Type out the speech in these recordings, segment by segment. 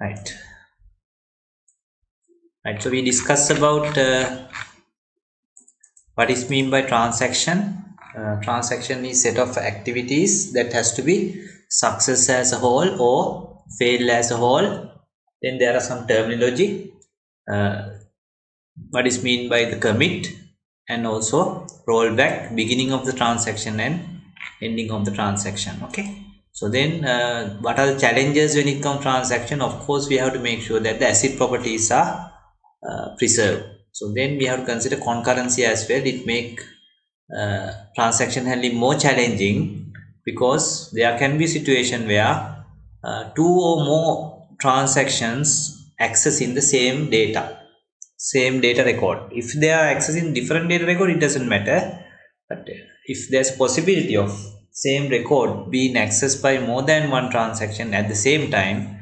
Right. Right. So we discuss about what is mean by transaction. Transaction is set of activities that has to be success as a whole or fail as a whole. Then there are some terminology. What is mean by the commit and also rollback, beginning of the transaction and ending of the transaction. Okay. So then what are the challenges when it comes to transaction? Of course, we have to make sure that the ACID properties are preserved. So then we have to consider concurrency as well. It make transaction handling more challenging because there can be situation where two or more transactions accessing the same data record. If they are accessing different data record, it doesn't matter. But if there's possibility of same record being accessed by more than one transaction at the same time,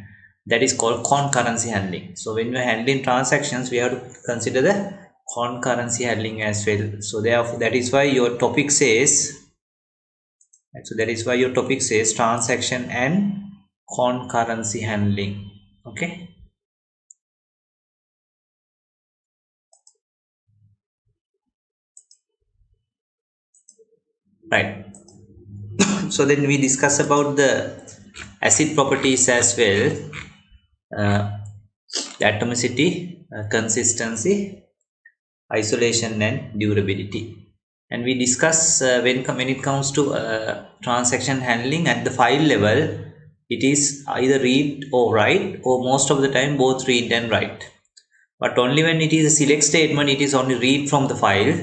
that is called concurrency handling. So when we're handling transactions, we have to consider the concurrency handling as well. So therefore, that is why your topic says transaction and concurrency handling. Okay. Right. So then we discuss about the acid properties as well. Atomicity, consistency, isolation and durability. And we discuss when it comes to transaction handling at the file level, it is either read or write, or most of the time both read and write. But only when it is a select statement, it is only read from the file,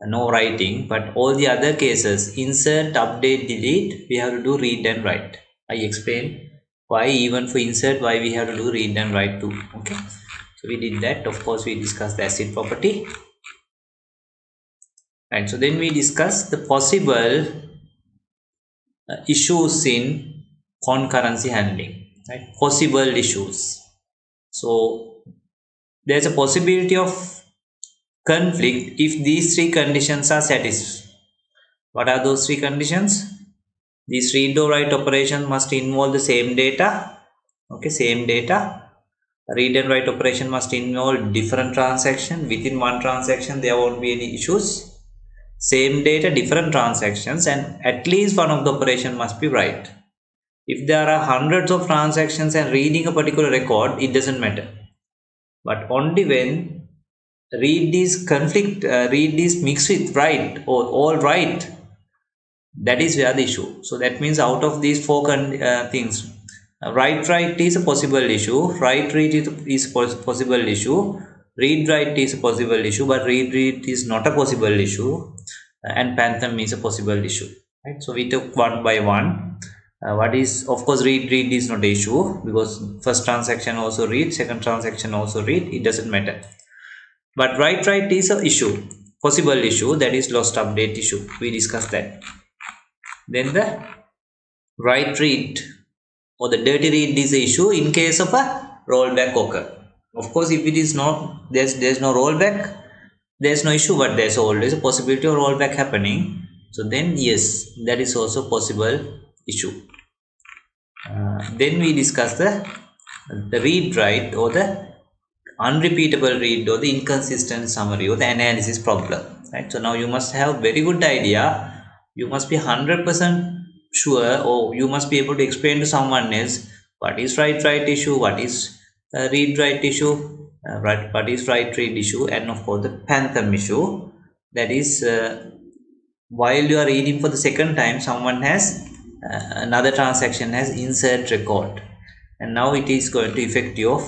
no writing. But all the other cases, insert, update, delete, we have to do read and write. I explain why even for insert, why we have to do read and write too. Okay. So we did that. Of course, we discussed the acid property. Right. So then we discuss the possible issues in concurrency handling. Right. Possible issues. So there's a possibility of conflict if these three conditions are satisfied. What are those three conditions? This read or write operation must involve the same data. Okay, same data. Read and write operation must involve different transaction. Within one transaction, there won't be any issues. Same data, different transactions, and at least one of the operation must be right. If there are hundreds of transactions and reading a particular record, it doesn't matter. But only when read is mixed with write or all right, that is where the issue. So that means out of these four things, write is a possible issue, write read is a possible issue, read write is a possible issue, but read is not a possible issue, and phantom is a possible issue. Right. So we took one by one. What is, of course, read is not an issue because first transaction also read, second transaction also read, it doesn't matter. But write is a issue, possible issue, that is lost update issue. We discussed that. Then the write read or the dirty read is the issue in case of a rollback occur. Of course, if it is not, there's no rollback, there's no issue, but there's always a possibility of rollback happening. So then yes, that is also possible issue. Then we discuss the read write or the unrepeatable read or the inconsistent summary or the analysis problem. Right. So now you must have very good idea. You must be 100% sure, or you must be able to explain to someone else what is write issue, what is read write issue, what is write read issue, and of course the phantom issue. That is while you are reading for the second time, someone has another transaction has insert record, and now it is going to affect your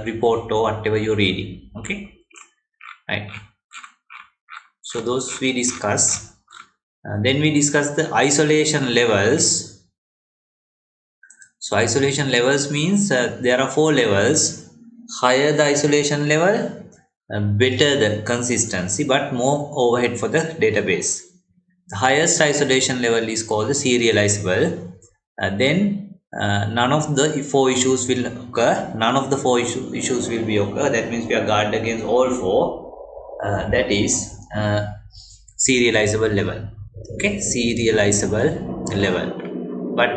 report or whatever you're reading. Okay. Right. So those we discuss. Then we discuss the isolation levels. So isolation levels means there are 4 levels. Higher the isolation level, better the consistency, but more overhead for the database. The highest isolation level is called the serializable. Then none of the 4 issues will occur. None of the 4 issues will be occur. That means we are guarded against all 4. That is serializable level. Okay, serializable level. But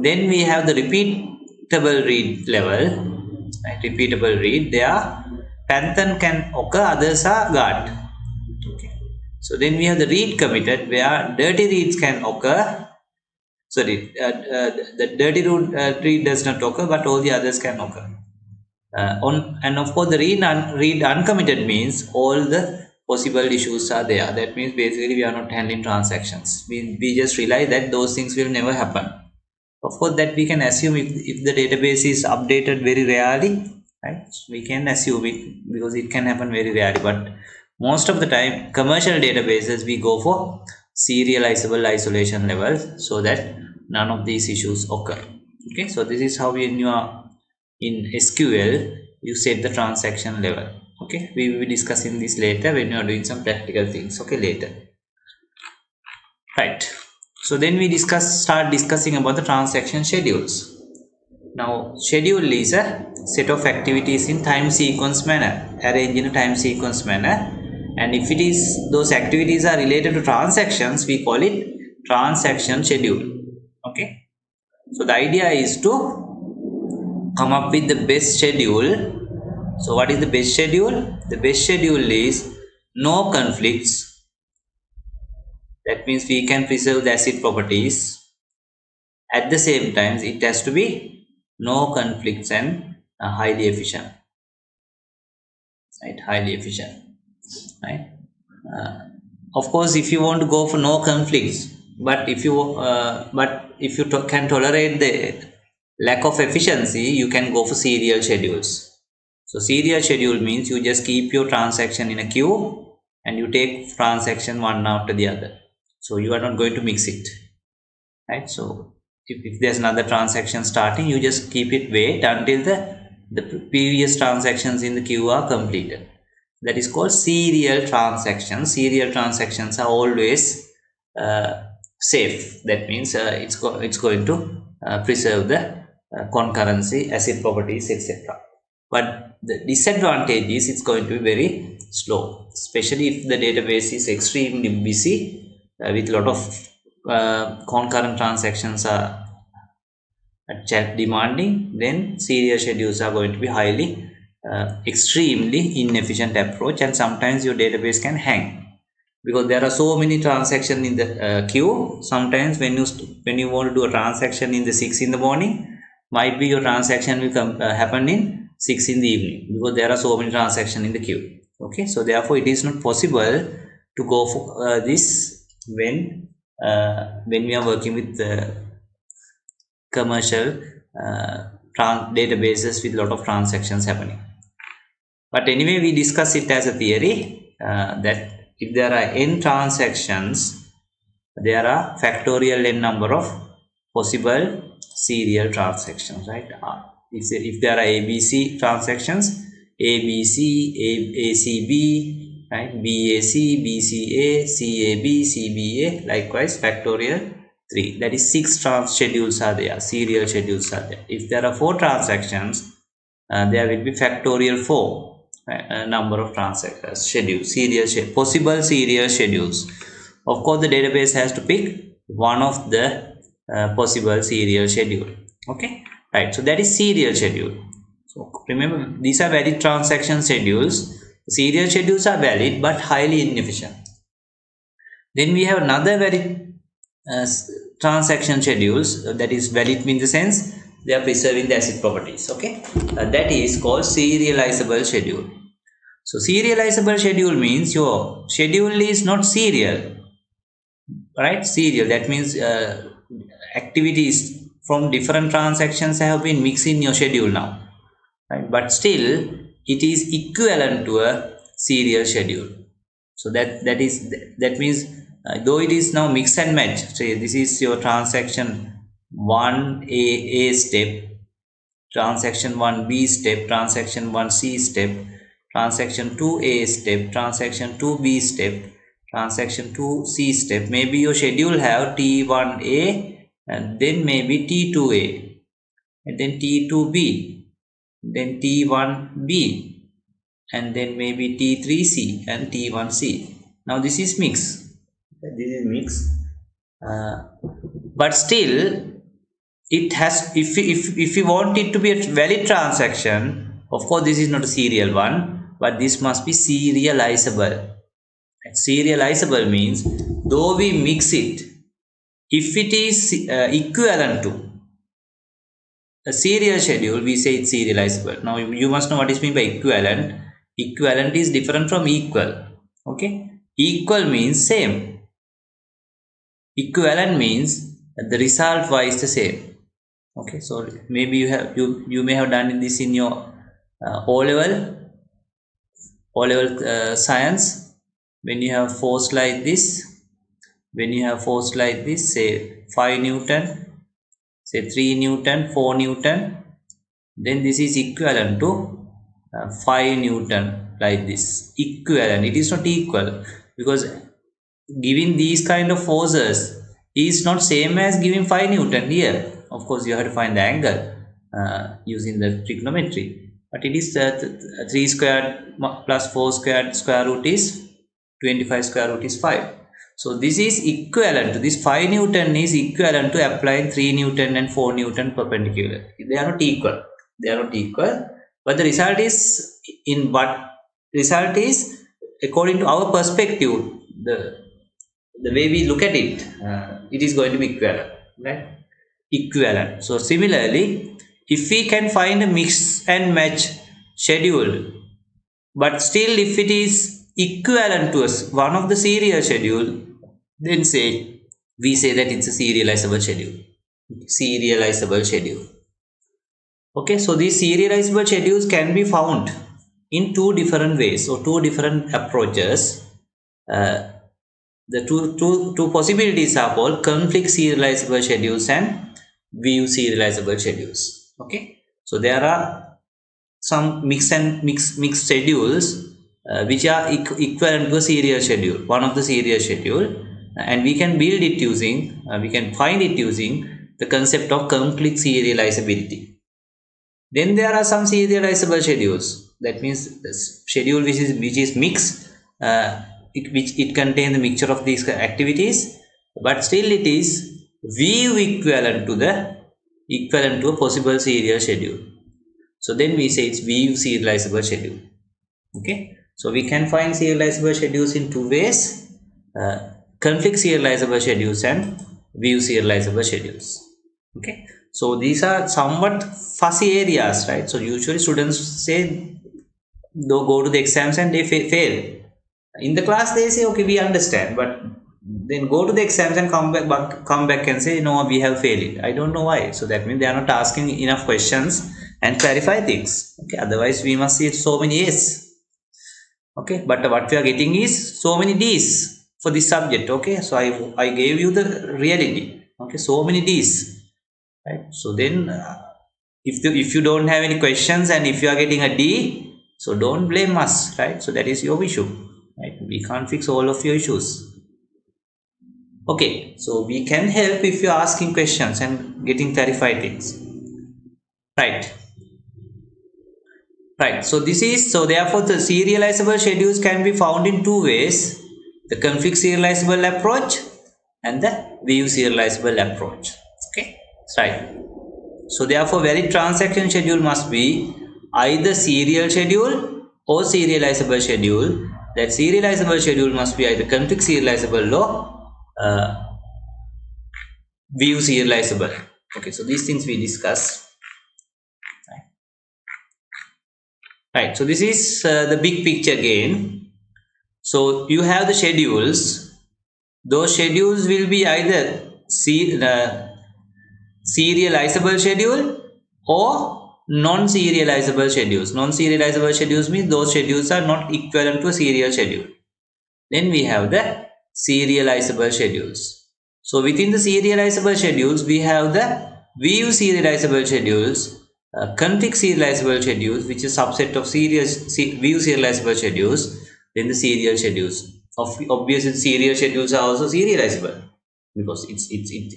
then we have the repeatable read level. right? Repeatable read. They are Panther can occur, others are guard. Okay. So then we have the read committed where dirty reads can occur. Sorry, the dirty read does not occur, but all the others can occur. And of course, the read uncommitted means all the possible issues are there. That means basically we are not handling transactions. We just realize that those things will never happen. Of course, that we can assume if the database is updated very rarely, right? We can assume it because it can happen very rarely. But most of the time, commercial databases we go for serializable isolation level so that none of these issues occur. Okay, so this is how when you are in SQL you set the transaction level. Okay, we will be discussing this later when you are doing some practical things. Okay, later. Right. So then we start discussing about the transaction schedules. Now, schedule is a set of activities in time sequence manner, arranged in a time sequence manner. And if it is those activities are related to transactions, we call it transaction schedule. Okay. So the idea is to come up with the best schedule. So what is the best schedule? The best schedule is no conflicts. That means we can preserve the acid properties. At the same time, it has to be no conflicts and highly efficient. Right, highly efficient. Right. Uh, of course, if you want to go for no conflicts, but if you can tolerate the lack of efficiency, you can go for serial schedules. So serial schedule means you just keep your transaction in a queue and you take transaction one after the other. So you are not going to mix it, right? So if there's another transaction starting, you just keep it wait until the previous transactions in the queue are completed. That is called serial transactions. Serial transactions are always safe. That means it's going to preserve the concurrency, acid properties, etc. But the disadvantage is it's going to be very slow, especially if the database is extremely busy with a lot of concurrent transactions are demanding. Then serial schedules are going to be highly extremely inefficient approach, and sometimes your database can hang because there are so many transactions in the queue. Sometimes when you want to do a transaction in the 6 in the morning, might be your transaction will happen in 6 in the evening because there are so many transactions in the queue. Okay, so therefore it is not possible to go for this when we are working with commercial databases with a lot of transactions happening. But anyway, we discuss it as a theory that if there are n transactions, there are factorial n number of possible serial transactions, right? If there are ABC transactions, ABC, ACB, right? BAC, BCA, CAB, CBA, likewise factorial 3. That is 6 schedules are there, serial schedules are there. If there are 4 transactions, there will be factorial 4 number of schedules, possible serial schedules. Of course, the database has to pick one of the possible serial schedule. Okay, right. So that is serial schedule. So remember, these are valid transaction schedules. Serial schedules are valid but highly inefficient. Then we have another valid transaction schedules that is valid in the sense they are preserving the acid properties. Okay, that is called serializable schedule. So serializable schedule means your schedule is not serial, right? Serial, that means activities from different transactions have been mixed in your schedule now, right? But still it is equivalent to a serial schedule. So that means though it is now mix and match, say this is your transaction 1A step, transaction 1B step, transaction 1C step, transaction 2A step, transaction 2B step, transaction 2C step. Maybe your schedule have T1A and then maybe T2A and then T2B, then T1B and then maybe T3C and T1C. Now this is mix. This is mix. But still it has, if you want it to be a valid transaction, Of course, this is not a serial one, but this must be serializable. Serializable means though we mix it, if it is equivalent to a serial schedule, we say it's serializable. Now you must know what is meant by equivalent. Equivalent is different from equal. Okay, equal means same. Equivalent means the result wise the same. Okay, so maybe you may have done this in your O level science, when you have force like this. When you have force like this, say 5 Newton, say 3 Newton, 4 Newton, then this is equivalent to 5 Newton, like this. Equivalent, it is not equal, because giving these kind of forces is not same as giving 5 Newton here. Of course, you have to find the angle using the trigonometry, but it is 3 squared plus 4 squared square root is 25, square root is 5. So this is equivalent to this 5 Newton is equivalent to applying 3 Newton and 4 Newton perpendicular. They are not equal. They are not equal. But the result is in what result is according to our perspective, the way we look at it, it is going to be equivalent, right? Equivalent. So similarly, if we can find a mix and match schedule, but still if it is equivalent to us one of the serial schedule, then we say that it's a serializable schedule. Serializable schedule. Okay, so these serializable schedules can be found in two different ways or two different approaches. The two possibilities are called conflict serializable schedules and view serializable schedules. Okay, so there are some mixed schedules which are equivalent to a serial schedule, one of the serial schedule, and we can build it using, we can find it using the concept of conflict serializability. Then there are some serializable schedules. That means the schedule which is mixed, which it contains the mixture of these activities, but still it is view equivalent to a possible serial schedule. So then we say it's view serializable schedule. Okay, so we can find serializable schedules in two ways: conflict serializable schedules and view serializable schedules. Okay, so these are somewhat fuzzy areas, right? So usually students say they'll go to the exams and they fail. In the class they say okay, we understand, but then go to the exams and come back and say no, we have failed it. I don't know why. So that means they are not asking enough questions and clarify things. Okay, otherwise we must see so many A's. Okay, but what we are getting is so many D's for this subject. Okay, so I gave you the reality. Okay, so many D's, right? So then if you don't have any questions and if you are getting a D, so don't blame us, right? So that is your issue, right? We can't fix all of your issues. Okay, so we can help if you are asking questions and getting clarified things, right? Right, so therefore the serializable schedules can be found in two ways: the conflict serializable approach and the view serializable approach. Okay, right. So therefore valid transaction schedule must be either serial schedule or serializable schedule. That serializable schedule must be either conflict serializable or view serializable. Okay, so these things we discuss. Right, so this is the big picture again. So you have the schedules. Those schedules will be either serializable schedule or non-serializable schedules. Non-serializable schedules means those schedules are not equivalent to a serial schedule. Then we have the serializable schedules. So within the serializable schedules, we have the view serializable schedules, conflict serializable schedules, which is subset of view serializable schedules, then the serial schedules. Obviously, serial schedules are also serializable because it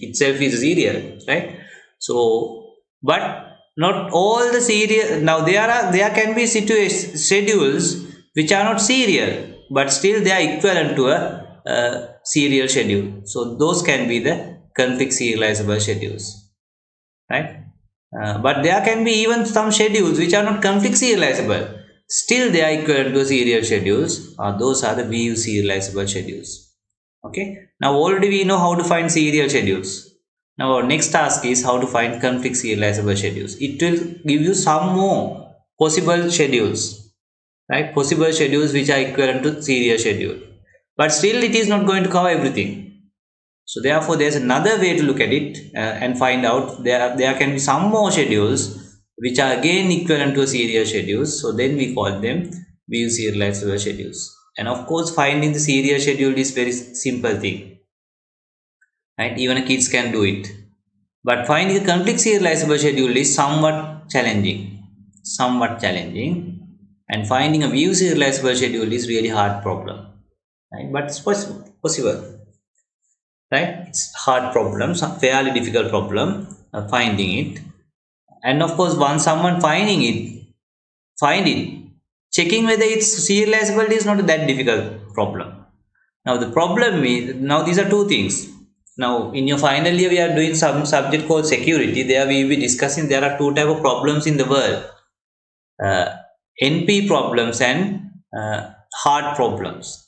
itself is serial, right? So, but not all the serial. Now there can be schedules which are not serial, but still they are equivalent to a serial schedule. So those can be the conflict serializable schedules, right? But there can be even some schedules which are not conflict serializable. Still, they are equivalent to serial schedules. Those are the view serializable schedules. Okay. Now already we know how to find serial schedules. Now our next task is how to find conflict serializable schedules. It will give you some more possible schedules, right? Possible schedules which are equivalent to serial schedule. But still, it is not going to cover everything. So therefore, there's another way to look at it and find out there can be some more schedules which are again equivalent to a serial schedules. So then we call them view serializable schedules. And of course, finding the serial schedule is very simple thing, right? Even kids can do it. But finding the conflict serializable schedule is somewhat challenging. And finding a view serializable schedule is really hard problem, right? But it's possible. Right, it's hard problem, some fairly difficult problem finding it. And of course, once someone find it, checking whether it's serializable is not that difficult problem. Now the problem is, now these are two things. Now in your final year we are doing some subject called security. There we will be discussing there are two type of problems in the world, uh, NP problems and hard problems.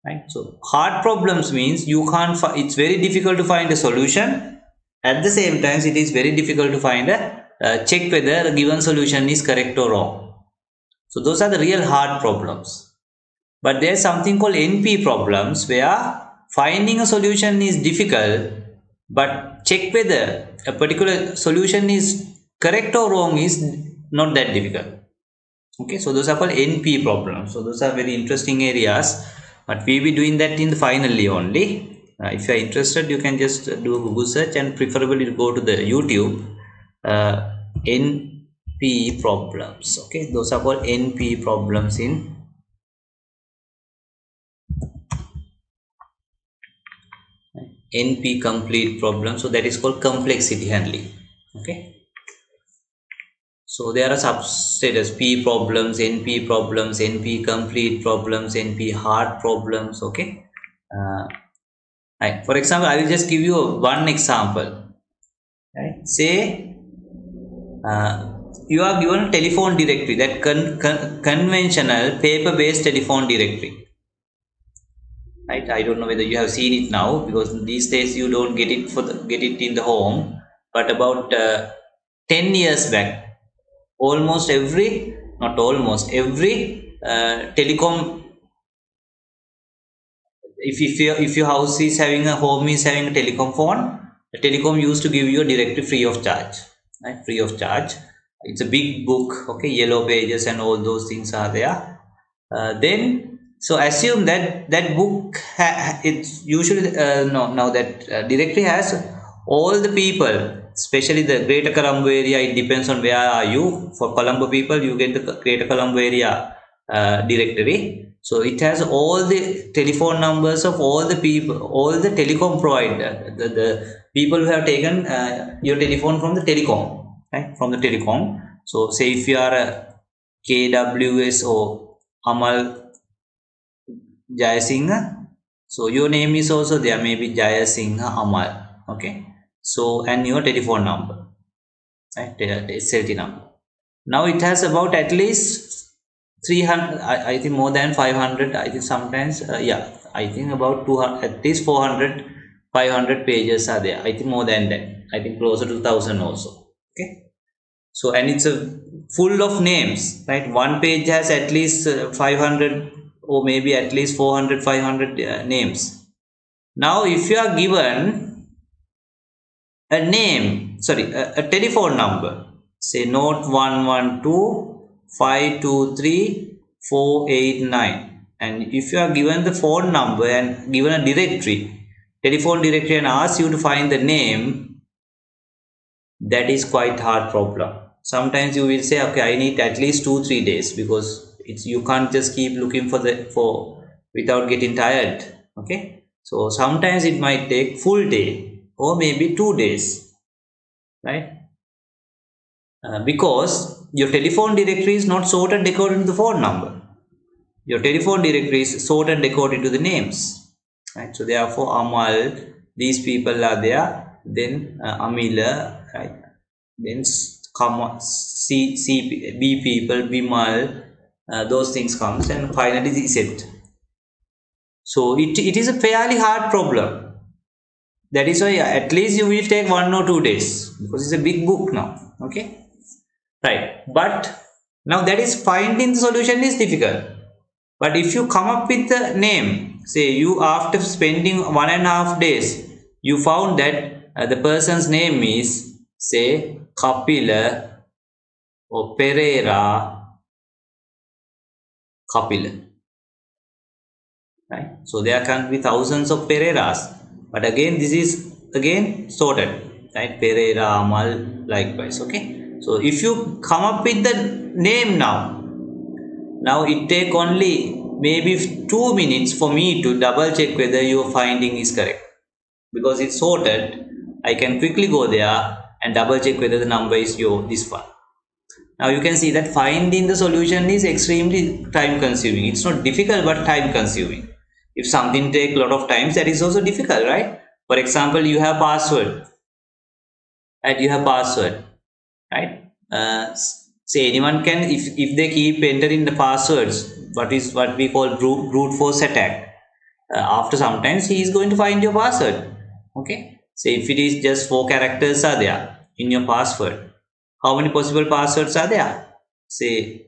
Right, so hard problems means you can't it's very difficult to find a solution. At the same time, it is very difficult to find a check whether a given solution is correct or wrong. So those are the real hard problems. But there's something called NP problems where finding a solution is difficult, but check whether a particular solution is correct or wrong is not that difficult. Okay, so those are called NP problems. So those are very interesting areas, but we'll be doing that in the final year only. If you are interested, you can just do a Google search and preferably go to the YouTube. NP problems. Okay, those are called NP problems in NP complete problem. So that is called complexity handling. Okay. So there are substatus P problems, NP problems, NP complete problems, NP hard problems. Okay. Right. For example, I will just give you one example. Right. Say you are given a telephone directory, that conventional paper-based telephone directory. Right. I don't know whether you have seen it now, because these days you don't get it in the home. But about 10 years back, almost every, not almost every telecom, if your house is having a home is having a telecom phone, the telecom used to give you a directory free of charge, right? Free of charge. It's a big book, okay, yellow pages and all those things are there. Then so assume that that book it's usually no now that directory has all the people, especially the Greater Colombo area. It depends on where are you. For Colombo people, you get the Greater Colombo area directory. So it has all the telephone numbers of all the people, all the telecom provider, the people who have taken your telephone from the telecom, right? From the telecom. So say if you are a KWS or Amal Jayasinghe, so your name is also there, maybe Jayasinghe Amal. Okay. So and your telephone number, right? SLT number. Now it has about at least 300, I think more than 500, I think sometimes, yeah, I think about 200, at least 400, 500 pages are there. I think more than that. I think closer to 1000 also. Okay. So, and it's a full of names, right? One page has at least 500 or maybe at least 400, 500 names. Now, if you are given a name, sorry, a telephone number, say note 112-523-489, and if you are given the phone number and given a directory, telephone directory, and ask you to find the name, that is quite hard problem. Sometimes you will say, okay, I need at least 2-3 days, because it's, you can't just keep looking for without getting tired. Okay, so sometimes it might take full day or maybe 2 days, right? Because your telephone directory is not sorted according to the phone number. Your telephone directory is sorted according to the names, right? So therefore Amal, these people are there, then Amila, right? then comma B people, Bimal, those things comes, and finally the set. So it is a fairly hard problem. That is why at least you will take 1 or 2 days, because it's a big book now. Okay, right. But now that is finding the solution is difficult. But if you come up with the name, say you after spending 1.5 days, you found that the person's name is say Kapila or Pereira Kapila, right? So there can be thousands of Pereiras, but again this is again sorted, right? Pereira, Amal, likewise. Okay. So if you come up with the name now it take only maybe 2 minutes for me to double check whether your finding is correct, because it's sorted. I can quickly go there and double check whether the number is this one. Now you can see that finding the solution is extremely time consuming. It's not difficult but time consuming. If something take a lot of times, that is also difficult, right? For example, you have password, right? Say anyone can, if they keep entering the passwords, what we call brute force attack. After sometimes he is going to find your password. Okay. Say if it is just 4 characters are there in your password, how many possible passwords are there? Say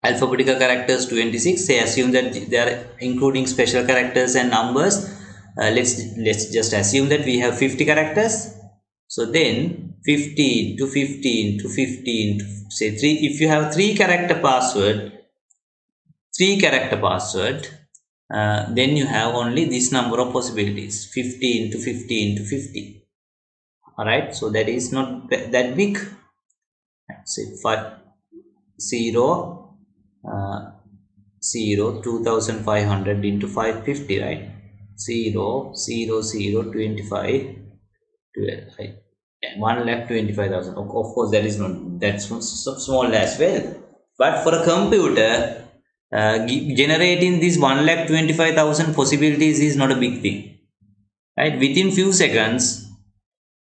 alphabetical characters 26. Say assume that they are including special characters and numbers. Let's just assume that we have 50 characters. So then 15 to 15 to 15 to say 3. If you have 3 character password, then you have only this number of possibilities, 15 to 15 to 50. All right. So that is not that big. Say 0 2500 into 550, right? 0 0 0 25 12, right? 1,25,000. Of course, that is not that small as well. But for a computer, generating these 1,25,000 possibilities is not a big thing, right? Within few seconds,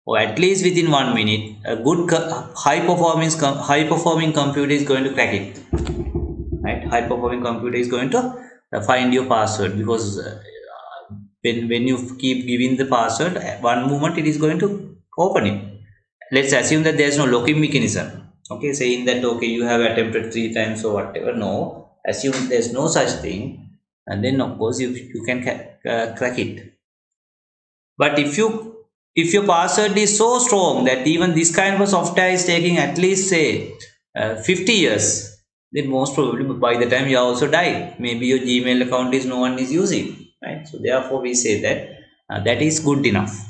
or at least within 1 minute, a good high performing computer is going to crack it, right? High performing computer is going to find your password, because when you keep giving the password, one moment it is going to open it. Let's assume that there is no locking mechanism. Okay, saying that okay, you have attempted 3 times or whatever. No, assume there is no such thing, and then of course you can crack it. But if your password is so strong that even this kind of software is taking at least say 50 years, then most probably by the time you also die, maybe your Gmail account is no one is using, right? So therefore we say that that is good enough.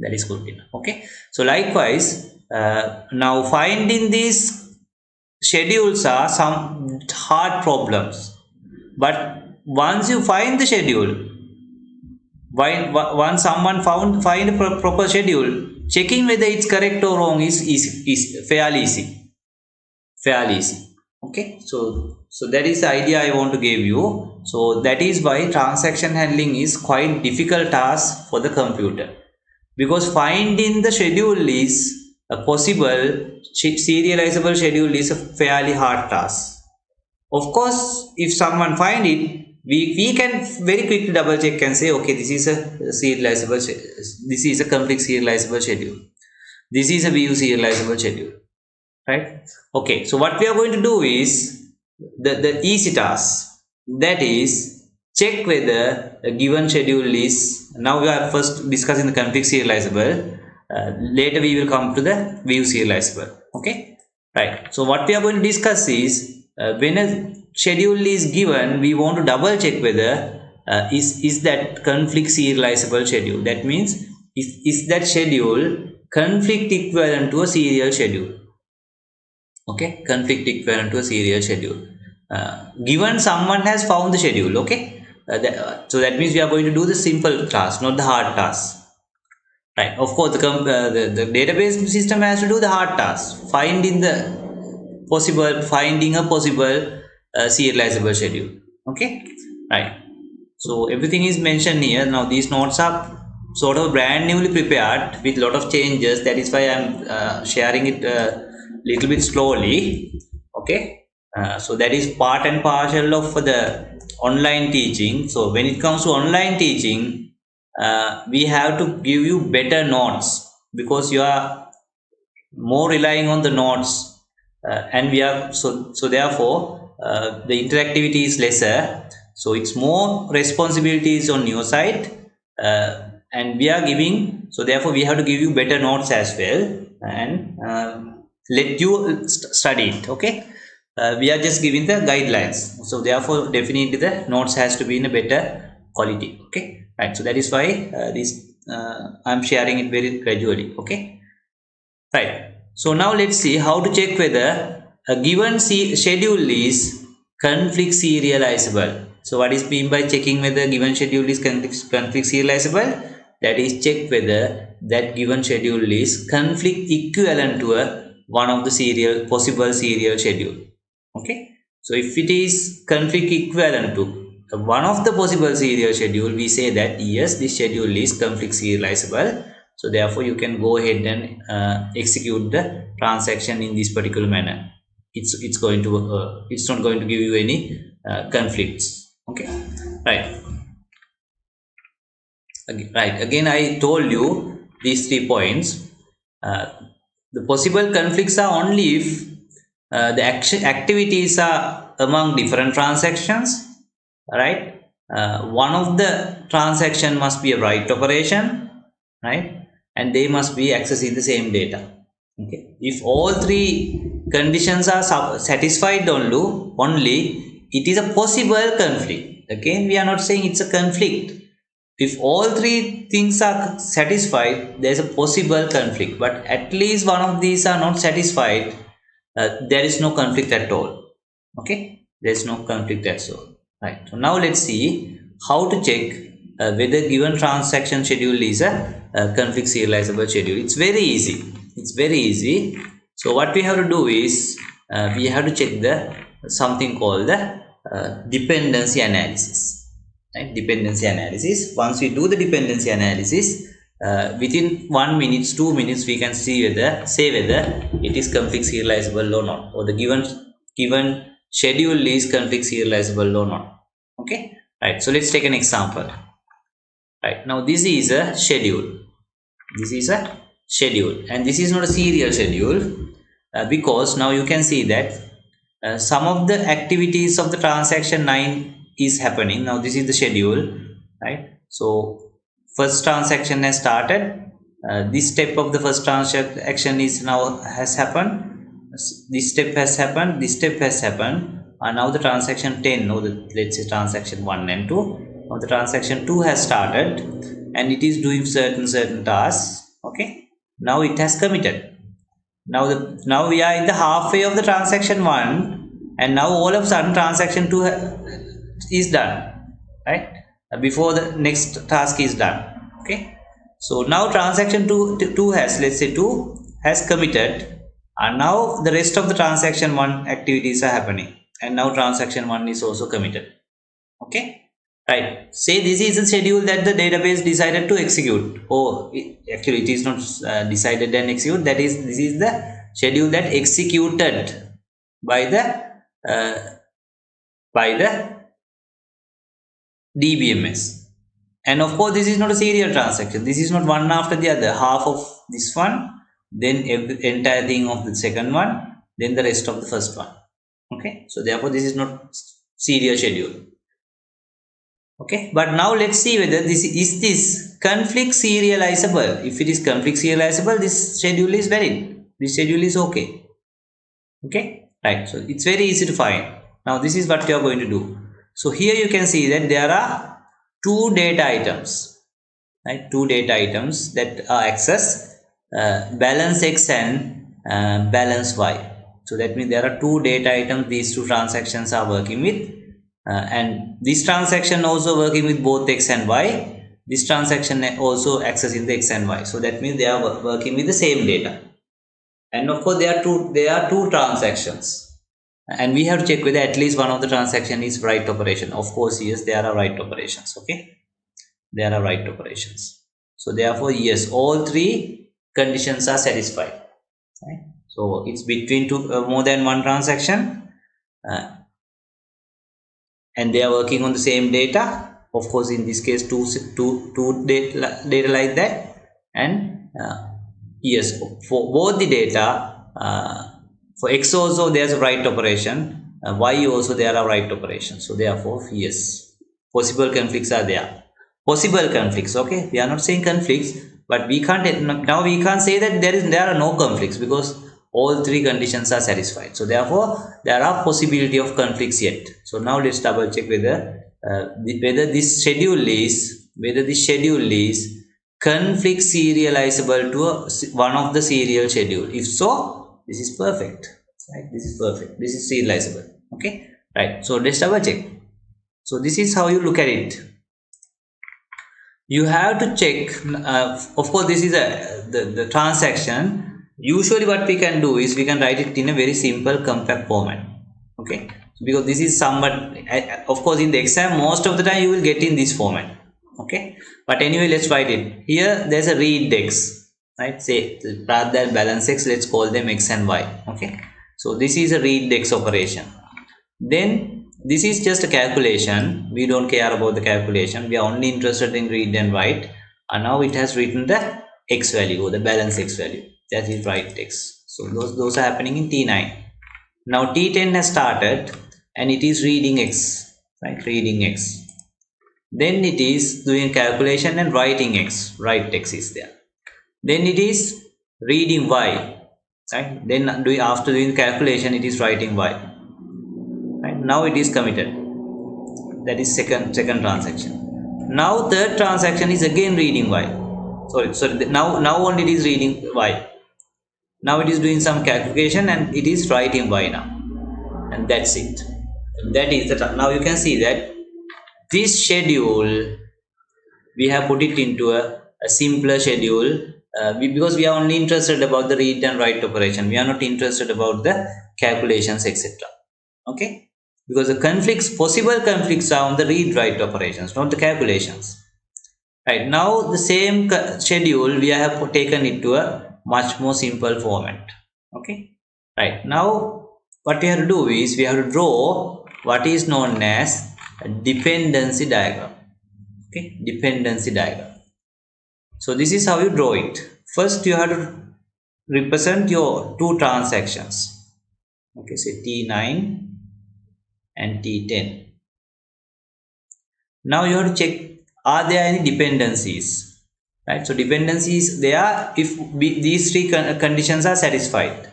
That is good enough. Okay. So likewise, now finding these schedules are some hard problems, but once you find the schedule, once someone find a proper schedule, checking whether it's correct or wrong is fairly easy. Okay. So that is the idea I want to give you. So that is why transaction handling is quite difficult task for the computer, because finding the schedule is a possible serializable schedule is a fairly hard task. Of course, if someone find it, we can very quickly double check and say, okay, this is a serializable, this is a complete serializable schedule, this is a view serializable schedule, right? Okay, so what we are going to do is the easy task, that is check whether a given schedule is, now we are first discussing the config serializable, later we will come to the view serializable. Okay, right. So what we are going to discuss is when a schedule is given, we want to double check whether is that conflict serializable schedule. That means is that schedule conflict equivalent to a serial schedule. Okay, conflict equivalent to a serial schedule. Given someone has found the schedule. Okay, so that means we are going to do the simple task, not the hard task. Right. Of course, the database system has to do the hard task, finding a possible serializable schedule. Okay, right. So everything is mentioned here. Now these notes are sort of brand newly prepared with lot of changes. That is why I'm sharing it little bit slowly. Okay, so that is part and parcel of the online teaching. So when it comes to online teaching, we have to give you better notes because you are more relying on the notes, and we are so therefore the interactivity is lesser, so it's more responsibilities on your side, and we are giving, so therefore we have to give you better notes as well, and let you study it. Okay, we are just giving the guidelines, so therefore definitely the notes has to be in a better quality. Okay, right, so that is why this I'm sharing it very gradually. Okay, right. So now let's see how to check whether a given schedule is conflict serializable. So what is mean by checking whether given schedule is conflict serializable? That is check whether that given schedule is conflict equivalent to a one of the possible serial schedule. Okay. So if it is conflict equivalent to one of the possible serial schedule, we say that yes, this schedule is conflict serializable. So therefore you can go ahead and execute the transaction in this particular manner. It's going to it's not going to give you any conflicts. Okay, right. Right, again I told you these 3 points. uh, the possible conflicts are only if the activities are among different transactions, right? One of the transaction must be a write operation, right? And they must be accessing the same data. Okay, if all three conditions are satisfied only it is a possible conflict. Again, we are not saying it's a conflict. If all three things are satisfied, there is a possible conflict, but at least one of these are not satisfied, there is no conflict at all. Okay, there is no conflict at all. Right, so now let's see how to check whether given transaction schedule is a conflict serializable schedule. It's very easy. It's very easy. So what we have to do is we have to check the something called the dependency analysis. Right, dependency analysis. Once we do the dependency analysis, within 1 minute, 2 minutes, we can see whether it is conflict serializable or not, or the given schedule is conflict serializable or not. Okay, right. So let's take an example. Right, now this is a schedule. This is a schedule, and this is not a serial schedule, because now you can see that some of the activities of the transaction 9 is happening. Now this is the schedule, right? So first transaction has started. This step of the first transaction is now has happened. This step has happened. This step has happened. And now the transaction 10, no, let's say transaction 1 and 2. Now the transaction 2 has started, and it is doing certain tasks. Okay. Now it has committed. Now we are in the halfway of the transaction 1, and now all of a sudden transaction 2 is done, right? Before the next task is done. Okay, so now transaction 2 has, let's say 2 has committed, and now the rest of the transaction 1 activities are happening, and now transaction 1 is also committed. Okay, right. Say this is a schedule that the database decided to execute. Oh, actually it is not decided and execute. That is, this is the schedule that executed by the uh, DBMS. And of course, this is not a serial transaction. This is not one after the other. Half of this one, then entire thing of the second one, then the rest of the first one. Okay, so therefore this is not serial schedule. Okay, but now let's see whether this conflict serializable. If it is conflict serializable, this schedule is valid. This schedule is okay. Okay, right. So it's very easy to find. Now this is what you are going to do. So here you can see that there are two data items, right? Two data items that are accessed, balance X and balance Y. So that means there are two data items these two transactions are working with, and this transaction also working with both X and Y. This transaction also accessing the X and Y. So that means they are working with the same data. And of course there are two transactions, and we have to check whether at least one of the transaction is write operation. Of course, yes, there are write operations. Okay, there are write operations. So therefore, yes, all three conditions are satisfied. Right? So it's between more than one transaction, uh, and they are working on the same data. Of course, in this case, two data like that, and yes, for both the data, for X also there's a write operation, Y also there are write operations. So therefore, yes, possible conflicts are there. Possible conflicts, okay? We are not saying conflicts, but we can't now we can't say that there are no conflicts because all three conditions are satisfied. So therefore, there are possibility of conflicts yet. So now let's double check whether whether this schedule is conflict serializable to one of the serial schedule. If so, this is perfect. Right? This is perfect. This is serializable. Okay. Right. So let's double check. So this is how you look at it. You have to check. Of course, this is the transaction. Usually, what we can do is we can write it in a very simple, compact format. Okay. Because this is somewhat. Of course, in the exam, most of the time you will get in this format. Okay, but anyway, let's write it here. There's a read x, right? Say rather than balance x, let's call them x and y. Okay, so this is a read x operation. Then this is just a calculation. We don't care about the calculation. We are only interested in read and write, and now it has written the x value or the balance x value, that is write x. So those are happening in T9. Now T10 has started and it is reading x, right? Reading x. Then it is doing calculation and writing x. Write x is there. Then it is reading y. Right? Then after doing calculation, it is writing y. Right? Now it is committed. That is second transaction. Now third transaction is again reading y. Sorry. Now only it is reading y. Now it is doing some calculation and it is writing y now. And that's it. That is the. Now you can see that this schedule we have put it into a simpler schedule because we are only interested about the read and write operation. We are not interested about the calculations, etc. Okay, because the possible conflicts are on the read write operations, not the calculations. Right, now the same schedule we have taken it to a much more simple format. Okay, right, now what we have to do is we have to draw what is known as a dependency diagram. Okay, dependency diagram. So this is how you draw it. First you have to represent your two transactions. Okay, say T9 and T10. Now you have to check, are there any dependencies? Right, so dependencies they are if these three conditions are satisfied.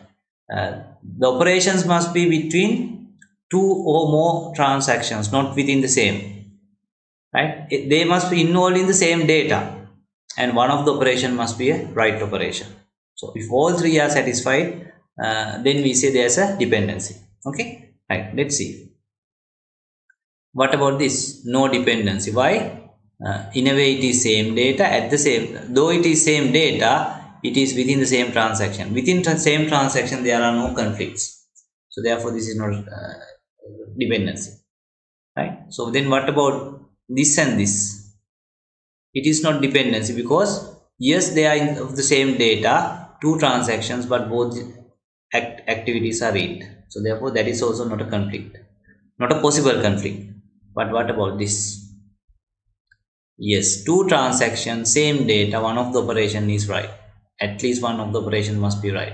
The operations must be between two or more transactions, not within the same. Right, they must be involved in the same data, and one of the operation must be a write operation. So if all three are satisfied, then we say there's a dependency. Okay, right, let's see. What about this? No dependency. Why? In a way it is same data at the same, though it is same data, it is within the same transaction. Within the same transaction there are no conflicts, so therefore this is not dependency. Right, so then what about this and this? It is not dependency because yes, they are in the same data, two transactions, but both activities are read. So therefore that is also not a conflict, not a possible conflict. But what about this? Yes, two transactions, same data, one of the operation is right. At least one of the operation must be right.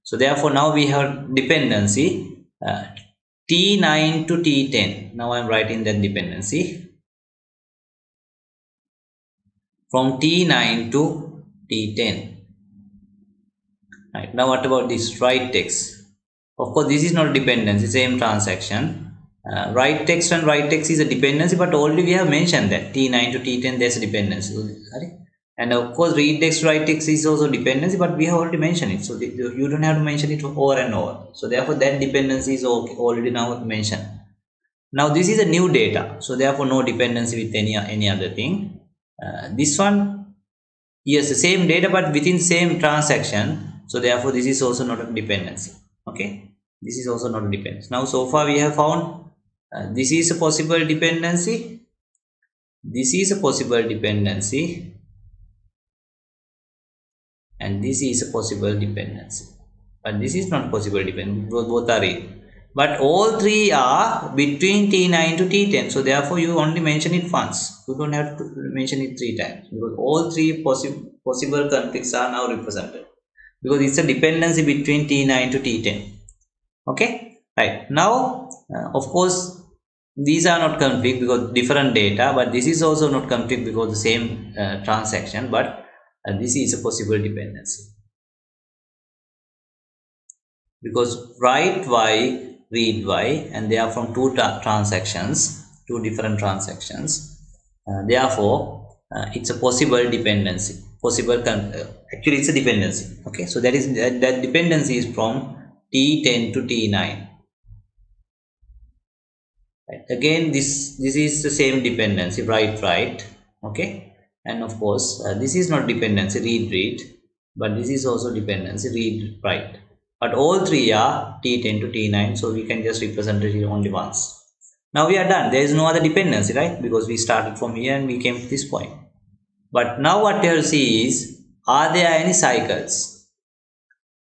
So therefore now we have dependency T9 to T10. Now I am writing that dependency from T9 to T10. Right, now what about this write text? Of course this is not dependency, same transaction. Write text and write text is a dependency, but already we have mentioned that T9 to T10 there's a dependency. And of course read text write text is also dependency, but we have already mentioned it, so you don't have to mention it over and over. So therefore that dependency is already now mentioned. Now this is a new data, so therefore no dependency with any other thing. This one, yes, the same data but within same transaction, so therefore this is also not a dependency. Okay, this is also not a dependency. Now so far we have found this is a possible dependency, this is a possible dependency, and this is a possible dependency. But this is not possible dependency, both are real. But all three are between T9 to T10, so therefore you only mention it once. You don't have to mention it 3 times, because all three possible conflicts are now represented, because it's a dependency between T9 to T10. Okay, right. Now of course these are not conflict because different data, but this is also not conflict because the same transaction, but this is a possible dependency, because write y, read y, and they are from two transactions, two different transactions. Therefore it's a possible dependency, actually it's a dependency. Okay, so that dependency is from T10 to T9. Right. Again, this is the same dependency, write. Okay, and of course this is not dependency, read, but this is also dependency, read, write. But all three are T10 to T9, so we can just represent it here only once. Now we are done. There is no other dependency, right? Because we started from here and we came to this point. But now what you will see is, are there any cycles?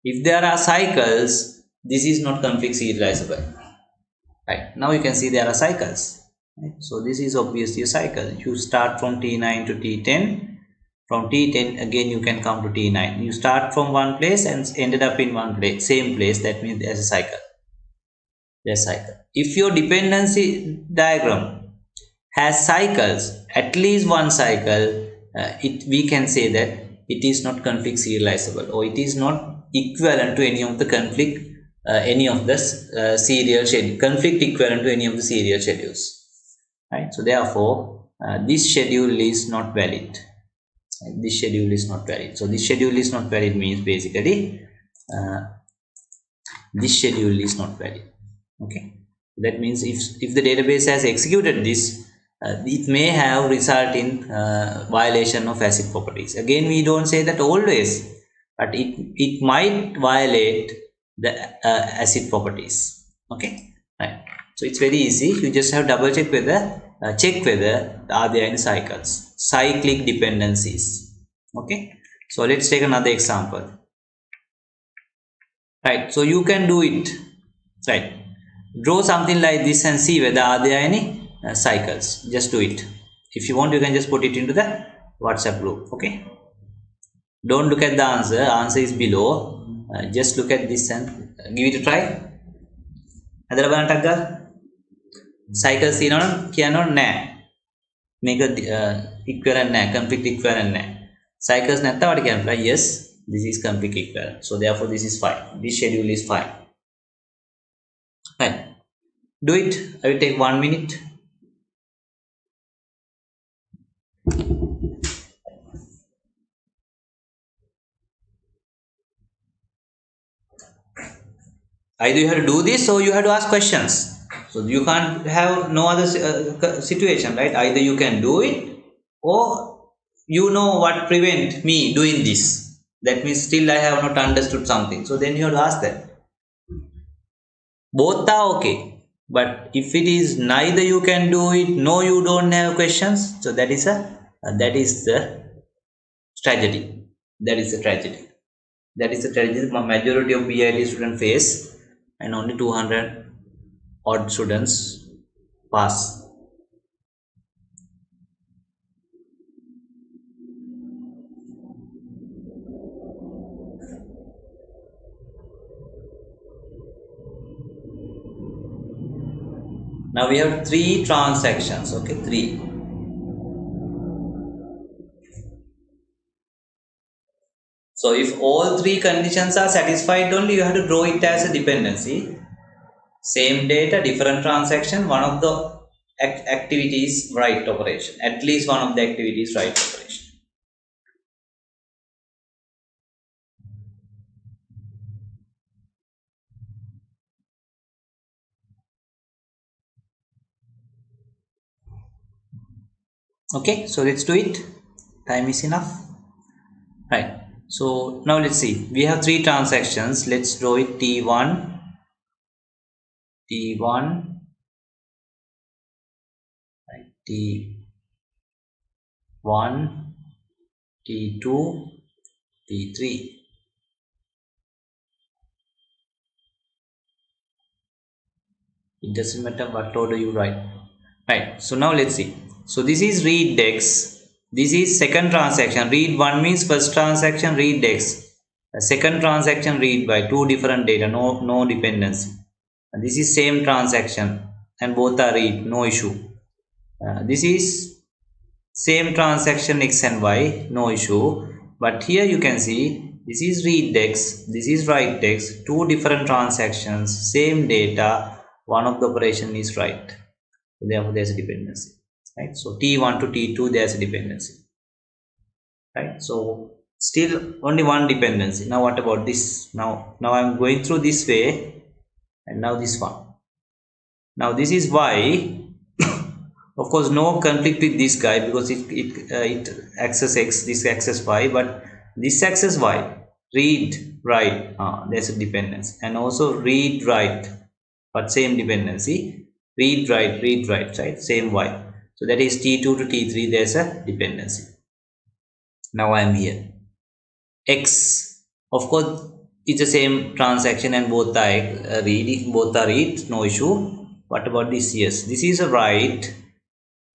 If there are cycles, this is not conflict serializable. Right, now you can see there are cycles. Right? So this is obviously a cycle. You start from T9 to T10. From T10 again you can come to T9. You start from one place and ended up in one place, same place. That means there's a cycle. There's cycle. If your dependency diagram has cycles, at least one cycle, we can say that it is not conflict serializable, or it is not equivalent to any of the conflict, any of the serial schedule, conflict equivalent to any of the serial schedules. Right. So therefore, this schedule is not valid. This schedule is not valid. So this schedule is not valid means basically this schedule is not valid. Okay, that means if the database has executed this, it may have result in violation of ACID properties. Again, we don't say that always, but it might violate the ACID properties. Okay, right. So it's very easy. You just have double check whether are there any cycles, cyclic dependencies. Okay, so let's take another example. Right, so you can do it. Right, draw something like this and see whether are there any cycles. Just do it. If you want, you can just put it into the WhatsApp group. Okay, don't look at the answer is below. Just look at this and give it a try. Adala බලන්න ටක් ගාලා cycles තියෙනවනම් කියනවා නෑ මේක equivalent නෑ, conflict equivalent නෑ. Cycles නැත්නම් what කියන්න yes, this is conflict equivalent, so therefore this is fine, this schedule is fine. Right, do it. I will take 1 minute. Either you have to do this or you have to ask questions. So you can't have no other situation, right? Either you can do it or you know what prevent me doing this. That means still I have not understood something. So then you have to ask that. Both are okay. But if it is neither you can do it, no you don't have questions, so that is the tragedy. That is the tragedy. That is the tragedy majority of BIT students face, and only 200 odd students pass. Now we have 3 transactions. Okay, 3. So if all 3 conditions are satisfied only, you have to draw it as a dependency. Same data, different transaction, one of the activities write operation. At least one of the activities write operation. Okay, so let's do it. Time is enough. Right. So now let's see. We have 3 transactions. Let's draw it T1, right, T1, T2, T3. It doesn't matter what order you write. Right. So now let's see. So this is read dex. This is second transaction. Read 1 means first transaction, read dex. The second transaction read by two different data, no dependency. And this is same transaction and both are read, no issue. This is same transaction x and y, no issue. But here you can see this is read dex, this is write dex, two different transactions, same data, one of the operation is write. Therefore there's a dependency, right? So T1 to T2 there's a dependency, right? So still only one dependency. Now what about this? Now I'm going through this way, and now this one. Now this is y. Of course no conflict with this guy because it access x, this access y, but this access y, read write, there's a dependency, and also read write, but same dependency, read write, right, same y. So that is T2 to T3 there's a dependency. Now I am here. X, of course it's the same transaction and both are read, no issue. What about this? Yes, this is a write,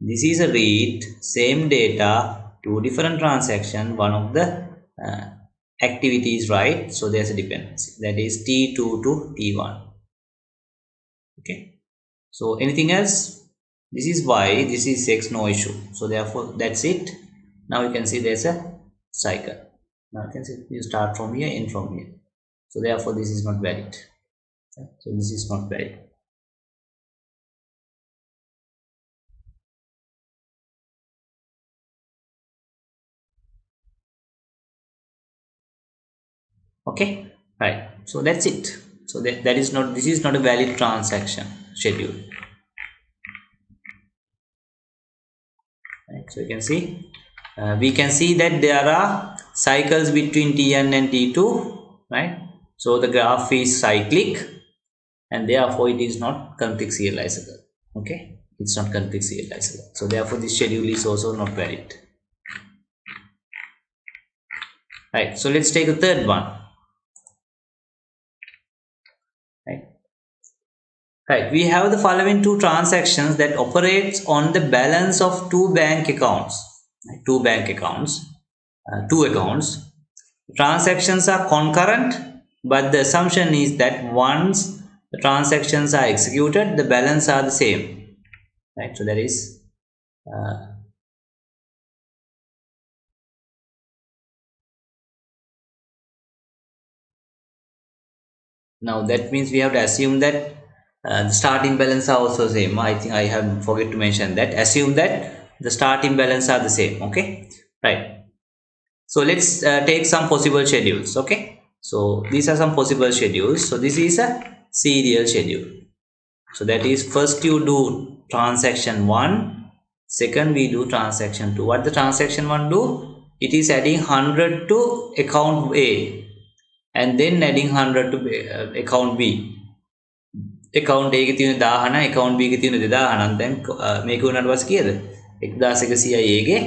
this is a read, same data, two different transaction, one of the activity is write, so there's a dependency, that is T2 to T1. Okay, so anything else? This is y, this is x, no issue. So therefore that's it. Now you can see there's a cycle. Now you can see you start from here, end from here. So therefore this is not valid. So this is not valid. Okay, right. So that's it. So that is not, this is not a valid transaction schedule. Right. So you can see we can see that there are cycles between T1 and T2, right? So the graph is cyclic and therefore it is not conflict serializable. Okay, it's not conflict serializable. So therefore this schedule is also not valid. Right. So let's take a third one. Right, we have the following two transactions that operates on the balance of two bank accounts. Two accounts. Transactions are concurrent, but the assumption is that once the transactions are executed, the balance are the same. Right, so that is now that means we have to assume that the starting balance are also same. I think I have forget to mention that. Assume that the starting balance are the same. Okay, right. So let's take some possible schedules. Okay, so these are some possible schedules. So this is a serial schedule. So that is first you do transaction 1, second we do transaction 2. What the transaction 1 do? It is adding 100 to account A and then adding 100 to account B. account A එකේ තියෙන 1000 account B එකේ තියෙන 2000 දැන් මේක උනට පස්සේ කීයද 1100යි A ගේ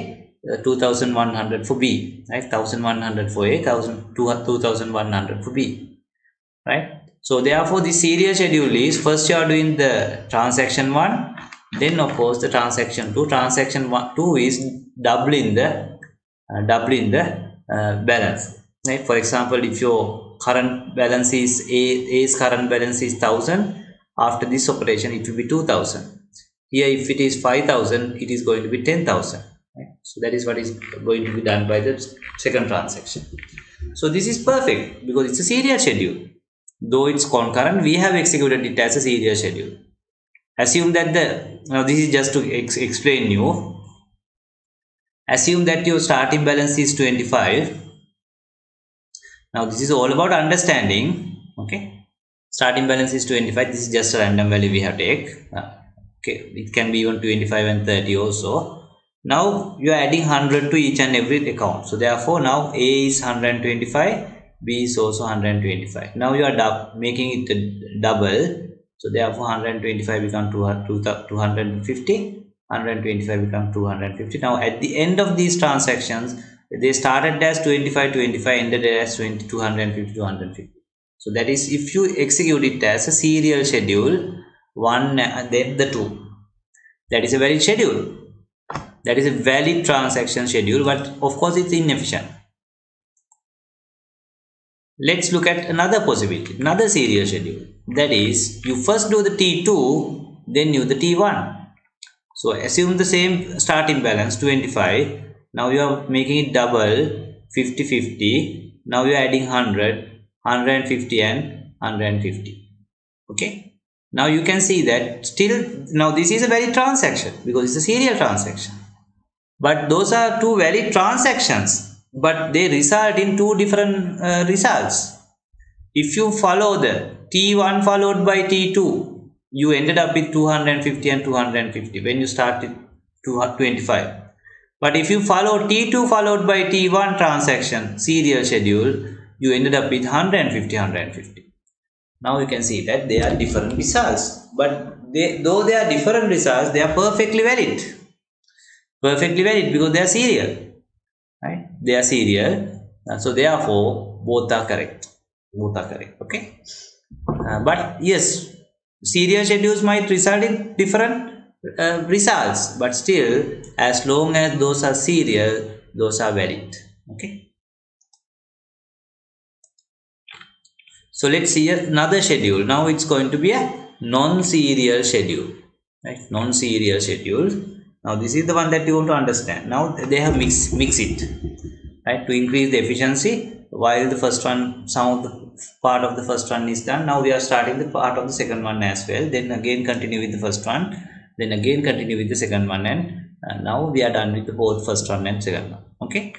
2100 for B, right? 1100 for A, 2100 for B, right? So therefore the serial schedule is first you are doing the transaction 1, then of course the transaction 2. Transaction 2 is doubling the balance, right? For example, if your current balance is A's current balance is 1000, after this operation it will be 2000. Here if it is 5000, it is going to be 10,000, right? So that is what is going to be done by the second transaction. So this is perfect because it's a serial schedule. Though it's concurrent, we have executed it as a serial schedule. Assume that now this is just to explain you. Assume that your starting balance is 25. Now this is all about understanding. Okay, starting balance is 25. This is just a random value we have to take. Okay, it can be even 25 and 30 also. Now you are adding 100 to each and every account. So therefore now A is 125, B is also 125. Now you are making it double. So therefore 125 become 250, 125 become 250. Now at the end of these transactions, they started as 25 25, ended as 20 250 250. So that is if you execute it as a serial schedule, one and then the two, that is a valid schedule, that is a valid transaction schedule, but of course it's inefficient. Let's look at another possibility, another serial schedule. That is, you first do the T2, then you the T1. So assume the same starting balance 25. Now you are making it double 50 50. Now you are adding 100, 150 and 150. Okay. Now you can see that still now this is a valid transaction because it's a serial transaction. But those are two valid transactions, but they result in two different results. If you follow the T1 followed by T2, you ended up with 250 and 250 when you started 25. But if you follow T2 followed by T1 transaction serial schedule, you ended up with 150 150. Now you can see that they are different results, but though they are different results, they are perfectly valid. Perfectly valid because they are serial, right? They are serial, so therefore both are correct. Both are correct. Okay. But yes, serial schedules might result in different results, but still, as long as those are serial, those are valid. Okay. So let's see another schedule. Now it's going to be a non-serial schedule, right? Non-serial schedule. Now this is the one that you want to understand. Now they have mix it, right, to increase the efficiency. While the first one, some of the part of the first one is done, now we are starting the part of the second one as well. Then again continue with the first one, then again continue with the second one, and now we are done with the both first one and second one. Okay,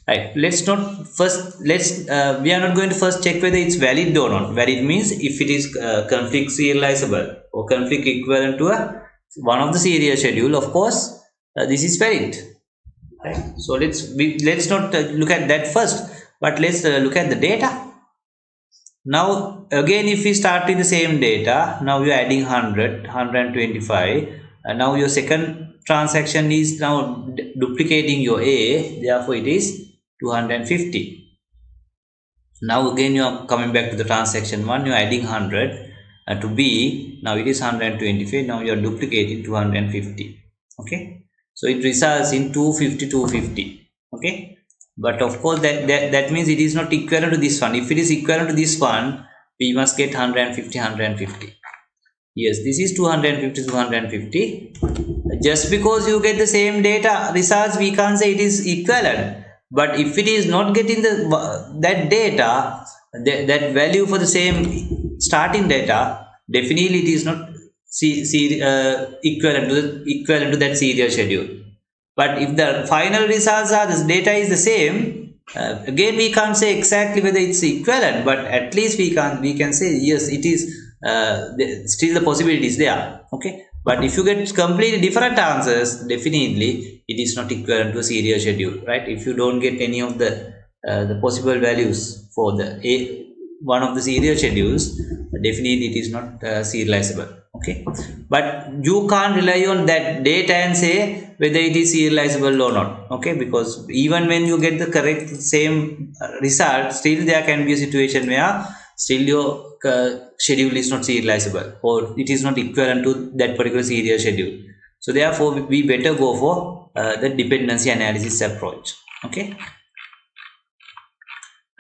right. Let's not first. We are not going to first check whether it's valid or not. Valid means if it is conflict serializable or conflict equivalent to a one of the serial schedule. Of course, this is valid. Right. So let's not look at that first, but let's look at the data. Now again, if we start with the same data, now you are adding 100 125, and now your second transaction is now duplicating your A, therefore it is 250. Now again you are coming back to the transaction 1, you are adding 100 to B, now it is 125, now you are duplicating 250. Okay, so it results in 250 250. Okay, but of course that means it is not equivalent to this one. If it is equivalent to this one, we must get 150 150. Yes, this is 250 250. Just because you get the same data results, we can't say it is equivalent. But if it is not getting that data, that value for the same starting data, definitely it is not equivalent to that serial schedule. But if the final results are this data is the same, again we can't say exactly whether it's equivalent, but at least we can say yes, it is. Still the possibility is there. Okay, but if you get completely different answers, definitely it is not equivalent to a serial schedule, right? If you don't get any of the possible values for the one of the serial schedules, definitely it is not serializable. Okay, but you can't rely on that data and say whether it is serializable or not. Okay, because even when you get the correct same result, still there can be a situation where still your schedule is not serializable or it is not equivalent to that particular serial schedule. So therefore we better go for the dependency analysis approach. Okay,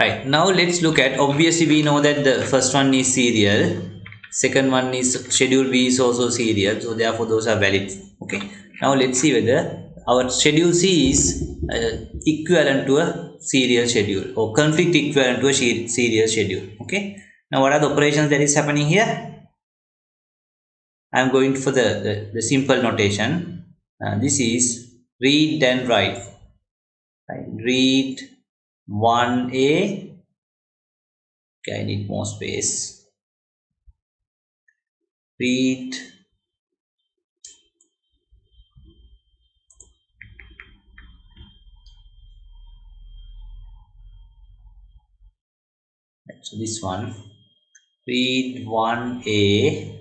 right. Now let's look at, obviously we know that the first one is serial, second one is schedule B is also serial, so therefore those are valid. Okay, now let's see whether our schedule C is equivalent to a serial schedule or conflict equivalent to a serial schedule. Okay, now what are the operations that is happening here? I am going for the simple notation. This is read and write. Right? Read 1A. Okay, I need more space. Read so this one, read 1A.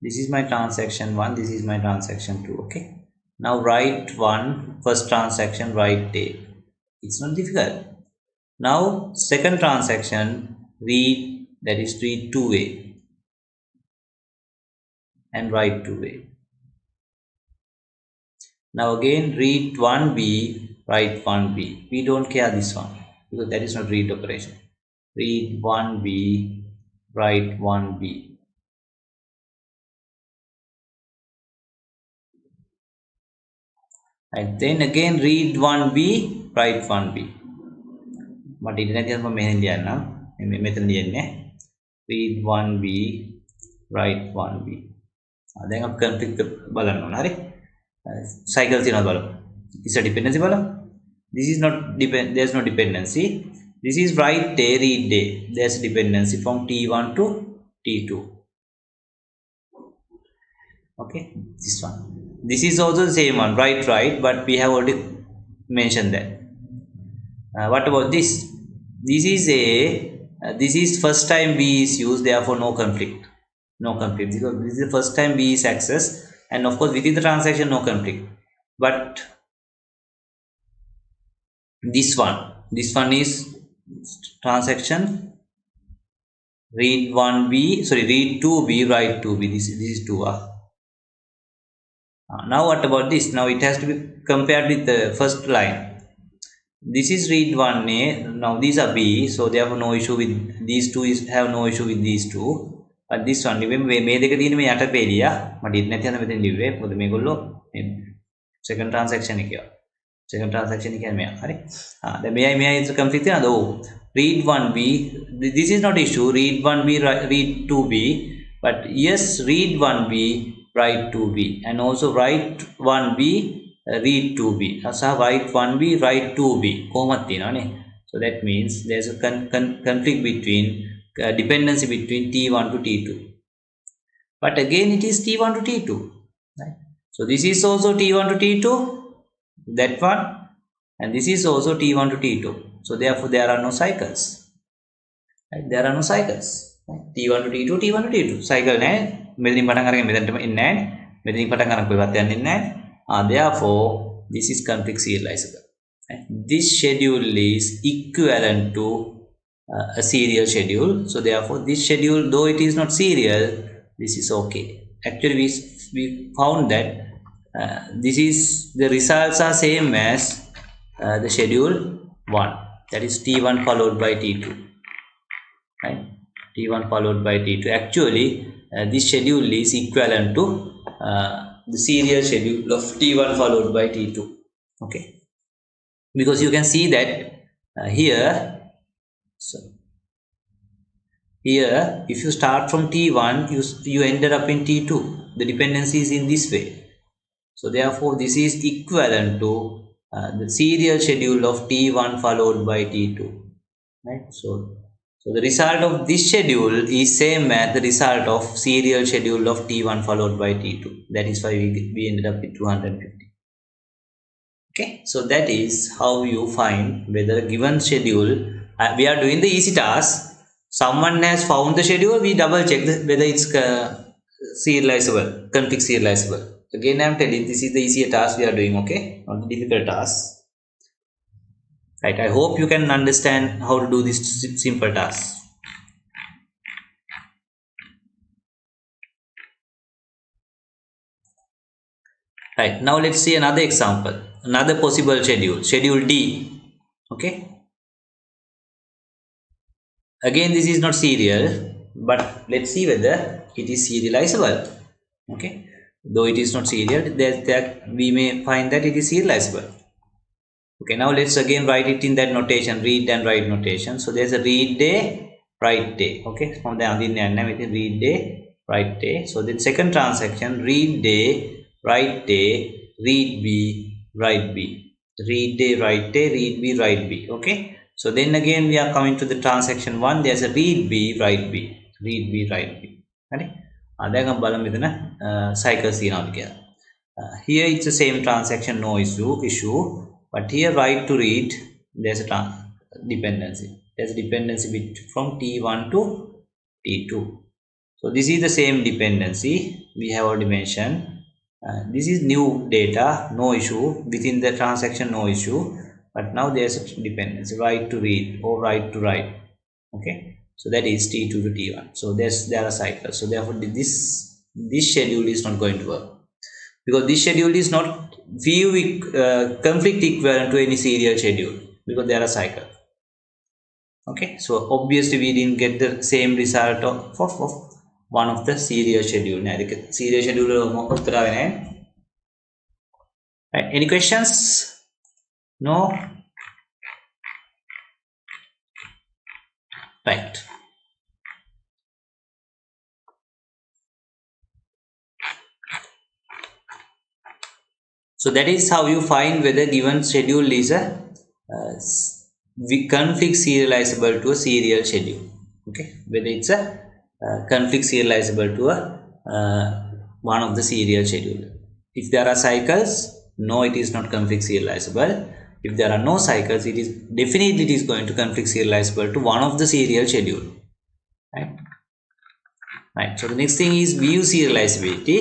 This is my transaction 1, this is my transaction 2. Okay, now write 1, first transaction, write A. It's not difficult. Now second transaction, read, that is read two-way and write two-way. Now again read 1b, write 1b. We don't care this one because that is not read operation. Read 1b, write 1b. And then again read 1b, write 1b. මට ඉන්න නැති අර මම මෙහෙන් ලියන්නම්. මෙතන ලියන්නේ. Read 1b, write 1b. දැන් අපි conflict බලන්න ඕන. හරි? Cycle තියෙනවා බලමු. Is a dependency බලමු. This is not there's no dependency. This is write day, read day. There's a dependency from T1 to T2. Okay, this one. This is also the same one, write, but we have already mentioned that. What about this? This is first time B is used, therefore no conflict because this is the first time B is accessed, and of course within the transaction no conflict. But this one is transaction read 2b, write 2b. This is 2. Now what about this? Now it has to be compared with the first line. This is read 1a. Now these are b, so they have no issue with these two. Have no issue with these two. But this one, මේ දෙක තියෙන මේ යට පේලියා මට ඉන්න නැති යන මෙතෙන් ලිව්වේ මොකද මේගොල්ලෝ second transaction එක. Second transaction එක කියන්නේ මෙයා. හරි? දැන් මෙයයි it's conflict තියෙනවද? ඔව්. Read 1b. This is not issue. Read 1b, read 2b. But yes, read 1b, write 2b, and also write 1b, read 2b. So write 1b, write 2b. කොහොමද තියෙනවනේ? So that means there's a conflict between dependency between T1 to T2. But again it is T1 to T2. Right? So this is also T1 to T2, that one, and this is also T1 to T2. So therefore there are no cycles. Right? There are no cycles. Right? T1 to T2, T1 to T2. Cycle නැහැ. මෙතනින් පටන් අරගෙන මෙතනටම එන්නේ නැහැ. මෙතනින් පටන් අරන් කොහෙවත් යන්නේ නැහැ. Therefore this is conflict serializable. Right? This schedule is equivalent to a serial schedule. So therefore this schedule, though it is not serial, this is okay. Actually we found that the results are same as the schedule 1, that is T1 followed by T2. Right? T1 followed by T2. Actually this schedule is equivalent to the serial schedule of T1 followed by T2. Okay, because you can see that here if you start from T1, you ended up in T2. The dependency is in this way. So therefore this is equivalent to the serial schedule of T1 followed by T2. Right? So the result of this schedule is same as the result of serial schedule of T1 followed by T2. That is why we ended up with 250. Okay, so that is how you find whether a given schedule, we are doing the easy task. Someone has found the schedule, we double check whether it's serializable, conflict serializable. Again I am telling this is the easier task we are doing, okay, not the difficult task. Right, I hope you can understand how to do this simple task. Right, now let's see another example, another possible schedule, schedule D. Okay, again this is not serial, but let's see whether it is serializable. Okay, though it is not serial, that we may find that it is serializable. Okay, now let's again write it in that notation, read and write notation. So there's a read day, write day. Okay, from the read day, write day. So then second transaction, read day, write day, read B, write B. Read day, write day, read B, write B. Okay, so then again we are coming to the transaction 1. There's a read B, write B, read B, write B. Okay, දැන් අපි බලමු මෙතන cycles තියනවාද කියලා. Here it's the same transaction, no issue. But here write to read, there's a dependency. There's a dependency from T1 to T2. So this is the same dependency we have already mentioned. This is new data, no issue. Within the transaction, no issue. but now there's a dependency, write to read or write to write. Okay, so that is t2 to t1. So there are cycles, so therefore this schedule is not going to work, because this schedule is not view conflict equivalent to any serial schedule, because there are cycles. Okay, so obviously we didn't get the same result of one of the serial schedule. Serial schedule right? Any questions? No? Right. So that is how you find whether given schedule is a conflict serializable to a serial schedule. Okay, whether it's a conflict serializable to a one of the serial schedule. If there are cycles, no, it is not conflict serializable. If there are no cycles, it is definitely it is going to conflict serializable to one of the serial schedule. Right. Right. So the next thing is view serializability.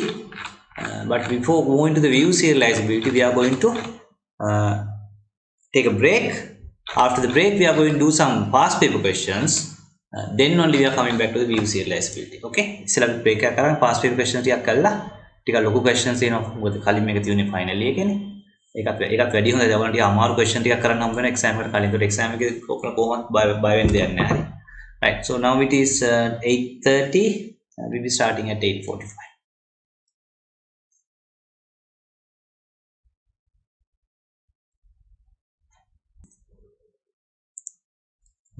But before moving to the view serializability, we are going to take a break. After the break, we are going to do some past paper questions. Then only we are coming back to the view serializability. Okay? ඉස්සෙල්ලා break එකක් කරන් past paper questions ටිකක් කළා. ටිකක් ලොකු questions එනවා. මොකද කලින් මේක තියුනේ final එකේනේ. ඒකත් වැඩි හොඳයි. දවල් ටික අමාරු question ටිකක් කරන්න හම්බ වෙන exam එකට කලින්. ඒකට exam එකේ කොහොමත් බය වෙන්න දෙයක් නැහැ. Right. So now it is 8:30. We'll be starting at 8:45.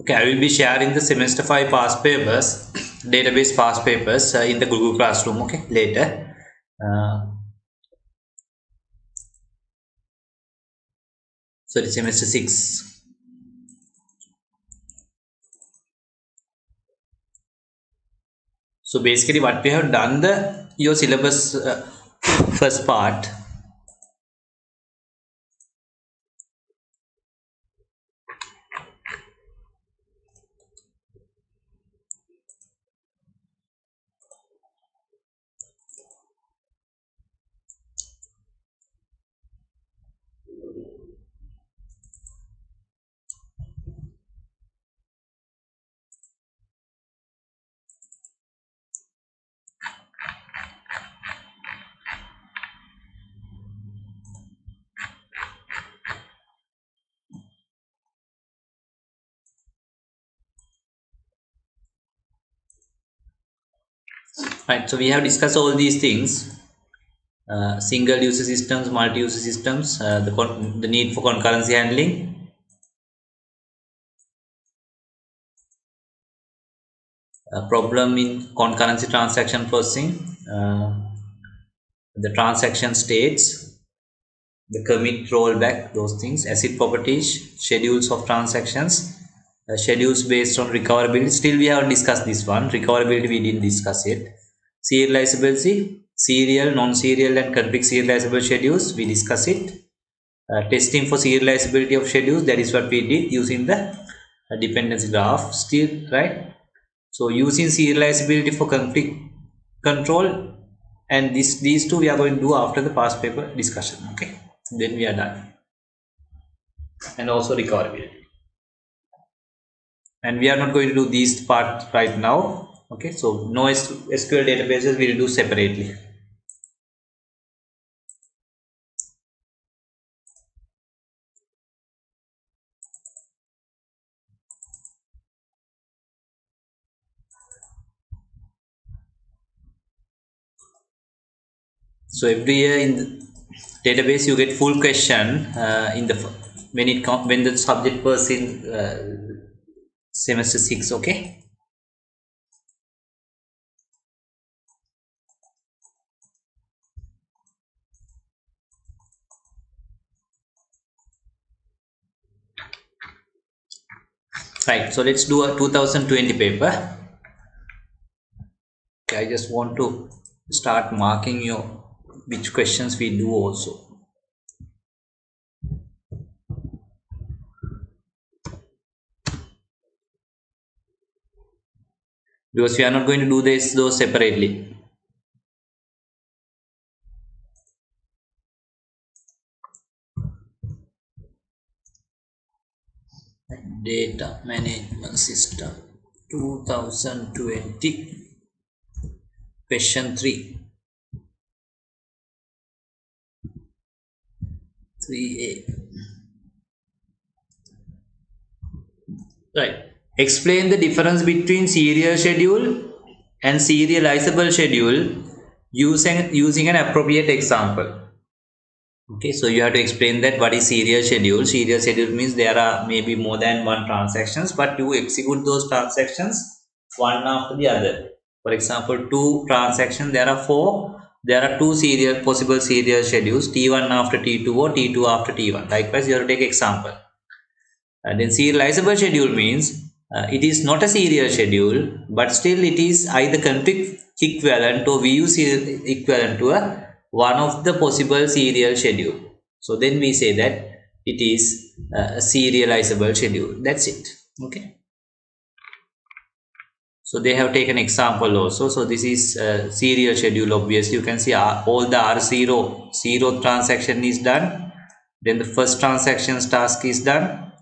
Okay, I will be sharing the semester 5 past papers, database past papers in the Google Classroom, okay, later. Sorry, semester 6. So basically what we have done, your syllabus first part. Right, so we have discussed all these things. Single user systems, multi-user systems, the need for concurrency handling, problem in concurrency transaction processing, the transaction states, the commit rollback, those things, acid properties, schedules of transactions, schedules based on recoverability. Still we haven't discussed this one. Recoverability we didn't discuss it. Serializability, serial, non-serial and conflict serializable schedules, we discuss it. Testing for serializability of schedules, that is what we did using the dependency graph still, right? So using serializability for conflict control, and these two we are going to do after the past paper discussion. Okay, then we are done. And also recoverability, and we are not going to do these parts right now. Okay, so no SQL databases we will do separately. So every year in the database you get full question in the when the subject was in semester 6. Okay, right, so let's do a 2020 paper. Okay, I just want to start marking your which questions we do also. Because we are not going to do those separately. Data Management System 2020 question 3 3A. Right. Explain the difference between serial schedule and serializable schedule using an appropriate example. Okay, so you have to explain that what is serial schedule. Serial schedule means there are maybe more than one transactions, but you execute those transactions one after the other. For example, two transactions, there are four. There are two possible serial schedules, T1 after T2 or T2 after T1. Likewise, you have to take example. And then serializable schedule means it is not a serial schedule, but still it is either conflict equivalent or VU equivalent to one of the possible serial schedule. So then we say that it is a serializable schedule. That's it. Okay. So they have taken example also. So this is serial schedule. Obviously, you can see all the R0 transaction is done. Then the first transaction's task is done.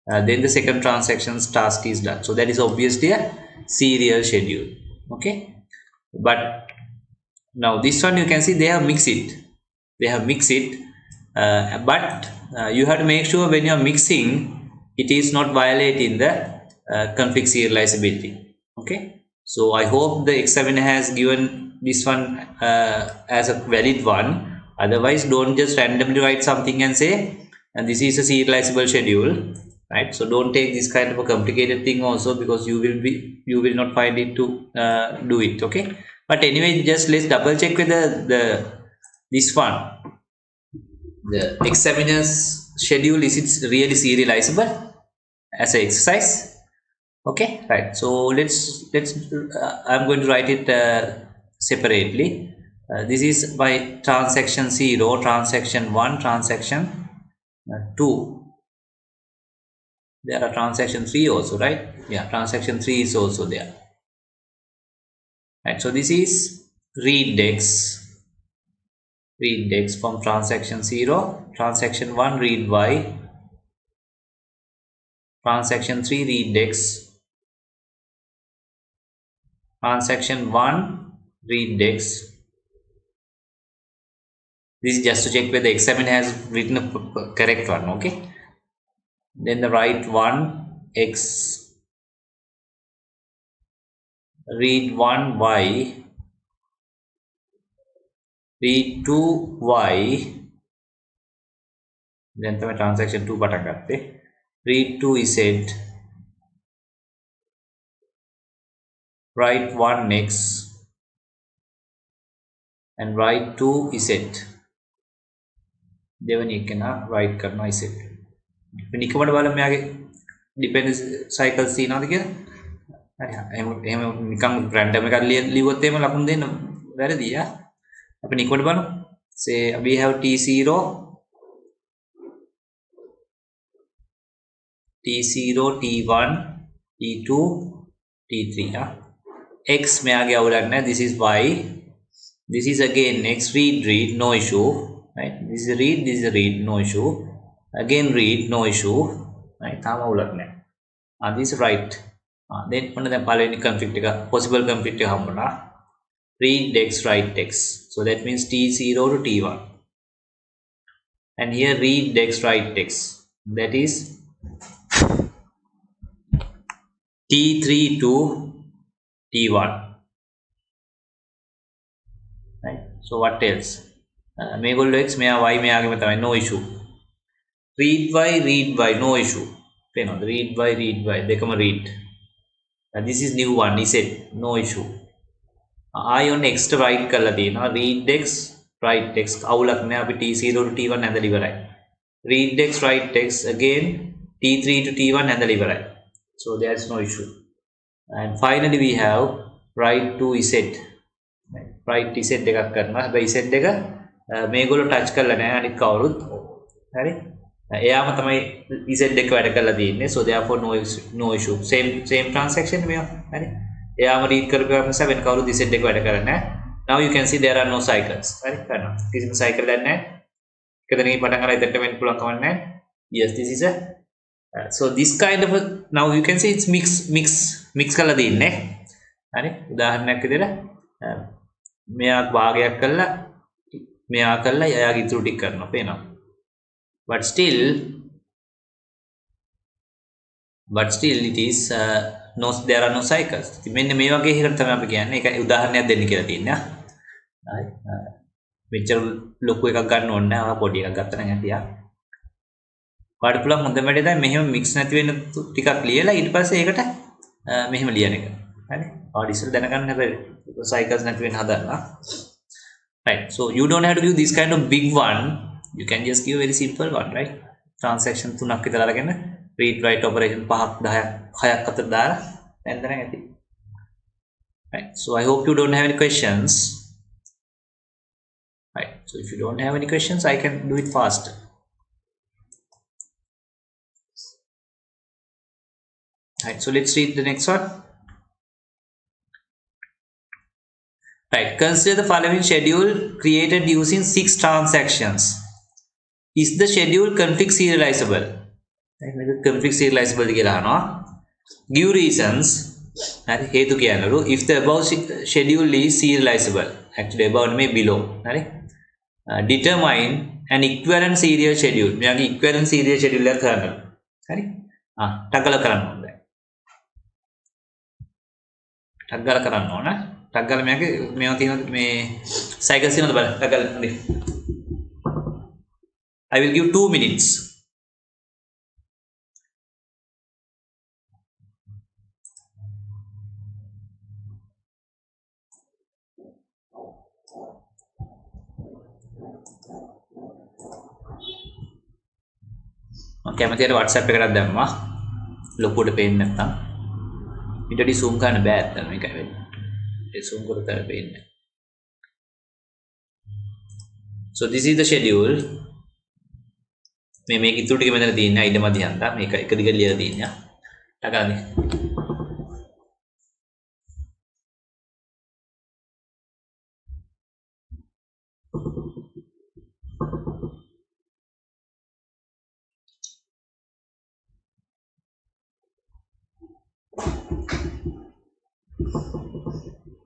Then the second transaction's task is done. So that is obviously a serial schedule. Okay. But now this one you can see they have mixed it. They have mixed it. But you have to make sure when you are mixing, it is not violating the conflict serializability. Okay. So I hope the examiner has given this one as a valid one. Otherwise, don't just randomly write something and say, and this is a serializable schedule, right? So don't take this kind of a complicated thing also, because you will not find it to do it. Okay. But anyway, just let's double check whether this one, the examiner's schedule, is it really serializable as an exercise. Okay, right. So let's I'm going to write it separately. This is by transaction 0, transaction 1, transaction 2. There are transaction 3 also, right? Yeah, transaction 3 is also there. Right. So this is read dex from transaction 0, transaction 1 read y, transaction 3 read dex, transaction 1 read dex. This is just to check whether the examiner has written a correct one. Okay. Then the right one x, read 1 y, read 2 y. Then તમે transaction 2 पटक करते, read 2 z, write 1 x and write 2 z. දෙවැනි එක නා write කරනවා z. නිකමඩ බලමු මෙයාගේ dependence cycles තියනවාද කියලා. හරි. එහෙම නිකන් random එකක් ලියුවොත් එහෙම ලකුණු දෙන්න වැරදි ආ. අපි නිකමඩ බලමු. Say we have t0, t1, t2, t3. X මෙයාගේ අවුලක් නැහැ. This is y. This is again x, read, no issue. Right? This is a read, no issue. Again read, no issue. Right? තාම අවුලක් නැහැ. This is right. Then ඔන්න දැන් පළවෙනි conflict එක, possible conflict එක හම්බුණා. Read dex, write dex. So that means t0 to t1. And here read dex, write dex. That is t3 to t1. Right? So what else? මේගොල්ලෝ x, මෙයා y, මෙයාගේම තමයි, no issue. read y, no issue. පේනවද? read y දෙකම read. This is new one, is it? No issue. I on extra write කරලා තියෙනවා. read dex, write dex අවුලක් නෑ. අපි t0 to t1 ඇඳලා ඉවරයි. read dex, write dex again t3 to t1 ඇඳලා ඉවරයි. So there's no issue. And finally we have write to z. Write z එකක් කරනවා. හැබැයි z එක මේගොල්ලෝ ටච් කරලා නැහැ අනිත් කවුරුත්. හරි? එයාම තමයි z එක වැඩ කරලා තියෙන්නේ. So therefore no issue. Same transaction මෙයා. හරි? එයාම read කරපුවාම නිසා වෙන කවුරුත් z එක වැඩ කරන්නේ නැහැ. Now you can see there are no cycles. හරි? කරනවා. කිසිම cycle එකක් නැහැ. එකතනින් පටන් අරන් එතනට වෙන්න පුළුවන් කමක් නැහැ. Yes, this is a So this kind of a, now you can see it's mix කළා දෙන්නේ. හරි උදාහරණයක් විදිහට මෙයා භාගයක් කළා මෙයා කළා එයාගේ ඉතුරු ටික කරනවා පේනවා. But still it is no, there are no cycles. මෙන්න මේ වගේ එකකට තමයි අපි කියන්නේ. ඒක උදාහරණයක් දෙන්න කියලා තියෙනවා. හරි. මෙච්චර ලොකු එකක් ගන්න ඕනේ නැහැ. ඔයා පොඩි එකක් ගත්තා නම් ඇතියා. ඔයාලට පුළුවන් හොඳම වැඩේ තමයි මෙහෙම මික්ස් නැති වෙන ටිකක් ලියලා ඊට පස්සේ ඒකට මෙහෙම ලියන එක. හරි. ඔයාලා ඉස්සෙල් දැනගන්න හැබැයි cycles නැති වෙන හදන්න. Right. So you don't have to give this kind of big one. You can just give a very simple one, right? Transaction 3ක් විතර අරගෙන read write operation 5ක් 10ක් 6ක් අතර දාලා දැන් දැන් ඇති. Right. So I hope you don't have any questions. Right. So if you don't have any questions, I can do it faster. Right. So let's read the next one. Right. Consider the following schedule created using 6 transactions. Is the schedule conflict serializable? Conflict serializable කියලා අහනවා. Give reasons. හරි හේතු කියනලු if the above schedule is serializable. Actually above නෙමෙයි below. හරි. Determine an equivalent serial schedule. මෙයාගේ equivalent serial schedule එක කරන්න. හරි. ටග්ගල කරන්න ඕනේ. ටග්ගල කරන්න ඕන. ටග්ගල මෙයාගේ මේවා තියෙනවා මේ cycles තියෙනවද බලන්න. ටග්ගල හරි. I will give 2 minutes. කැමතියට WhatsApp එකකට දැම්මා ලොකුට පේන්නේ නැත්තම් ඊටදී zoom කරන්න බෑ අතන මේකයි වෙන්නේ ඒ zoom කරලා පේන්නේ. So this is the schedule. මේක ඉතුරු ටික මෙතන තියෙනවා ඊට මැද යන්දා මේක එක දිගට ලියලා තියෙනවා ටගානේ.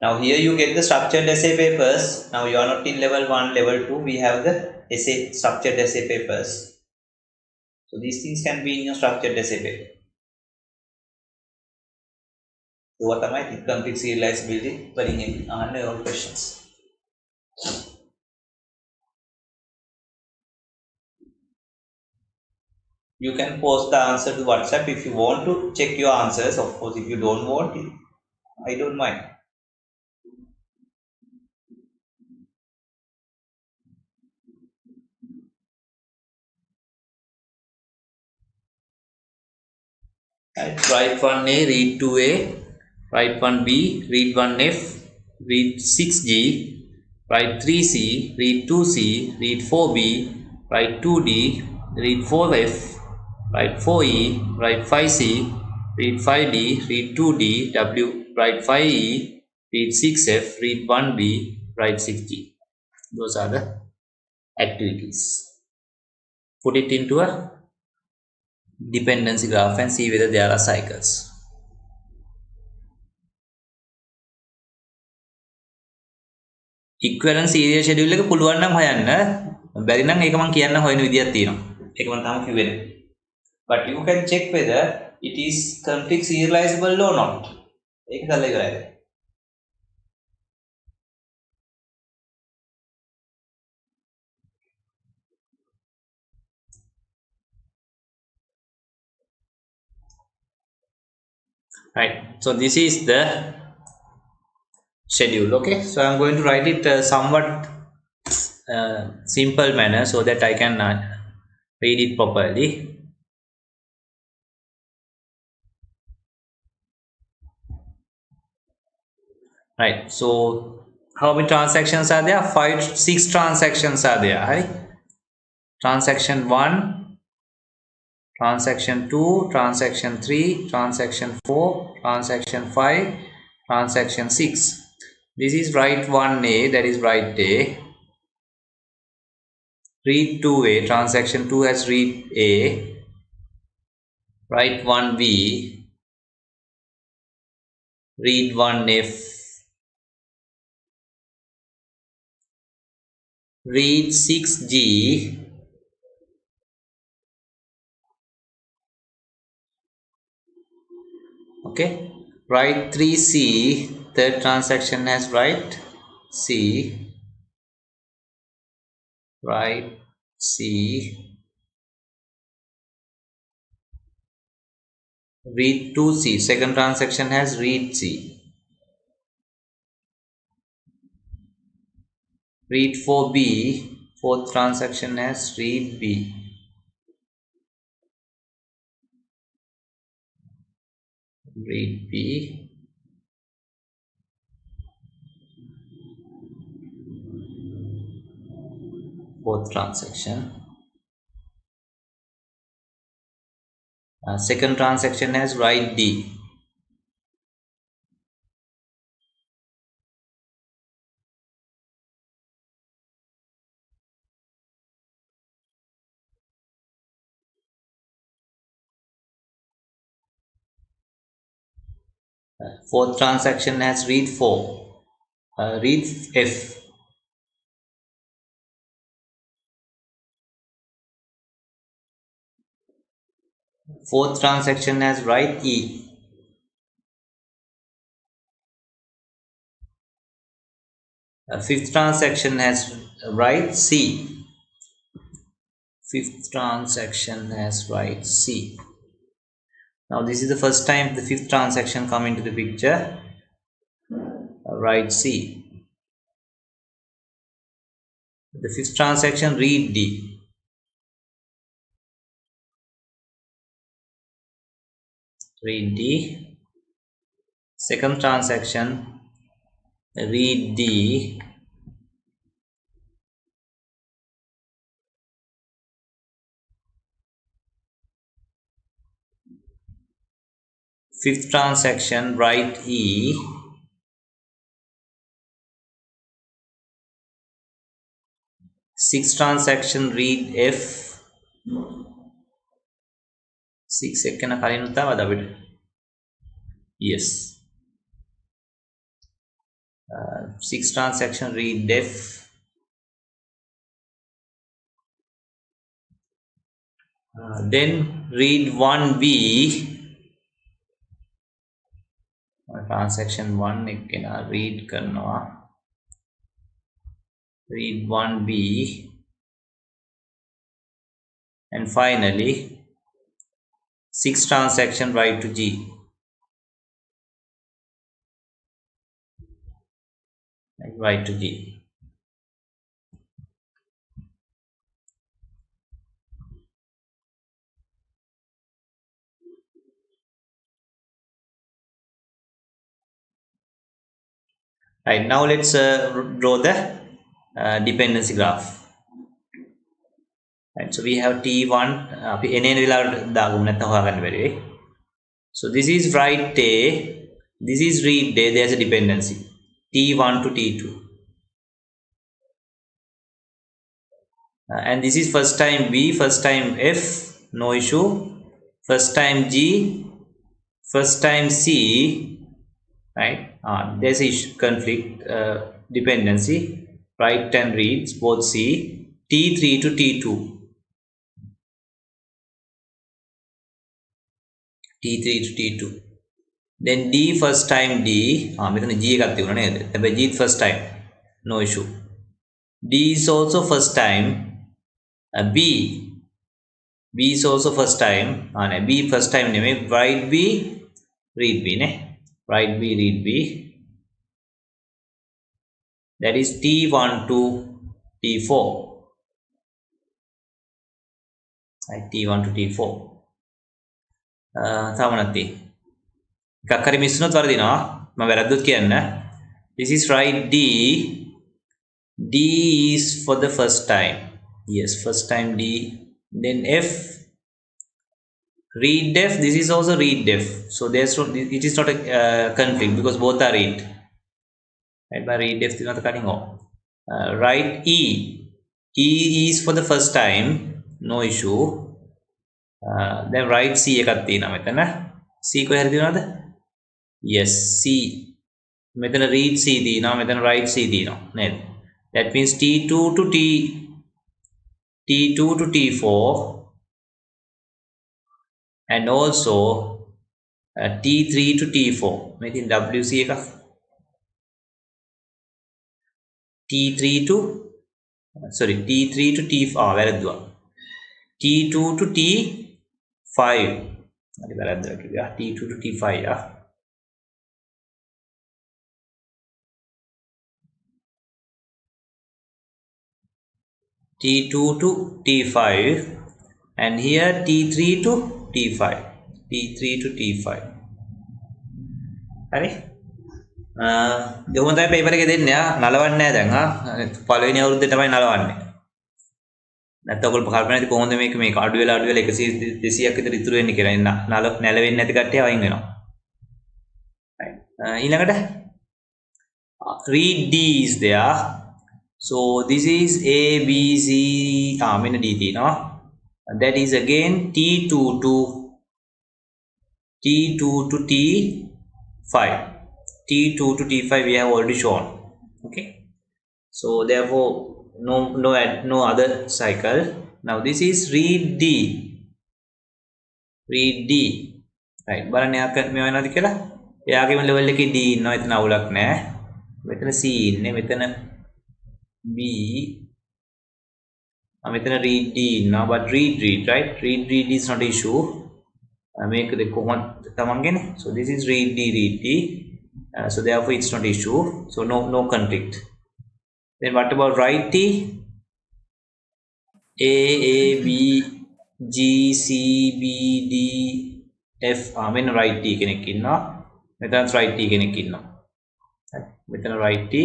Now here you get the structured essay papers. Now you are not in level 1, level 2. We have the essay structured essay papers. So these things can be in your structured essay paper. So what am I think? Complete serializability, putting in your questions. You can post the answer to WhatsApp if you want to check your answers. Of course, if you don't want it, I don't mind. Write 1A, read 2A, write 1B, read 1F, read 6G, write 3C, read 2C, read 4B, write 2D, read 4F, write 4E, write 5C, read 5D, read 2D, W, write 5E, read 6F, read 1B, write 6G. Those are the activities. Put it into a dependency graph and see whether there are cycles. Equivalent serial schedule එක පුළුවන් නම් හොයන්න. බැරි නම් ඒක මම කියන්න හොයන විදියක් තියෙනවා. ඒක මම තාම කිව්වේ නැහැ. But you can check whether it is conflict serializable or not. ඒක කරලා ඉවරයි. Right. So this is the schedule. Okay. So I'm going to write it somewhat simple manner so that I can read it properly. Right. So how many transactions are there? 6 transactions are there. Right? Transaction 1, transaction 2, transaction 3, transaction 4, transaction 5, transaction 6. This is write 1A, that is write A. Read 2A, transaction 2 has read A. write one B, read one F, read 6G, okay, write 3C, third transaction has write C, write C, read 2C, second transaction has read C, read 4B, fourth transaction has read B, read B, fourth transaction. Second transaction has write D. Fourth transaction has read 4. Read F. Fourth transaction has write E. Fifth transaction has write C. Fifth transaction has write C. Now this is the first time the fifth transaction come into the picture. Write C. The fifth transaction read D. Read D. Second transaction read D. Fifth transaction write E. Sixth transaction read F. 6 එකන කලින් උතාවද අපිට? Yes. Sixth transaction read F. Then read 1B. Transaction 1 එකන read කරනවා. Read 1B. And finally sixth transaction write to G. Write to G. Right, now let's draw the dependency graph. Right, so we have T1 අපි එන වෙලාවට දාගමු නැත්නම් හොයාගන්න බැරි වෙයි. So this is write day, this is read day, there's a dependency T1 to T2. And this is first time B, first time F, no issue. First time G, first time C, right? There's a conflict, dependency, write and reads both C, T3 to T2. T3 to T2. Then D first time D. මෙතන G එකක් තිබුණා නේද? හැබැයි G first time. No issue. D is also first time. B. B is also first time. B first time නෙමෙයි. Write B, read B නේ. Write B, read B. That is T1 to T4. Right, T1 to T4. තව මොනවද තියෙන්නේ? එකක් හරි miss වුණොත් වරදිනවා. මම වැරද්දොත් කියන්න. This is write D. D is for the first time. Yes, first time D. Then F. Read F. This is also read F. So there's no, it is not a conflict because both are read. Right, by read F is not cutting off. Write E. E is for the first time. No issue. දැන් right C එකක් තියෙනවා මෙතන. C කොහෙද තියෙනවද? yes C. මෙතන read C තියෙනවා, මෙතන write C තියෙනවා නේද? that means T2 to T2 to T4 and also T3 to T4. මේකෙන් WC එකක් T3 to T3 to T4 වැරද්දුවා. T2 to T5. හරි වැරද්දලා කිව්වා. T2 to T5 T2 to T5 and here T3 to T5. T3 to T5. හරි? දෙවොන් තමයි paper එකේ දෙන්නේ නලවන්නේ නැහැ දැන් පළවෙනි අවුරුද්දේ තමයි නලවන්නේ. නැත්නම් ඔයගොල්ලෝ කල්පනා කරලා කොහොමද මේක අඩු වෙලා 100 200ක් විතර ඉතුරු වෙන්නේ කියලා. නැලවෙන්නේ නැති කට්ටිය වයින් වෙනවා. ඊළඟට read D is there. So this is A B C මෙන්න D තියෙනවා. That is again T2 to T5. T2 to T5 we have already shown. Okay. So therefore no other cycle. Now this is read D. Right. බලන්න යා මේ වෙනවද කියලා. එයාගේම level එකේ D ඉන්නවා. එතන අවුලක් නැහැ. මෙතන C ඉන්නේ. මෙතන B. මෙතන read D ඉන්නවා. But read right? Read is not issue. මේක දෙක කොහොමද තමන්ගේනේ. So this is read D. So therefore it's not issue. So no conflict. Then what about write T? A B G C B D F මෙන්න write T කෙනෙක් ඉන්නවා. මෙතන write T කෙනෙක් ඉන්නවා. මෙතන write T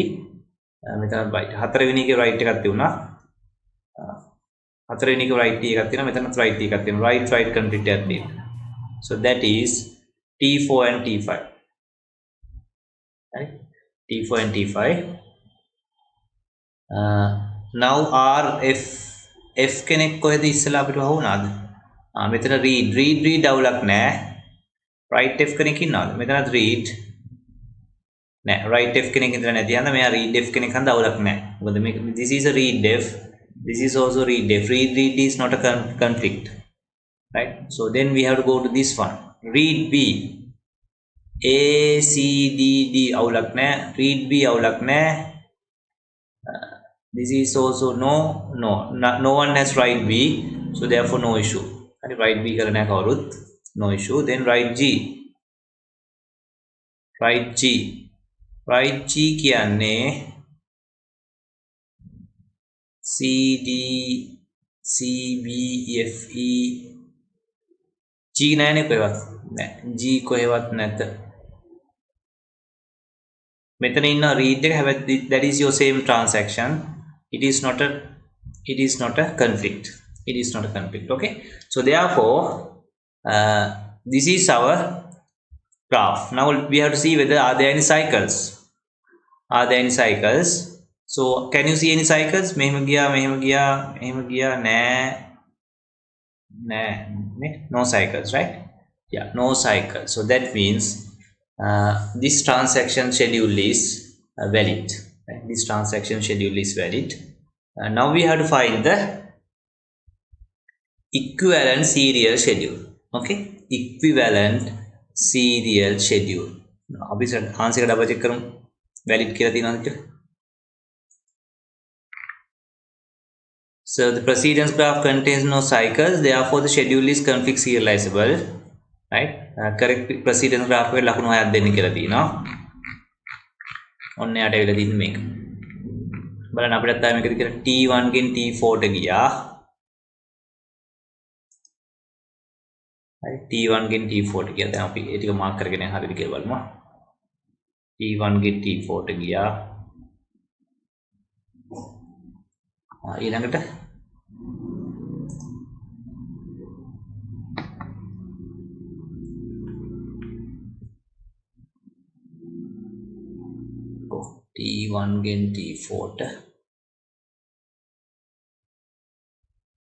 මෙතන write හතරවෙනි එකේ write එකක් තියුණා. හතරවෙනි එකේ write T එකක් තියෙනවා. මෙතන write T එකක් තියෙනවා. Write conflict එකක් තියෙනවා. So that is T4 and T5. Right? T4 and T5. Now R F කෙනෙක් කොහෙද ඉස්සලා අපිට වහුණාද? මෙතන read අවුලක් නැහැ. write F කෙනෙක් ඉන්නවද? මෙතනත් read නෑ. write F කෙනෙක් ඉඳලා නැති යනවා. මෙයා read F කෙනෙක් හන්ද අවුලක් නැහැ. මොකද මේක this is a read F. This is also read F. Read is not a conflict. Right? So then we have to go to this one. Read B. A C D D අවුලක් නැහැ. Read B අවුලක් නැහැ. This is also no one has write B, so therefore no issue. Write B කරන්න කවුරුත් no issue. Then write G. Write G කියන්නේ C D C B F E G නෑනේ කොහෙවත් නෑ. G කොහෙවත් නැත. මෙතන ඉන්න read එක හැබැයි that is your same transaction. It is not a conflict. Okay. So therefore this is our graph. Now we have to see whether are there any cycles. So can you see any cycles? මෙහෙම ගියා no cycles, right? Yeah, no cycles. So that means this transaction schedule is valid. Right? This transaction schedule is valid. Now we have to find the equivalent serial schedule. Okay, equivalent serial schedule. අපි answer එක double check කරමු. valid කියලා තියෙනවද කියලා. So the precedence graph contains no cycles, therefore the schedule is conflict serializable. Right? Correct precedence graph එකට ලකුණු 6ක් දෙන්න කියලා තියෙනවා. ඔන්න යට ඇවිල්ලා තියෙන්නේ මේක. බලන්න අපිටත් ආයෙ මේකද කියලා T1 ගෙන් T4 ට ගියා. හරි T1 ගෙන් T4 ට ගියා. දැන් අපි ඒ ටික මාක් කරගෙන හරියට කියලා බලමු. T1 ගෙන් T4 ට ගියා. ඊළඟට T1 ගෙන් T4 ට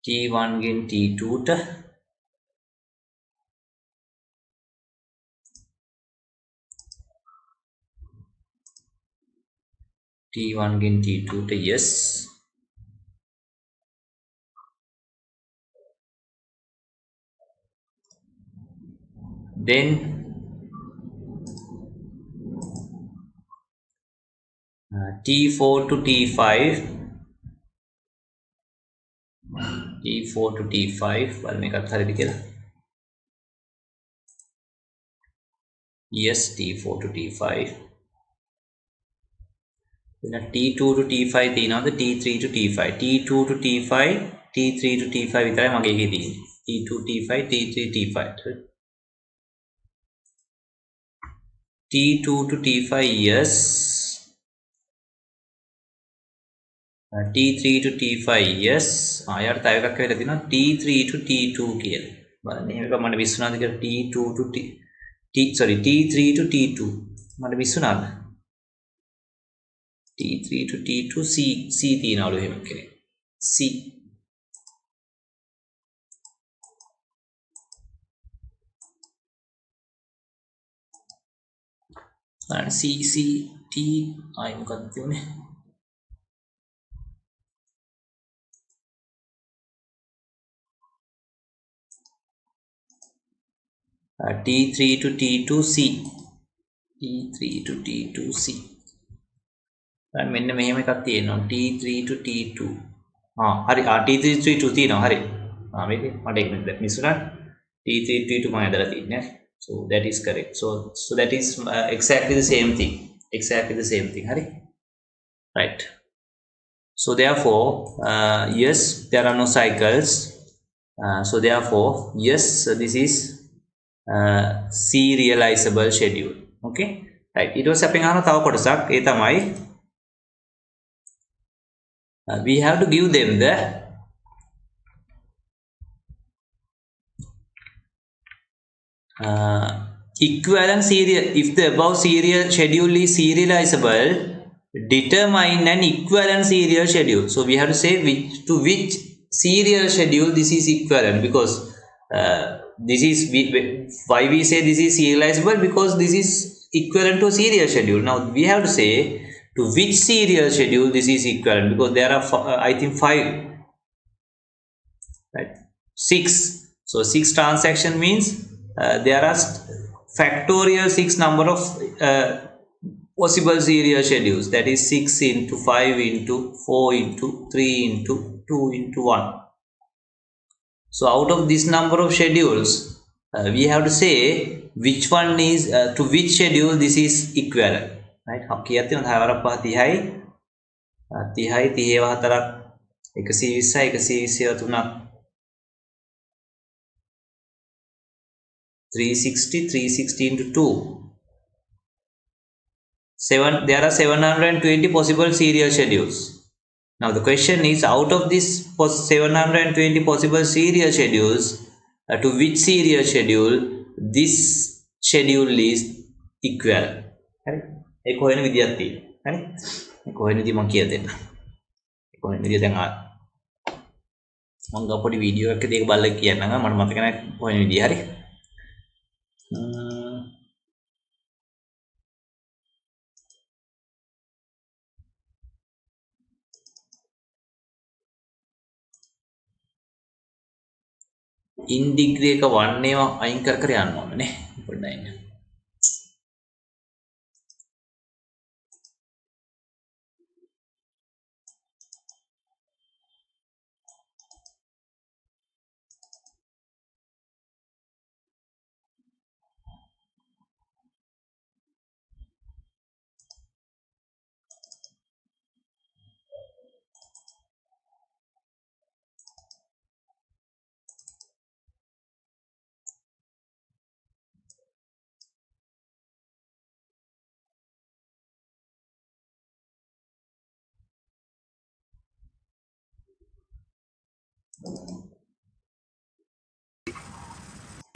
T1 ගෙන් T2 ට T1 ගෙන් T2 ට yes. Then T4 to T5. T4 to T5 බලන්න එකත් හරියද කියලා. Yes, T4 to T5. Then T2 to T5 තියෙනවද? T3 to T5. T2 to T5, T3 to T5 විතරයි මගේ එකේ තියෙන්නේ. T2 T5, T3 T5. T2 to T5 yes. T3 to T5 yes. යාට තව එකක් වෙලා තියෙනවා T3 to T2 කියලා. බලන්න එහෙම එකක් මට විශ්ුණාද කියලා T2 to T3 to T2 මට විශ්ුණාද? T3 to T2 C තියනවලු එහෙම කෙනෙක්. C බලන්න C T ආයි මොකක්ද තියෙන්නේ? T3 to T2 C. T3 to T2 C. මෙන්න මෙහෙම එකක් තියෙනවා T3 to T2. හරි T3 to T2 තියෙනවා හරි. මේක මට ඒක මිසුණා. T3 to T2 මම ඇදලා තියන්නේ. So that is correct. So that is exactly the same thing. Exactly the same thing. Hari? Right. So therefore, yes, there are no cycles. So therefore, yes, this is serializable schedule. Okay. Right. It was happening on තව කොටසක්. ඒ තමයි we have to give them the equivalent serial. If the above serial schedule is serializable, determine an equivalent serial schedule. So we have to say which serial schedule this is equivalent, because this is why we say this is serializable, because this is equivalent to a serial schedule. Now we have to say to which serial schedule this is equivalent, because there are I think 5, right? 6. So 6 transaction means there are factorial 6 number of possible serial schedules, that is 6 into 5 into 4 into 3 into 2 into 1. So out of this number of schedules we have to say which one is to which schedule this is equivalent, right? කීයක් තියෙනවද? 6 වරක් 5 30යි 30යි 30 4ක් 120යි 120 360 360 into 2 7. There are 720 possible serial schedules. Now the question is, out of this 720 possible serial schedules, to which serial schedule this schedule is equivalent? Right? ඒක හොයන විදියක් තියෙනවා. හරි? ඒක හොයන විදිය මම කියලා දෙන්න. ඒක හොයන විදිය දැන් මම ගපොඩි වීඩියෝ එකකදී ඒක බලලා කියන්නම්. මට මතක නැහැ හොයන විදිය. හරි? in degree එක 1 ඒවා අයින් කර යන්න ඕනේ නේ පොඩ්ඩක් ඉන්න.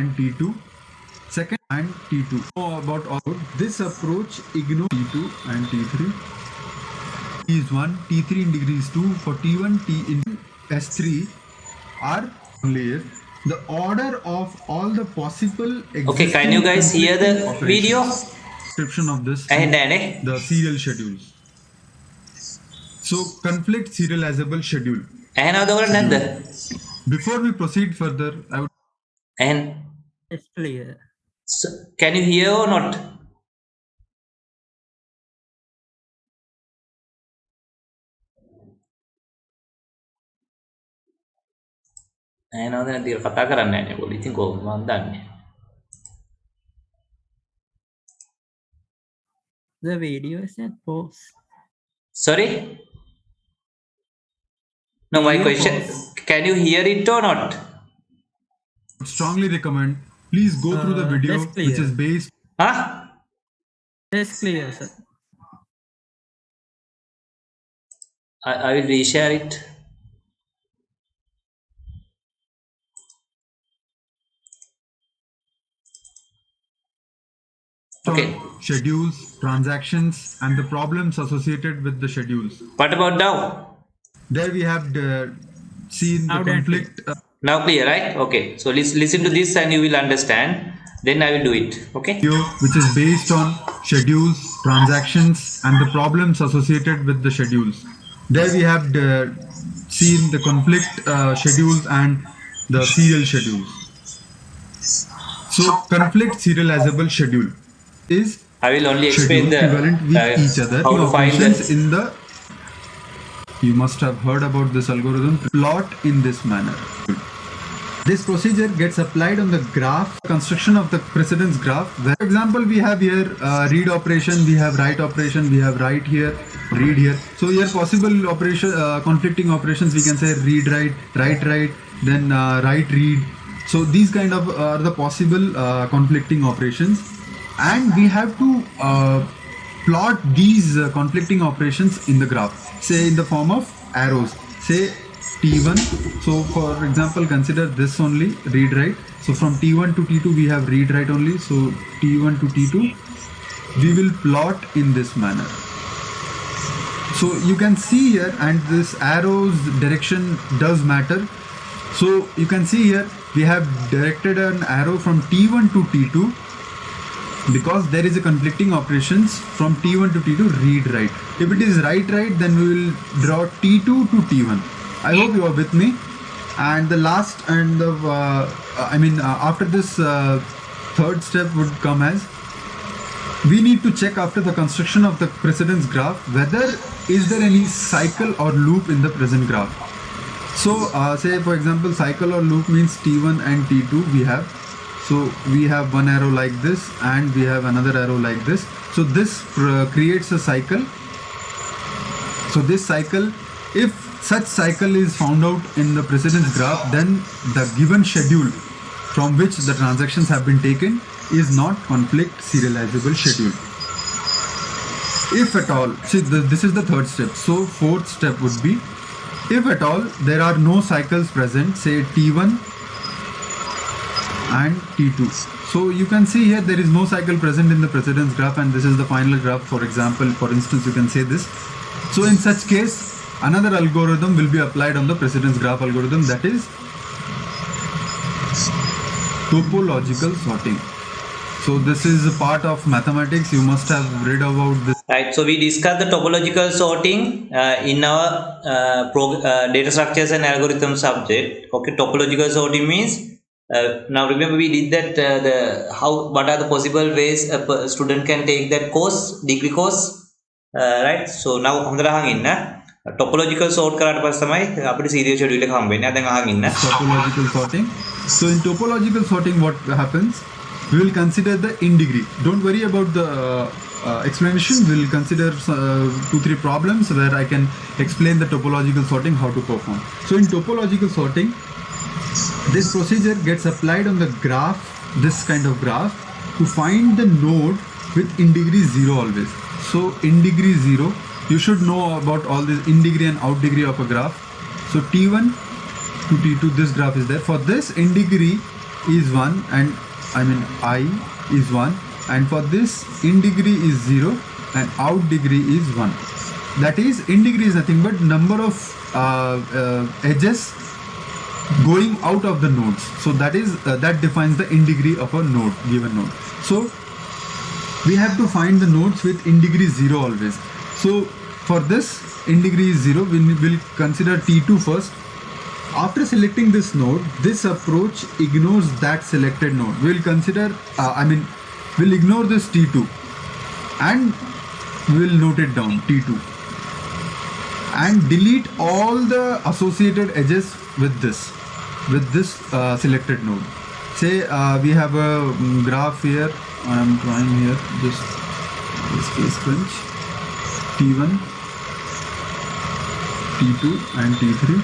And T2, second and T2. So about output, this approach ignores T2 and T3. T is 1, T3 in degree is 2, for T1, T in S3 are layer. The order of all the possible okay, can you guys hear the video? Description of this, and the serial schedules. So conflict serializable schedule. එහෙනම් ඔතකොට නැද්ද? Before we proceed further, I would And It's clear. so, can you hear or not? එහෙනම් දැන් ඉතින් කතා කරන්නේ නැහැ නේ ඔයගොල්ලෝ. ඉතින් කොහොමද මන් දන්නේ? The video is at pause. Sorry? No, my Video question, pause. can you hear it or not? strongly recommend please go through the video that's clear. which is based Huh? It's clear, sir. I will reshare it. Okay. schedules, transactions, and the problems associated with the schedules. What about now? There we have seen the Now then. conflict. Now clear, right? Okay. So listen to this and you will understand. Then I will do it. Okay. Video which is based on schedules, transactions, and the problems associated with the schedules. There we have seen the conflict schedules and the serial schedules. So conflict serializable schedule is I will only explain schedule equivalent with the each other how to find operations the in the. You must have heard about this algorithm. Plot in this manner. This procedure gets applied on the graph, construction of the precedence graph. For example, we have here read operation, we have write operation, we have write here, read here. So here possible operation, conflicting operations, we can say read write, write write, then write read. So these kind of are the possible conflicting operations, and we have to plot these conflicting operations in the graph, say in the form of arrows, say T1. So for example, consider this only read write. So from T1 to T2 we have read write only. So T1 to T2 we will plot in this manner. So you can see here, and this arrow's direction does matter. So you can see here we have directed an arrow from T1 to T2 because there is a conflicting operations from T1 to T2 read write. If it is write write, then we will draw T2 to T1. I hope you are with me. And the last and the after this third step would come as we need to check after the construction of the precedence graph whether is there any cycle or loop in the present graph. So say for example cycle or loop means T1 and T2 we have. So we have one arrow like this and we have another arrow like this. So this creates a cycle. So this cycle, if such cycle is found out in the precedence graph, then the given schedule from which the transactions have been taken is not conflict serializable schedule. If at all, see this is the third step. So fourth step would be, if at all there are no cycles present, say T1 and T2. So you can see here there is no cycle present in the precedence graph, and this is the final graph. For example, for instance, you can say this. So in such case, another algorithm will be applied on the precedence graph algorithm, that is topological sorting. So this is a part of mathematics. You must have read about this. Right, so we discussed the topological sorting in our data structures and algorithm subject. Okay, topological sorting means now remember we did that what are the possible ways a student can take that course, degree course, right? So now හොඳට අහන් ඉන්න topological sort කරාට පස්සේ තමයි අපිට serial schedule එක හම්බ වෙන්නේ. දැන් අහන් ඉන්න. Topological sorting. So in topological sorting what happens? We will consider the in degree. Don't worry about the explanation. We will consider 2-3 problems where I can explain the topological sorting, how to perform. So in topological sorting, this procedure gets applied on the graph, this kind of graph, to find the node with in degree 0 always. So in degree 0, you should know about all this in degree and out degree of a graph. So T1 to T2, this graph is there. For this, in degree is 1 and I is 1, and for this in degree is 0 and out degree is 1. That is, in degree is nothing but number of edges going out of the nodes. So that is that defines the in degree of a node, given node. So we have to find the nodes with in degree 0 always. So for this in degree is 0, we'll consider T2 first. After selecting this node, this approach ignores that selected node. We'll consider, we'll ignore this T2 and we'll note it down, T2. And delete all the associated edges with this selected node. Say we have a graph here. I'm drawing here this case crunch, T1, T2 and T3.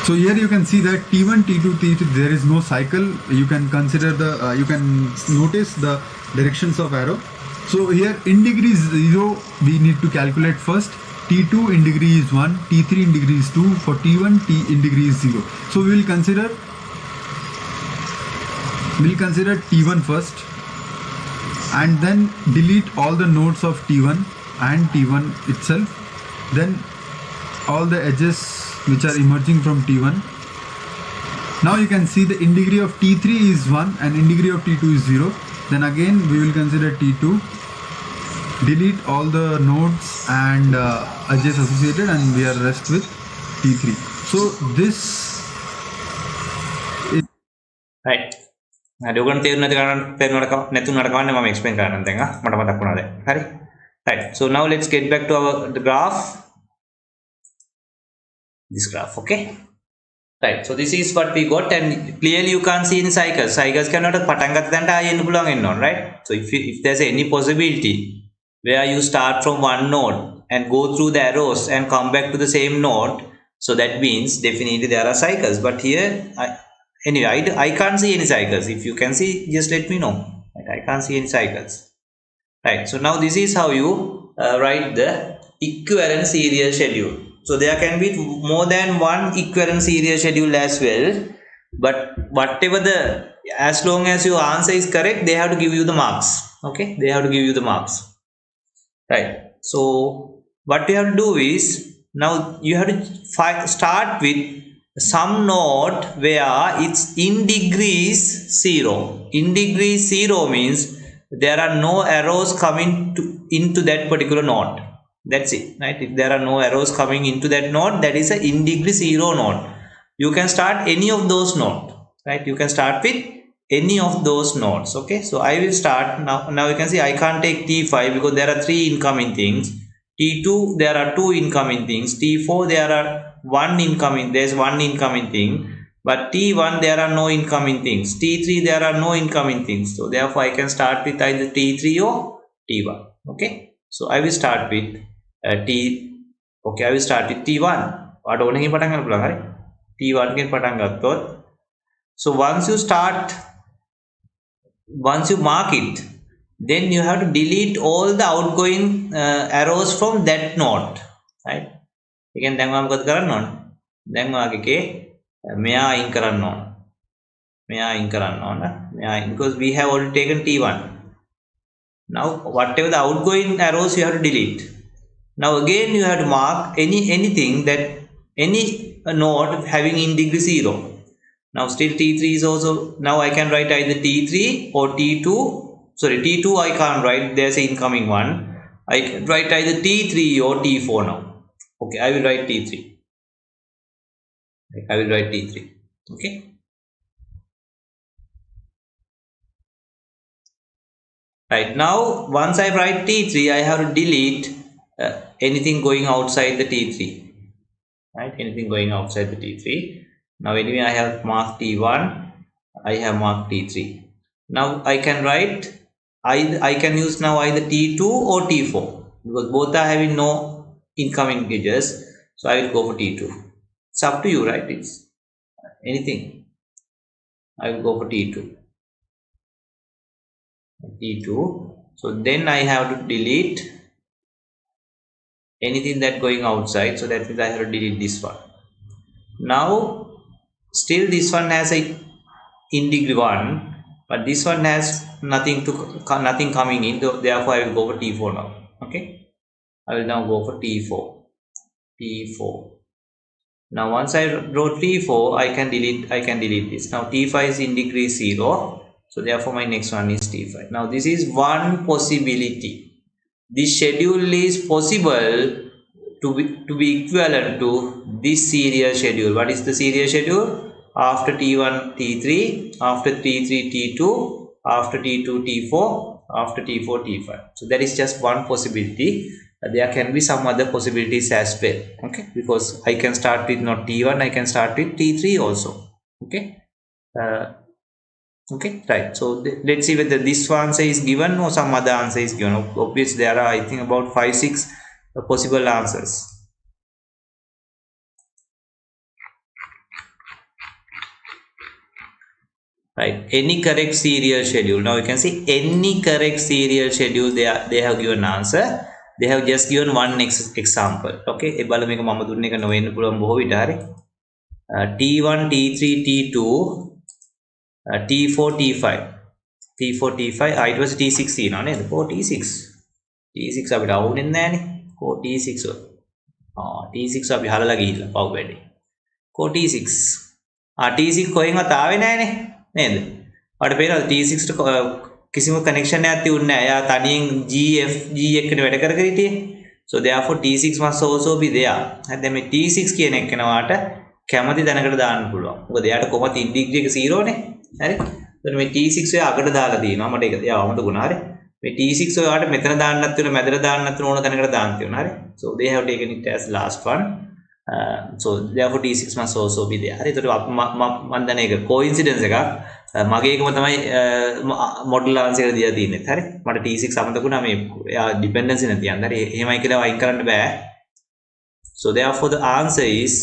So here you can see that T1, T2, T3, there is no cycle. You can consider you can notice the directions of arrow. So here in degree 0, we need to calculate first. T2 in degree is 1, T3 in degree is 2, for T1, T in degree is 0. So we'll consider T1 first and then delete all the nodes of T1 and T1 itself. Then all the edges which are emerging from T1. Now you can see the in degree of T3 is 1 and in degree of T2 is 0. Then again we will consider T2, delete all the nodes and edges associated, and we are left with T3. So this is right. Right. So now let's get back to the graph. This graph, okay. Right, so this is what we got, and clearly you can't see any cycles. Cycles cannot right? So if there's any possibility where you start from one node and go through the arrows and come back to the same node, so that means definitely there are cycles. But here, I can't see any cycles. If you can see, just let me know. Right? I can't see any cycles. Right, so now this is how you write the equivalent serial schedule. So there can be more than one equivalent serial schedule as well, but whatever as long as your answer is correct, they have to give you the marks. Okay, they have to give you the marks. Right. So what you have to do is, now you have to start with some node where it's in degrees 0. In degree 0 means there are no arrows coming into that particular node. That's it, right? If there are no arrows coming into that node, that is a in degree 0 node. You can start any of those nodes, right? You can start with any of those nodes. Okay, so I will start now. Now you can see I can't take T5 because there are 3 incoming things. T2 there are 2 incoming things. T4 there are there's one incoming thing. But T1 there are no incoming things. T3 there are no incoming things. So therefore I can start with either T3 or T1. Okay, so I will start with I will start with T1. T1 so once you mark it, then you have to delete all the outgoing arrows from that node, right? Again, then I'm going to then because we have already taken T1. Now whatever the outgoing arrows you have to delete. Now again you have to mark anything that any node having in degree 0. Now still T3 is also, now I can write either T3 or T2. Sorry, T2 I can't write, there's an incoming one. I can write either T3 or T4 now. Okay, I will write T3. I will write T3. Okay. Right, now once I write T3, I have to delete anything going outside the T3, right? Anything going outside the T3. Now anyway, I have marked T1, I have marked T3. Now I can write, I can use now either T2 or T4 because both are having no incoming edges. So I will go for T2. It's up to you, right? It's anything. I will go for T2. T2. So then I have to delete anything that going outside, so that means I have to delete this one. Now still this one has a in degree 1, but this one has nothing coming in, therefore I will go for T4 now. Okay, I will now go for T4. Now once I wrote T4, I can delete this. Now T5 is in degree 0, So therefore my next one is T5. Now this is one possibility. This schedule is possible to be equivalent to this serial schedule. What is the serial schedule? After T1 T3, after T3 T2, after T2 T4, after T4 T5. So that is just one possibility. There can be some other possibilities as well. Okay, because I can start with not T1, I can start with T3 also. Okay. Okay, right. So let's see whether this answer is given or some other answer is given. Obviously, there are I think about 5-6 possible answers. Right. Any correct serial schedule. Now you can see any correct serial schedule. They have given answer. They have just given one example. Okay. ඒ බලමු මේක මම දුන්න එක නොවෙන්න පුළුවන් බොහෝ විට හරි. T1, T3, T2, T4, T5. T4, T5. It was T6 තියෙනවා නේද? T6. T6 අපිට අවුනේ නැහැනේ. T6 T6 අපි හලලා ගිහිල්ලා පව් වැඩි. T6. T6 කොහෙන්වත් ආවේ නැහැනේ. නේද? අපිට පේනවා T6ට කිසිම කනෙක්ෂන් එකක් තියුන්නේ නැහැ. එයා තනියෙන් G එක්කනේ වැඩ කරගෙන හිටියේ. So therefore T6 must also be there. හරි දැන් මේ T6 කියන එක කෙනාට කැමති දැනකට දාන්න පුළුවන්. මොකද එයාට කොහොමද ඉන්ඩිග්‍රී එක 0 නේ. හරි? එතකොට මේ T6 ඔය අගට දාලා තියෙනවා. මට ඒක එයා අමතකුණා. හරි? මේ T6 ඔයාට මෙතන දාන්නත් වෙන මැදට දාන්නත් ඕන තැනකට දාන්න තියෙනවා. හරි? So they have taken it as last one. So therefore T6 must also be there. හරි? එතකොට මම දැන් ඒක coincidence එකක්. මගේ එකම තමයි මොඩල් ආන්සර් එක දීලා තියෙන්නේ. හරි? මට T6 අමතකුණා මේ එයා dependency නැති යන්න. හරි? එහෙමයි කියලා වයින් කරන්න බෑ. So therefore the answer is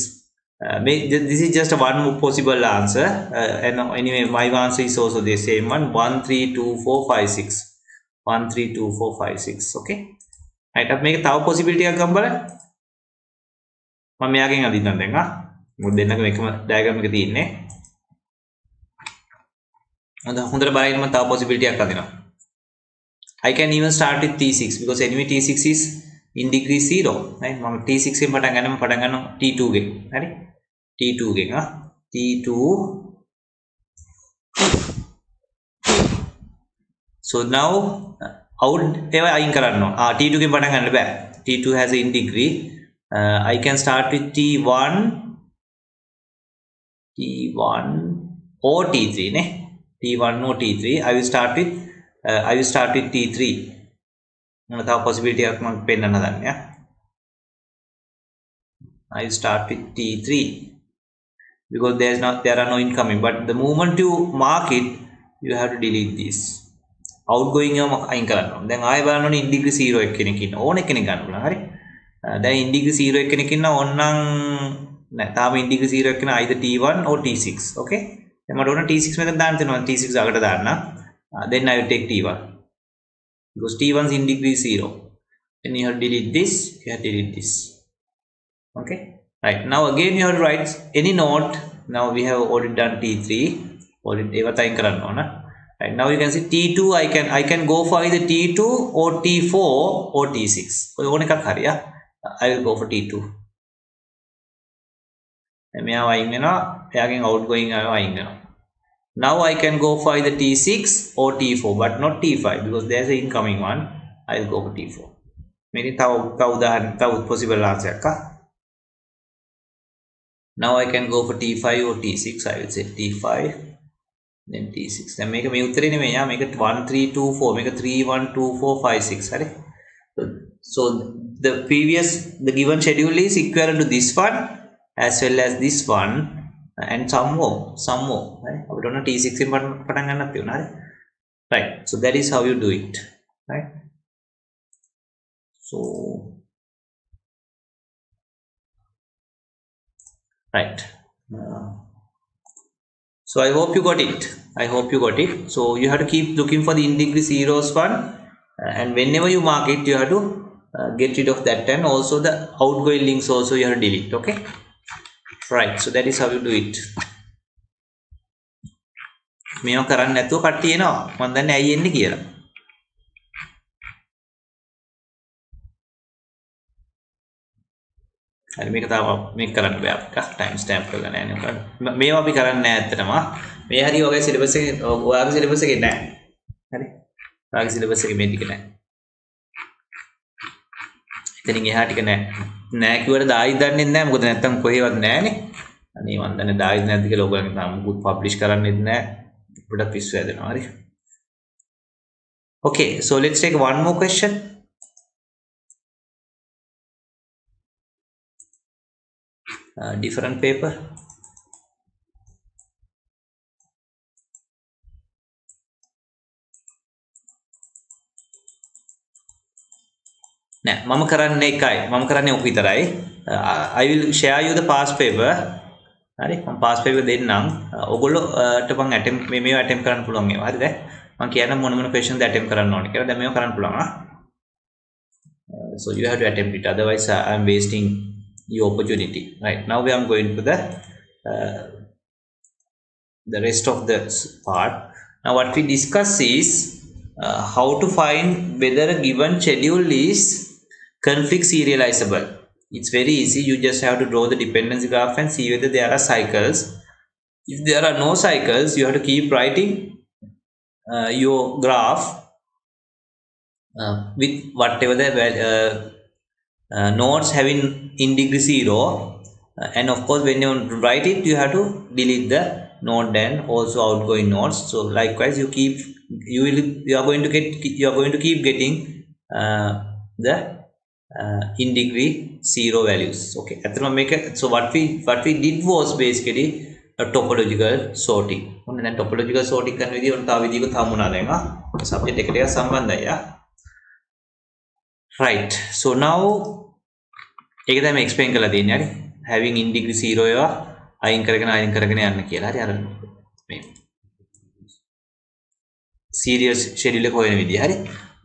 this is just one possible answer, and anyway my answer is also the same one. 1 3 2 4 5 6 1 3 2 4 5 6. Okay, right. अब මේක තව possibility එකක් ගමු බලන්න. මම මෙයාගෙන් අදින්නම් දැන් මොකද දෙන්නකම එකම diagram එක තියෙන්නේ. හොඳට බලන්න මම තව possibility එකක් අදිනවා. I can even start with T6 because anyway T6 is in degree 0. right? මම T6 එකෙන් පටන් ගන්නවා T2 ගෙන්. හරි? T2 ගෙන් T2. So now out ඒවා අයින් කරන්න ඕන. T2 ගෙන් පටන් ගන්න බෑ. T2 has an degree. I can start with T1 or T3 නේ. T1 or T3. I will start with T3. මොන තව possibility එකක් මම පෙන්නන්න හදන්නේ. I will start with T3 because there are no incoming, but the moment you mark it you have to delete this. Outgoing එක අයින් කරන්න ඕනේ. දැන් ආයෙ බලන්න ඕනේ in degree 0 එකෙනෙක් ඉන්න ඕන එකෙනෙක් ගන්න පුළුවන්. හරි? දැන් in degree 0 එකෙනෙක් ඉන්න ඕනනම් නෑ තාම in degree 0 එකෙන either T1 or T6. okay? දැන් මට ඕන T6 මෙතන දාන්න තියෙනවා. T6 අකට දාන්න. Then I will take T1 because T1 is in degree 0. Then you have to delete this. You have to delete this. Okay, right. Now again you have to write any note. Now we have already done T3. Already ඒවත් අයින් කරන්න ඕන. Right, now you can see T2. I can go for either T2 or T4 or T6. ඕන එකක් හරි. I will go for T2. මෙයා අයින් වෙනවා. එයාගෙන් outgoing අයින් වෙනවා. Now I can go for either T6 or T4 but not T5 because there's an incoming one. I will go for T4. මේක තව උදාහරණ තව possible answer එකක්. Now I can go for T5 or T6. I will say T5 then T6. දැන් මේක මේ උත්තරේ නෙමෙයි. මේක 1 3 2 4 මේක 3 1 2 4 5 6 හරි. So the given schedule is equivalent to this one as well as this one and some more right? අපිට ඔන්න T6 එකෙන් පටන් ගන්නත් තියෙනවා හරි. Right, so that is how you do it, right? So right, so I hope you got it. So you have to keep looking for the in degree zeros one, and whenever you mark it you have to get rid of that, and also the outgoing links also you have to delete. Okay, right, so that is how you do it. මේව කරන්න නැතුව කට්ටිය එනවා. මම දන්නේ ඇයි එන්නේ කියලා. හරි මේක තාම මේක කරන්න බෑ අපිට ටයිම් ස්ටැම්ප් කරලා නැහැ නේ. මේවා අපි කරන්නේ නැහැ ඇත්තටම. මේ හරිය ඔයගේ සිලබස් එකේ ඔයාගේ සිලබස් එකේ නැහැ. හරි. ඔයාගේ සිලබස් එකේ මේ ටික නැහැ. එතනින් එහා ටික නැහැ. නැහැ කිව්වට දායි දන්නේ නැහැ. මොකද නැත්තම් කොහෙවත් නැහැනේ. අනේ මන් දන්නේ දායි නැද්ද කියලා ඔයගොල්ලන් තාම මුකුත් පබ්ලිෂ් කරන්නෙත් නැහැ. පොඩක් පිස්සු හැදෙනවා. හරි. Okay, so let's take one more question. Different paper. නෑ මම කරන්නේ එකයි මම කරන්නේ ඔක විතරයි. I will share you the past paper. හරි මම past paper දෙන්නම්. ඔයගොල්ලෝට මම attempt මේව attempt කරන්න පුළුවන් ඒවා. හරිද? මම කියන්න මොන question ද attempt කරන්න ඕනේ කියලා. දැන් මේව කරන්න පුළුවන් ආ. So you have to attempt it, otherwise I am wasting your opportunity. Right, now we are going to the rest of the part. Now what we discuss is how to find whether a given schedule is conflict serializable. It's very easy. You just have to draw the dependency graph and see whether there are cycles. If there are no cycles, you have to keep writing your graph with whatever the nodes having in degree 0, and of course when you write it you have to delete the node and also outgoing nodes. So likewise you are going to keep getting the in degree 0 values. Okay, so what we did was basically a topological sorting. And then topological sorting කරන විදිය උන්ට තව විදියකට හමුනා දැන් subject එකට සම්බන්ධයි. Right, so now ඒක තමයි explain කරලා තියෙන්නේ. හරි, having in degree 0 ඒවා අයින් කරගෙන යන්න කියලා. හරි, අර මේ serial schedule එක හොයන විදිය. හරි.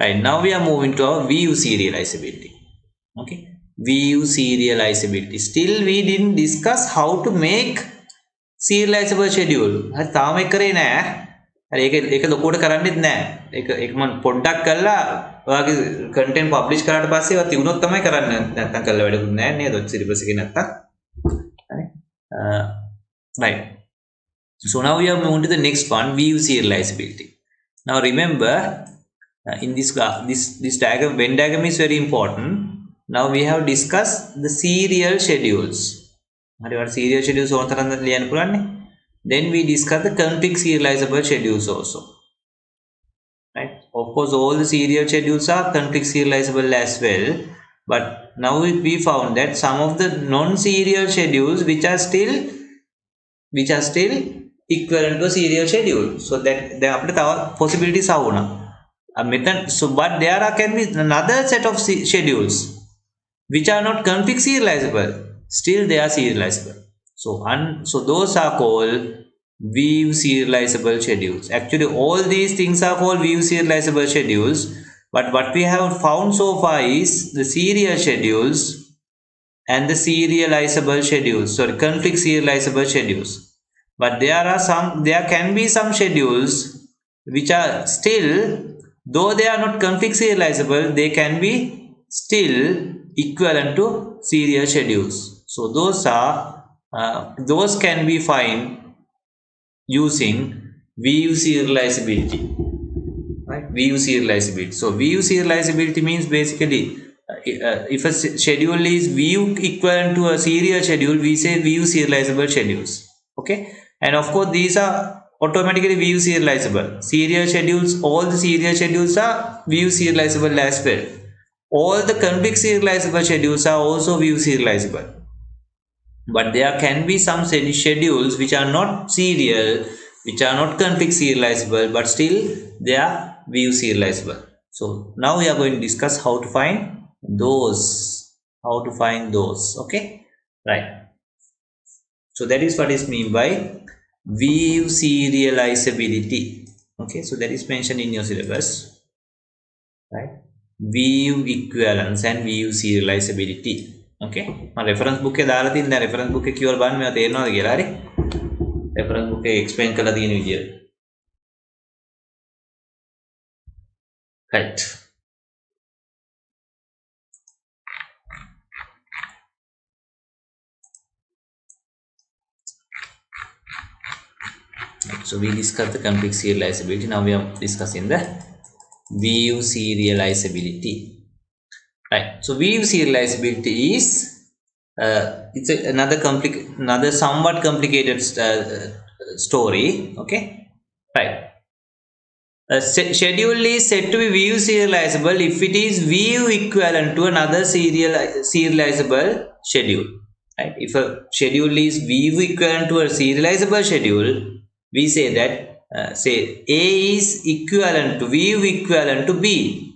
Right, now we are moving to our view serializability. Okay, view serializability. Still we didn't discuss how to make serializable schedule. හරි, තාම ඒක කරේ නෑ. හරි, ඒක ලොකුවට කරන්නෙත් නෑ. ඒක මම පොඩ්ඩක් කරලා ඔයාගේ content publish කරාට පස්සේ ඒවා තියුණොත් තමයි කරන්න. නැත්නම් කරලා වැඩකුත් නෑ නේද? syllabus එකේ නැත්තම්. හරි. Right. So now we are moving to the next one, view serializability. Now remember, in this diagram, Venn diagram is very important. Now we have discussed the serial schedules. හරි, what serial schedules ඕන තරම් ලියන්න පුළුවන් නේ. Then we discuss the conflict serializable schedules also. Right, of course all the serial schedules are conflict serializable as well, but now we found that some of the non-serial schedules which are still equivalent to a serial schedule. So that there are possibilities are so but there can be another set of schedules which are not conflict serializable, still they are serializable. So those are called view serializable schedules. Actually all these things are called view serializable schedules, but what we have found so far is the serial schedules and the serializable schedules, sorry, conflict serializable schedules. But there can be some schedules which are still, though they are not conflict serializable, they can be still equivalent to serial schedules. So those can be found using view serializability. Right, view serializability. So view serializability means basically if a schedule is view equivalent to a serial schedule, we say view serializable schedules. Okay, and of course these are automatically view serializable. Serial schedules, all the serial schedules are view serializable as well. All the conflict serializable schedules are also view serializable. But there can be some schedules which are not serial, which are not conflict serializable, but still they are view serializable. So now we are going to discuss how to find those. Okay, right. So that is what is mean by view serializability. Okay, so that is mentioned in your syllabus, right? View equivalence and view serializability. Okay, my reference book එකේ දාලා තියෙන reference book එක කියවලා බලන්න මේවා තේරෙනවද කියලා. හරි, reference book එකේ explain කරලා තියෙන විදිය. Right. So we discussed the conflict serializability. Now we are discussing the view serializability. Right. So view serializability is it's another somewhat complicated story. Okay. Right. A schedule is said to be view serializable if it is view equivalent to another serializable schedule. Right? If a schedule is view equivalent to a serializable schedule, we say that say A is equivalent to view equivalent to B,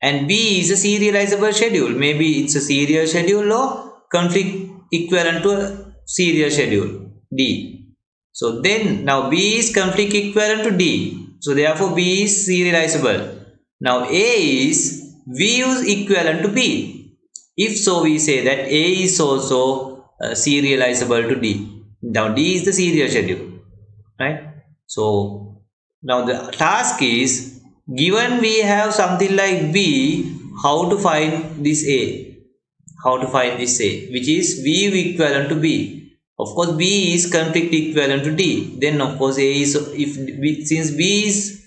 and B is a serializable schedule. Maybe it's a serial schedule or conflict equivalent to a serial schedule D. So then now B is conflict equivalent to D. So therefore B is serializable. Now A is view equivalent to B. If so, we say that A is also serializable to D. Now D is the serial schedule, right? So now the task is, given we have something like B, how to find this A? How to find this A, which is view equivalent to B? Of course, B is conflict equivalent to D. Then of course A is, since B is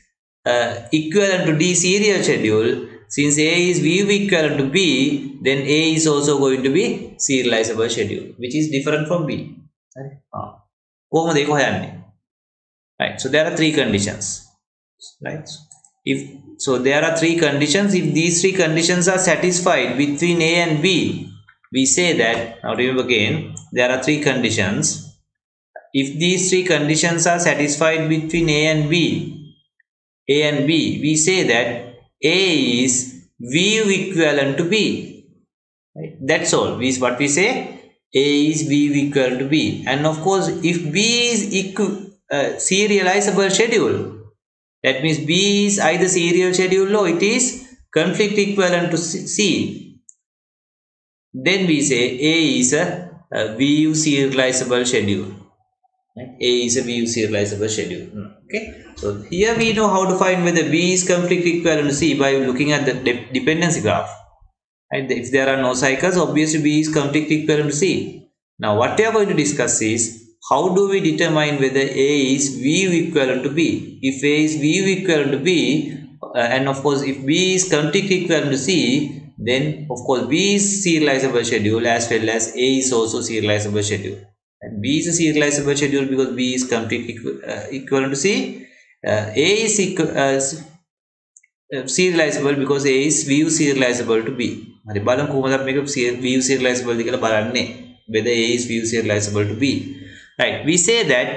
equivalent to D serial schedule, since A is view equivalent to B, then A is also going to be serializable schedule, which is different from B. කොහොමද ඒක හොයන්නේ? Right. So there are three conditions. Right. So there are three conditions. If these three conditions are satisfied between A and B, we say that, now remember again, there are three conditions. If these three conditions are satisfied between A and B, we say that A is view equivalent to B. Right? That's all. What we say, A is view equivalent to B. And of course, if B is serializable schedule, that means B is either serial schedule or it is conflict equivalent to C. Then we say A is a view serializable schedule. Right? A is a view serializable schedule. Okay. So here we know how to find whether B is conflict equivalent to C by looking at the dependency graph. Right? If there are no cycles, obviously B is conflict equivalent to C. Now what we are going to discuss is, how do we determine whether A is view equivalent to B? If A is view equivalent to B, and of course if B is conflict equivalent to C, then of course B is serializable schedule as well as A is also serializable schedule. And B is a serializable schedule because B is conflict equivalent to C. A is serializable because A is view serializable to B. හරි බලමු කොහොමද මේක view serializable ද කියලා බලන්නේ, whether A is view serializable to B. Right, we say that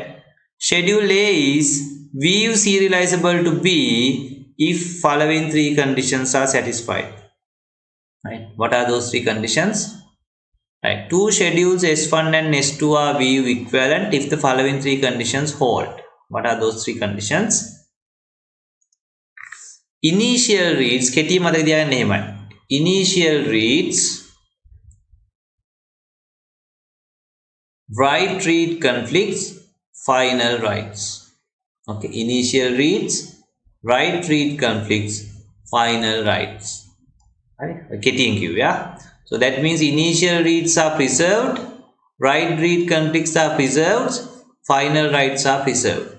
schedule A is view serializable to B if following three conditions are satisfied. Right, what are those three conditions? Right, two schedules S1 and S2 are view equivalent if the following three conditions hold. What are those three conditions? Initial reads, කෙටි මතක තියාගන්න එහෙමයි. Initial reads, write read conflicts, final writes. Okay, initial reads, write read conflicts, final writes. Getting you, yeah. So that means initial reads are preserved, write read conflicts are preserved, final writes are preserved.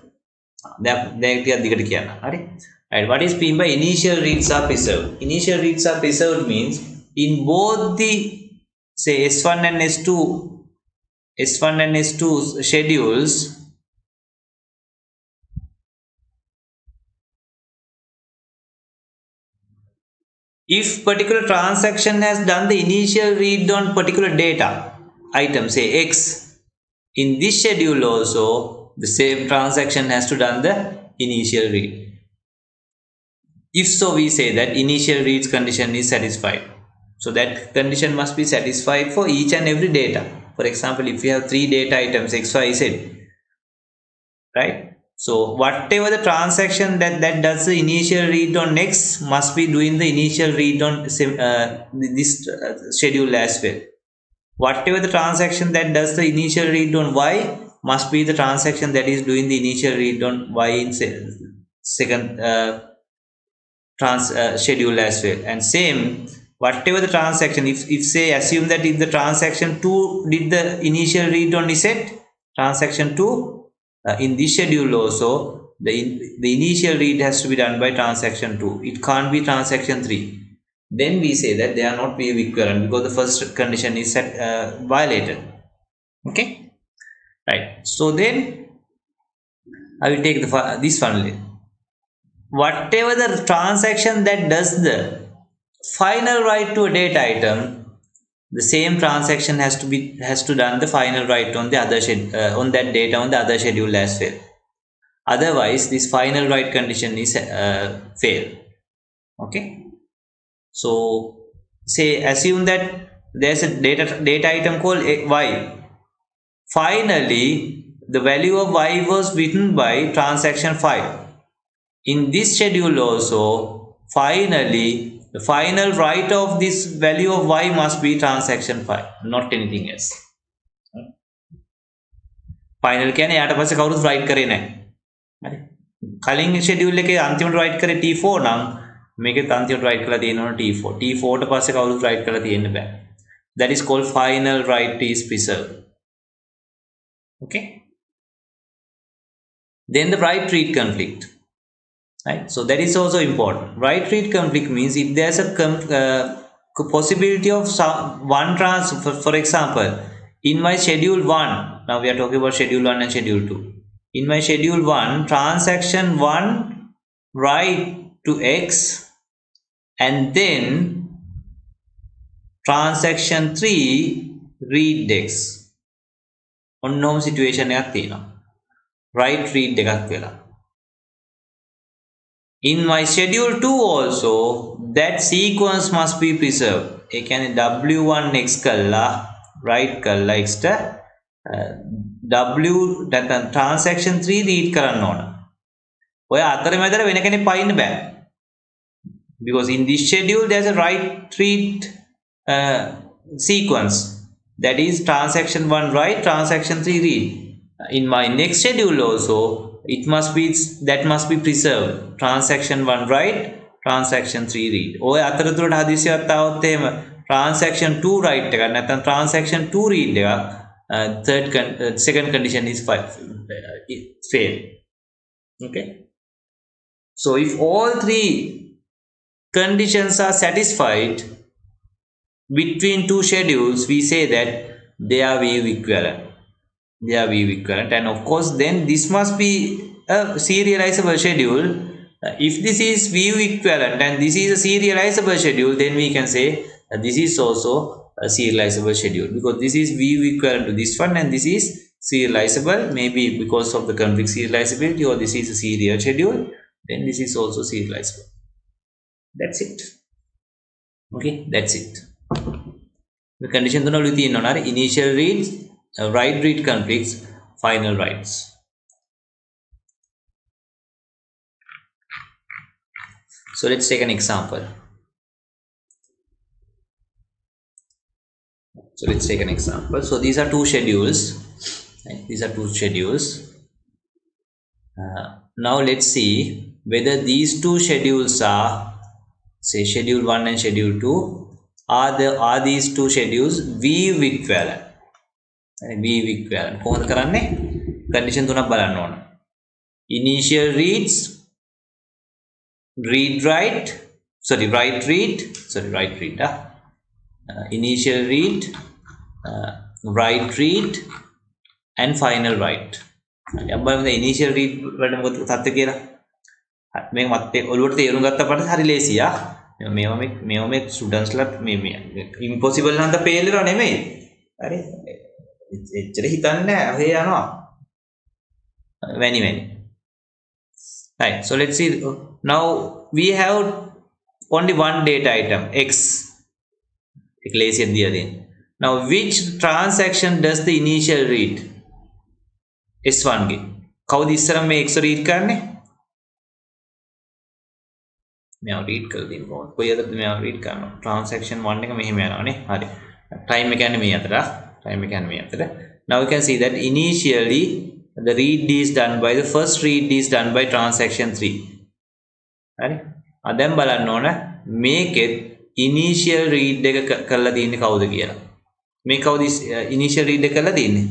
Right, what is mean by initial reads are preserved? Initial reads are preserved means in both the, say, S1 and S2 schedules, if particular transaction has done the initial read on particular data item, say X, in this schedule also the same transaction has to done the initial read. If so, we say that initial reads condition is satisfied. So that condition must be satisfied for each and every data. For example, if you have three data items X, Y, Z, right? So whatever the transaction that does the initial read on X must be doing the initial read on this schedule as well. Whatever the transaction that does the initial read on Y must be the transaction that is doing the initial read on Y in second schedule as well. And same, whatever the transaction, if say assume that if the transaction 2 did the initial read on Z, transaction 2 in this schedule also, the initial read has to be done by transaction 2. It can't be transaction 3. Then we say that they are not view equivalent because the first condition is violated. Okay, right. So then I will take this one. Whatever the transaction that does the final write to a data item, the same transaction has to done the final write on the other on that data on the other schedule as well. Otherwise, this final write condition is fail. Okay. So say assume that there's a data item called y. Finally, the value of y was written by transaction 5. In this schedule also, finally, the final write of this value of y must be transaction 5, not anything else. Final කියන්නේ යාට පස්සේ කවුරුත් write කරේ නැහැ. හරි. කලින් schedule එකේ අන්තිමට write කරේ T4 නම් මේකෙත් අන්තිමට write කරලා තියෙනවා T4. T4 ට පස්සේ කවුරුත් write කරලා තියෙන්න බෑ. That is called final write is preserved. Okay. Then the write read conflict. Right. So that is also important. Write read conflict means if there's a possibility of one transfer, for example, in my schedule 1, now we are talking about schedule 1 and schedule 2. In my schedule 1, transaction 1 write to X and then transaction 3 read X. Unknown situation එකක් තියෙනවා. Write read එකක් වෙලා. In my schedule 2 also, that sequence must be preserved. ඒ කියන්නේ W1 X කළා write කළා X ට W නැත්නම් transaction 3 read කරන්න ඕන. ඔය අතරමැදට වෙන කෙනෙක් පයින්න බෑ. Because in this schedule there's a write read sequence. That is transaction 1 write, transaction 3 read. In my next schedule also, that must be preserved. Transaction 1 write, transaction 3 read. ඔය අතරතුරට හදිසියක් આવොත් එහෙම transaction 2 write එක නැත්නම් transaction 2 read එක second condition is fail. Okay. So if all three conditions are satisfied between two schedules, we say that they are view equivalent. And of course then this must be a serializable schedule. If this is view equivalent and this is a serializable schedule, then we can say that this is also a serializable schedule because this is view equivalent to this one and this is serializable, maybe because of the conflict serializability, or this is a serial schedule, then this is also serializable. That's it. Okay, that's it. The condition තුනවලු තියෙනවා නේද? Initial reads, write read conflicts, final writes. So let's take an example. So these are two schedules. Right? These are two schedules. Now let's see whether these two schedules are, say, schedule 1 and schedule 2, are these two schedules view equivalent. View equivalent. කොහොමද කරන්නේ? condition තුනක් බලන්න ඕන. Initial reads, write read. Initial read, write read and final write. අපි බලමු the initial read වලට මොකද තත්ත්වය කියලා. මේක මත් ඔළුවට තේරුම් ගත්ත පස්සේ හරි ලේසියි. මේව මේ ස්ටුඩන්ට්ස් ලා මේ ඉම්පොසිබල් නම් ද පේල්ලනවා නෙමෙයි. හරි. එච්චර හිතන්නේ නැහැ. ඔහේ යනවා. Many. Right. So let's see. Now we have only one data item X. Now which transaction does the initial read? S1 ගේ. කවුද ඉස්සරම මේ X read කරන්නේ? මෙයා read කරලා දෙනවා. කොයියද මෙයා read කරනවා? transaction 1 එක මෙහෙම යනවානේ. හරි. time එක යන්නේ මේ අතර. Now you can see that initially the read is done by the first read is done by transaction 3. හරි. දැන් බලන්න ඕන මේකෙත් initial read එක කරලා තියෙන්නේ කවුද කියලා. මේ කවුද initial read එක කරලා තියෙන්නේ?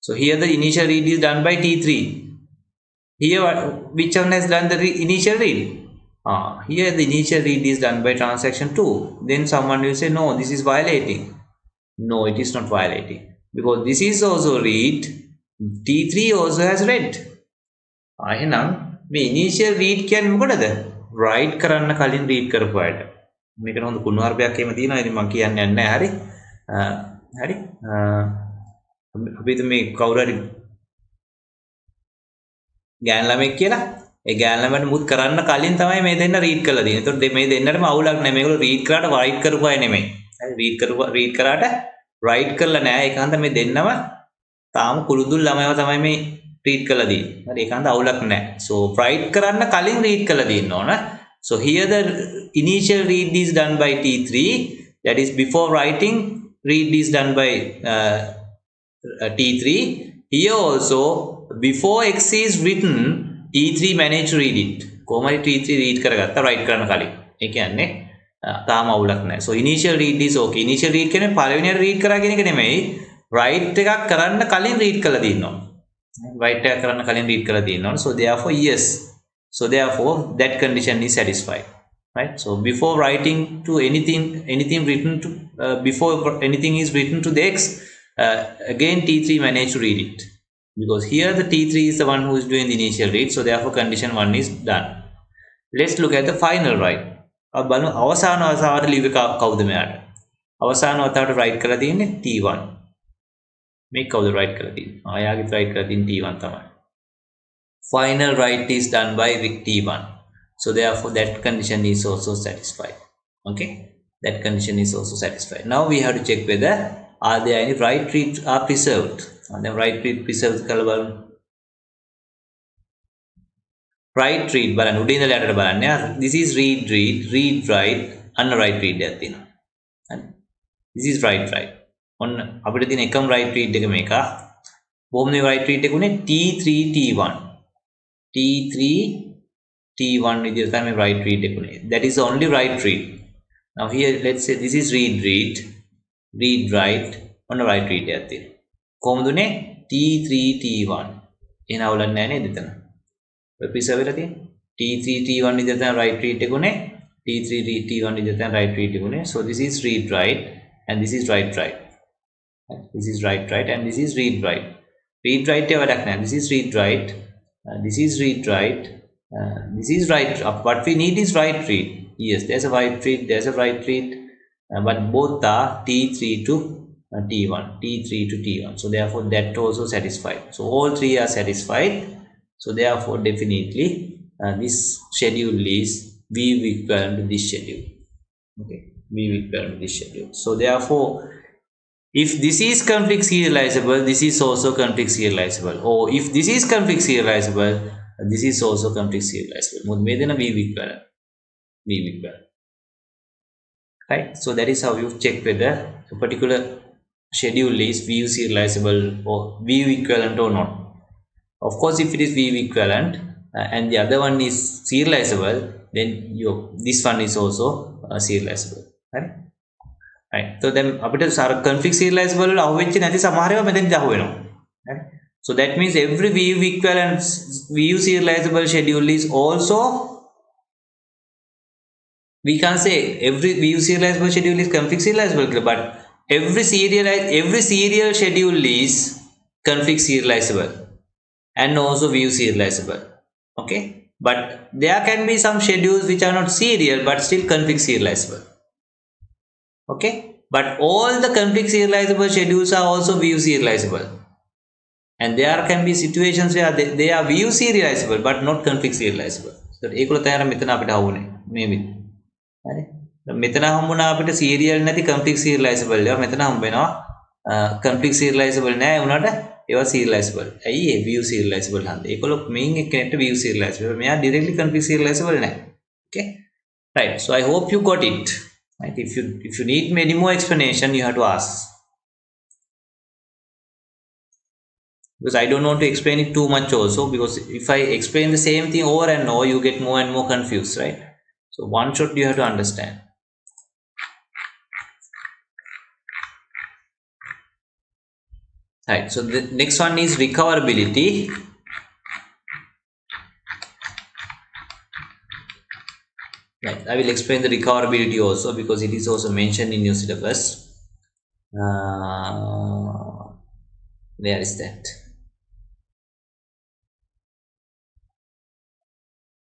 So here the initial read is done by T3. Here which one has done the initial read? Here the initial read is done by transaction 2. Then someone will say, no, this is violating. No, it is not violating. Because this is also read. T3 also has read. එහෙනම් මේ initial read කියන්නේ මොකටද? write කරන්න කලින් read කරපු අයට. මේකට හොඳ කුණුහරුපයක් එහෙම තියෙනවා. ඉතින් මම කියන්නේ නැහැ. හරි. හරි. අපි මේ කවුරු හරි ගෑන් ළමෙක් කියලා ඒ ගෑන් ළමයට මුත් කරන්න කලින් තමයි මේ දෙන්න රීඩ් කරලා දෙන්නේ. ඒතකොට මේ දෙන්නටම අවුලක් නැහැ. මේගොල්ලෝ රීඩ් කරාට රයිට් කරපු අය නෙමෙයි. හරි රීඩ් කරාට රයිට් කරලා නැහැ. ඒකන්ත මේ දෙන්නම තාම කුරුදුල් ළමයව තමයි මේ රීඩ් කරලා දෙන්නේ. හරි ඒකන්ත අවුලක් නැහැ. So රයිට් කරන්න කලින් රීඩ් කරලා දෙන්න ඕන. So here the initial read is done by T3. That is before writing read is done by T3. Here also before X is written T3 managed to read it. කොහොමද T3 read කරගත්තා write කරන්න කලින්. ඒ කියන්නේ තාම අවුලක් නැහැ. So initial read is okay. Initial read කියන්නේ පළවෙනියට read කරා කියන එක නෙමෙයි. write එකක් කරන්න කලින් read කරලා තියෙනවා. write එකක් කරන්න කලින් read කරලා තියෙනවා. So therefore yes. So therefore that condition is satisfied. Right? So before writing to anything written to before anything is written to the X, again T3 managed to read it. Because here the T3 is the one who is doing the initial read, so therefore condition 1 is done. Let's look at the final write. अब බලමු අවසාන අවස්ථාවට leave එක කවුද මෙයාට? අවසාන අවස්ථාවට write කරලා තියෙන්නේ T1. මේ කවුද write කරලා තියෙන්නේ? ආයාගේ write කරලා තියෙන්නේ T1 තමයි. Final write is done by T1. So therefore that condition is also satisfied. Okay? That condition is also satisfied. Now we have to check whether are there any write read are preserved. And then write read preserved කළා බලමු. write read බලන්න උඩින් ඉඳලා යටට බලන්න. This is read write අන්න write read එකක් තියෙනවා. හරි. This is write. ඔන්න අපිට තියෙන එකම write read එක මේක. කොහොමද මේ write read එක උනේ? T3 T1 විදිහට තමයි write read එක උනේ. That is only write read. Now here let's say this is read write ඔන්න write read එකක් තියෙනවා. කොහොමද උනේ? T3 T1 එන අවුලක් නැහැ නේද එතන? ඔය preserve වෙලා තියෙන්නේ. T3 T1 විදිහට තමයි write read එක උනේ. T3 T1 විදිහට තමයි write read එක උනේ. So this is read write and this is write. This is write and this is read write. Read write එක වැඩක් නැහැ. This is read write. This is read write. This is write. What we need is write read. Yes, there's a write read, there's a write read, but both are T3 to T1. So therefore that also satisfied. So all three are satisfied. So therefore definitely this schedule is V equivalent to this schedule. Okay, V equivalent to this schedule. So therefore if this is conflict serializable, this is also conflict serializable. Or if this is conflict serializable, this is also conflict serializable. මොකද මේ දෙන V equivalent. Right? So that is how you check whether a particular schedule is V serializable or V equivalent or not. Of course, if it is V equivalent and the other one is serializable, then this one is also serializable. Right? So then අපිට conflict serializable වල අහුවෙච්ච නැති සමහර ඒවා මෙතෙන්ද අහුවෙනවා. Right? So that means every V equivalent V serializable schedule is also, we can't say every view serializable schedule is conflict serializable, but every serial schedule is conflict serializable and also view serializable. Okay, but there can be some schedules which are not serial but still conflict serializable. Okay, but all the conflict serializable schedules are also view serializable, and there can be situations where they are view serializable but not conflict serializable. So ඒකල තැන මෙතන අපිට අහුනේ මේ හරි මෙතන හම්බුණා අපිට serial නැති conflict serializable ඒවා මෙතන හම්බ වෙනවා conflict serializable නැහැ උනාට ඒවා serializable. ඇයි ඒ view serializable හන්ද ඒකල main එකකට view serializable මෙයා directly conflict serializable නැහැ. Okay, right? So I hope you got it. Right? If you need any more explanation, you have to ask, because I don't want to explain it too much also, because if I explain the same thing over and over, you get more and more confused, right? So one shot you have to understand. Right, so the next one is recoverability. Right, I will explain the recoverability also because it is also mentioned in your syllabus. Where is that?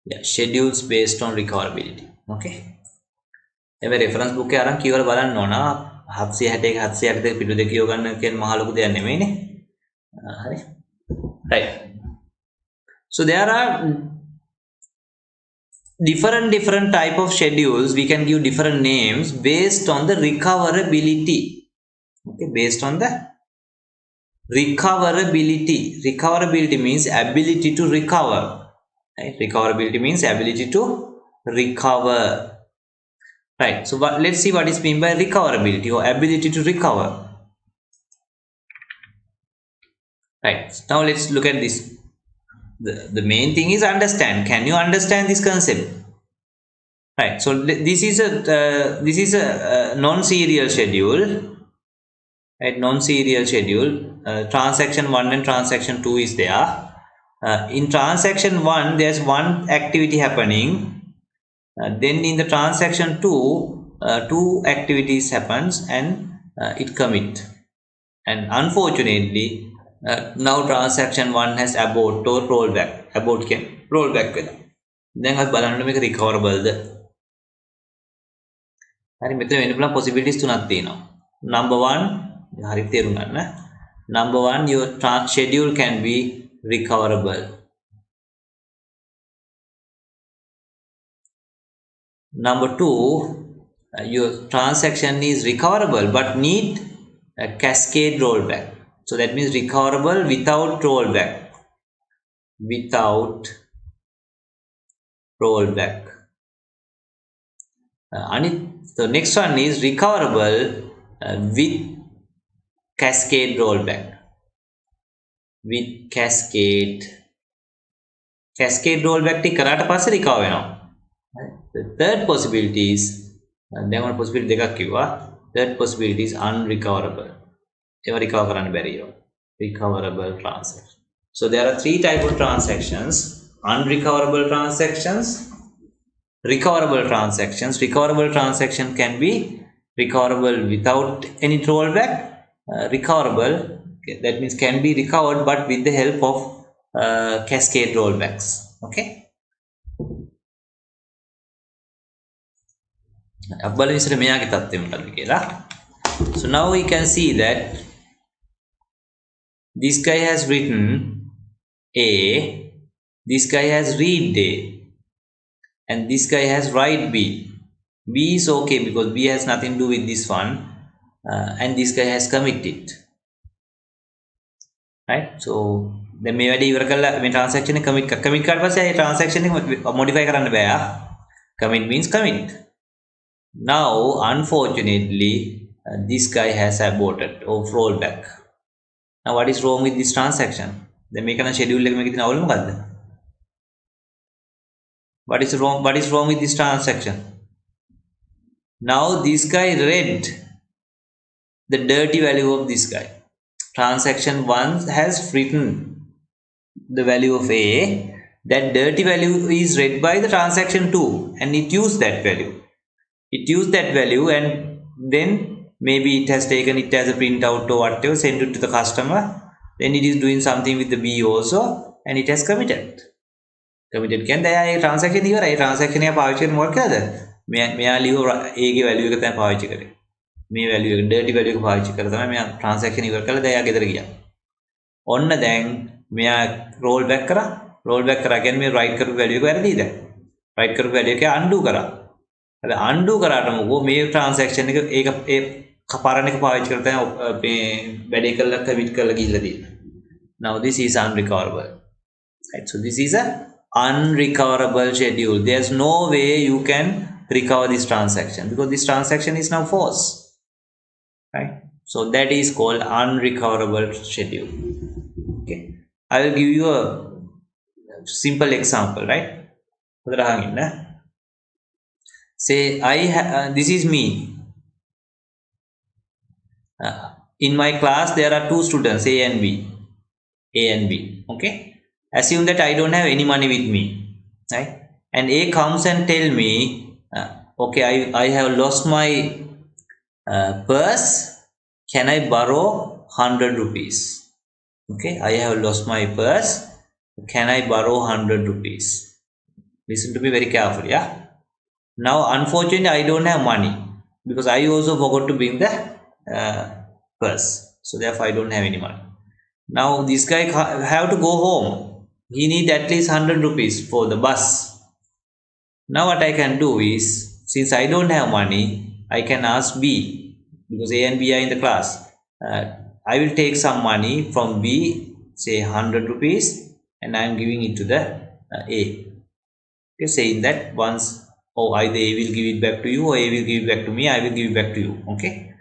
Yeah, schedules based on recoverability. Okay. එමේ reference book එක අරන් කීවල බලන්න ඕන 761 762 පිටු දෙක කියව ගන්න කියන මහ ලොකු දෙයක් නෙමෙයිනේ. හරි. Right. So there are different type of schedules. We can give different names based on the recoverability. Okay, based on the recoverability. Recoverability means ability to recover. Right? Recoverability means ability to recover. Right. So let's see what is meant by recoverability or ability to recover. Right. Now let's look at this. The main thing is understand. Can you understand this concept? Right. So this is a non-serial schedule. Right. Non-serial schedule. Transaction 1 and transaction 2 is there. In transaction 1, there's one activity happening. Then in the transaction 2, two activities happens and it commit. And unfortunately, now transaction 1 has abort or rollback. Abort can rollback වෙලා. දැන් අපි බලන්න මේක recoverable ද? හරි මෙතන වෙන්න පුළුවන් possibilities තුනක් තියෙනවා. Number 1 හරි තේරුම් ගන්න. Number 1, your schedule can be recoverable. Number 2, your transaction is recoverable but need a cascade rollback. So that means recoverable without rollback. Without rollback. The next one is recoverable with cascade rollback. With cascade rollback ටි කරාට පස්සේ recover වෙනවා. The third possibility is දැන් ඔන්න possibility දෙකක් කිව්වා. Third possibility is unrecoverable. ඒවා recover කරන්න බැරි ඒවා. Recoverable transaction. So there are three types of transactions: unrecoverable transactions, recoverable transactions. Recoverable transaction can be recoverable without any rollback. Recoverable, that means can be recovered but with the help of cascade rollbacks. Okay. So now we can see that this guy has written A, this guy has read A, and this guy has write B. B is okay because B has nothing to do with this one, and this guy has committed. Right? So then මේ වැඩේ ඉවර කරලා මේ transaction එක commit කරලා පස්සේ ඒ transaction එක modify කරන්න බෑ. Commit means commit. Now unfortunately this guy has aborted or rollback. Now what is wrong with this transaction? Then මේක නම් schedule එක මේකේ තියෙන අවුල මොකද්ද? What is wrong with this transaction? Now this guy read the dirty value of this guy. Transaction 1 has written the value of A. That dirty value is read by the transaction 2 and it used that value. It used that value and then maybe it has taken it as a printout or whatever, sent it to the customer. Then it is doing something with the B also and it has committed. Committed කියන්නේ දැන් ඒ transaction ඉවරයි. ඒ transaction එක පාවිච්චි කරන මොකක්ද? මෙයා ලියව A ගේ value එක තමයි පාවිච්චි කරේ. මේ value එක dirty value එක පාවිච්චි කරලා තමයි මෙයා transaction ඉවර කළා. දැන් එයා ගෙදර ගියා. ඔන්න දැන් මෙයා roll back කරා. roll back කරා කියන්නේ මේ write කරපු value එක වැරදිද? write කරපු value එක undo කරා. හැබැයි undo කරාට මොකෝ මේ transaction එක ඒක ඒ කපරණ එක පාවිච්චි කරලා තමයි මේ වැඩේ කළා commit කරලා ගිහිල්ලා තියෙන්නේ. Now this is unrecoverable. Right? So this is a unrecoverable schedule. There's no way you can recover this transaction because this transaction is now false. Right? So that is called unrecoverable schedule. Okay. I will give you a simple example, right? Say this is me. in my class there are two students, A and B. A and B. Okay. Assume that I don't have any money with me, right? And A comes and tell me, okay, I have lost my purse. Can I borrow 100 rupees? Okay, I have lost my purse. Can I borrow 100 rupees? Listen to me very carefully. Yeah. Now, unfortunately, I don't have money because I also forgot to bring the purse. So therefore, I don't have any money. Now, this guy have to go home. He need at least 100 rupees for the bus. Now, what I can do is, since I don't have money, I can ask B because A and B are in the class. I will take some money from B, say 100 rupees, and I am giving it to the A. Okay, saying that once, oh, either A will give it back to you or A will give it back to me, I will give it back to you. Okay,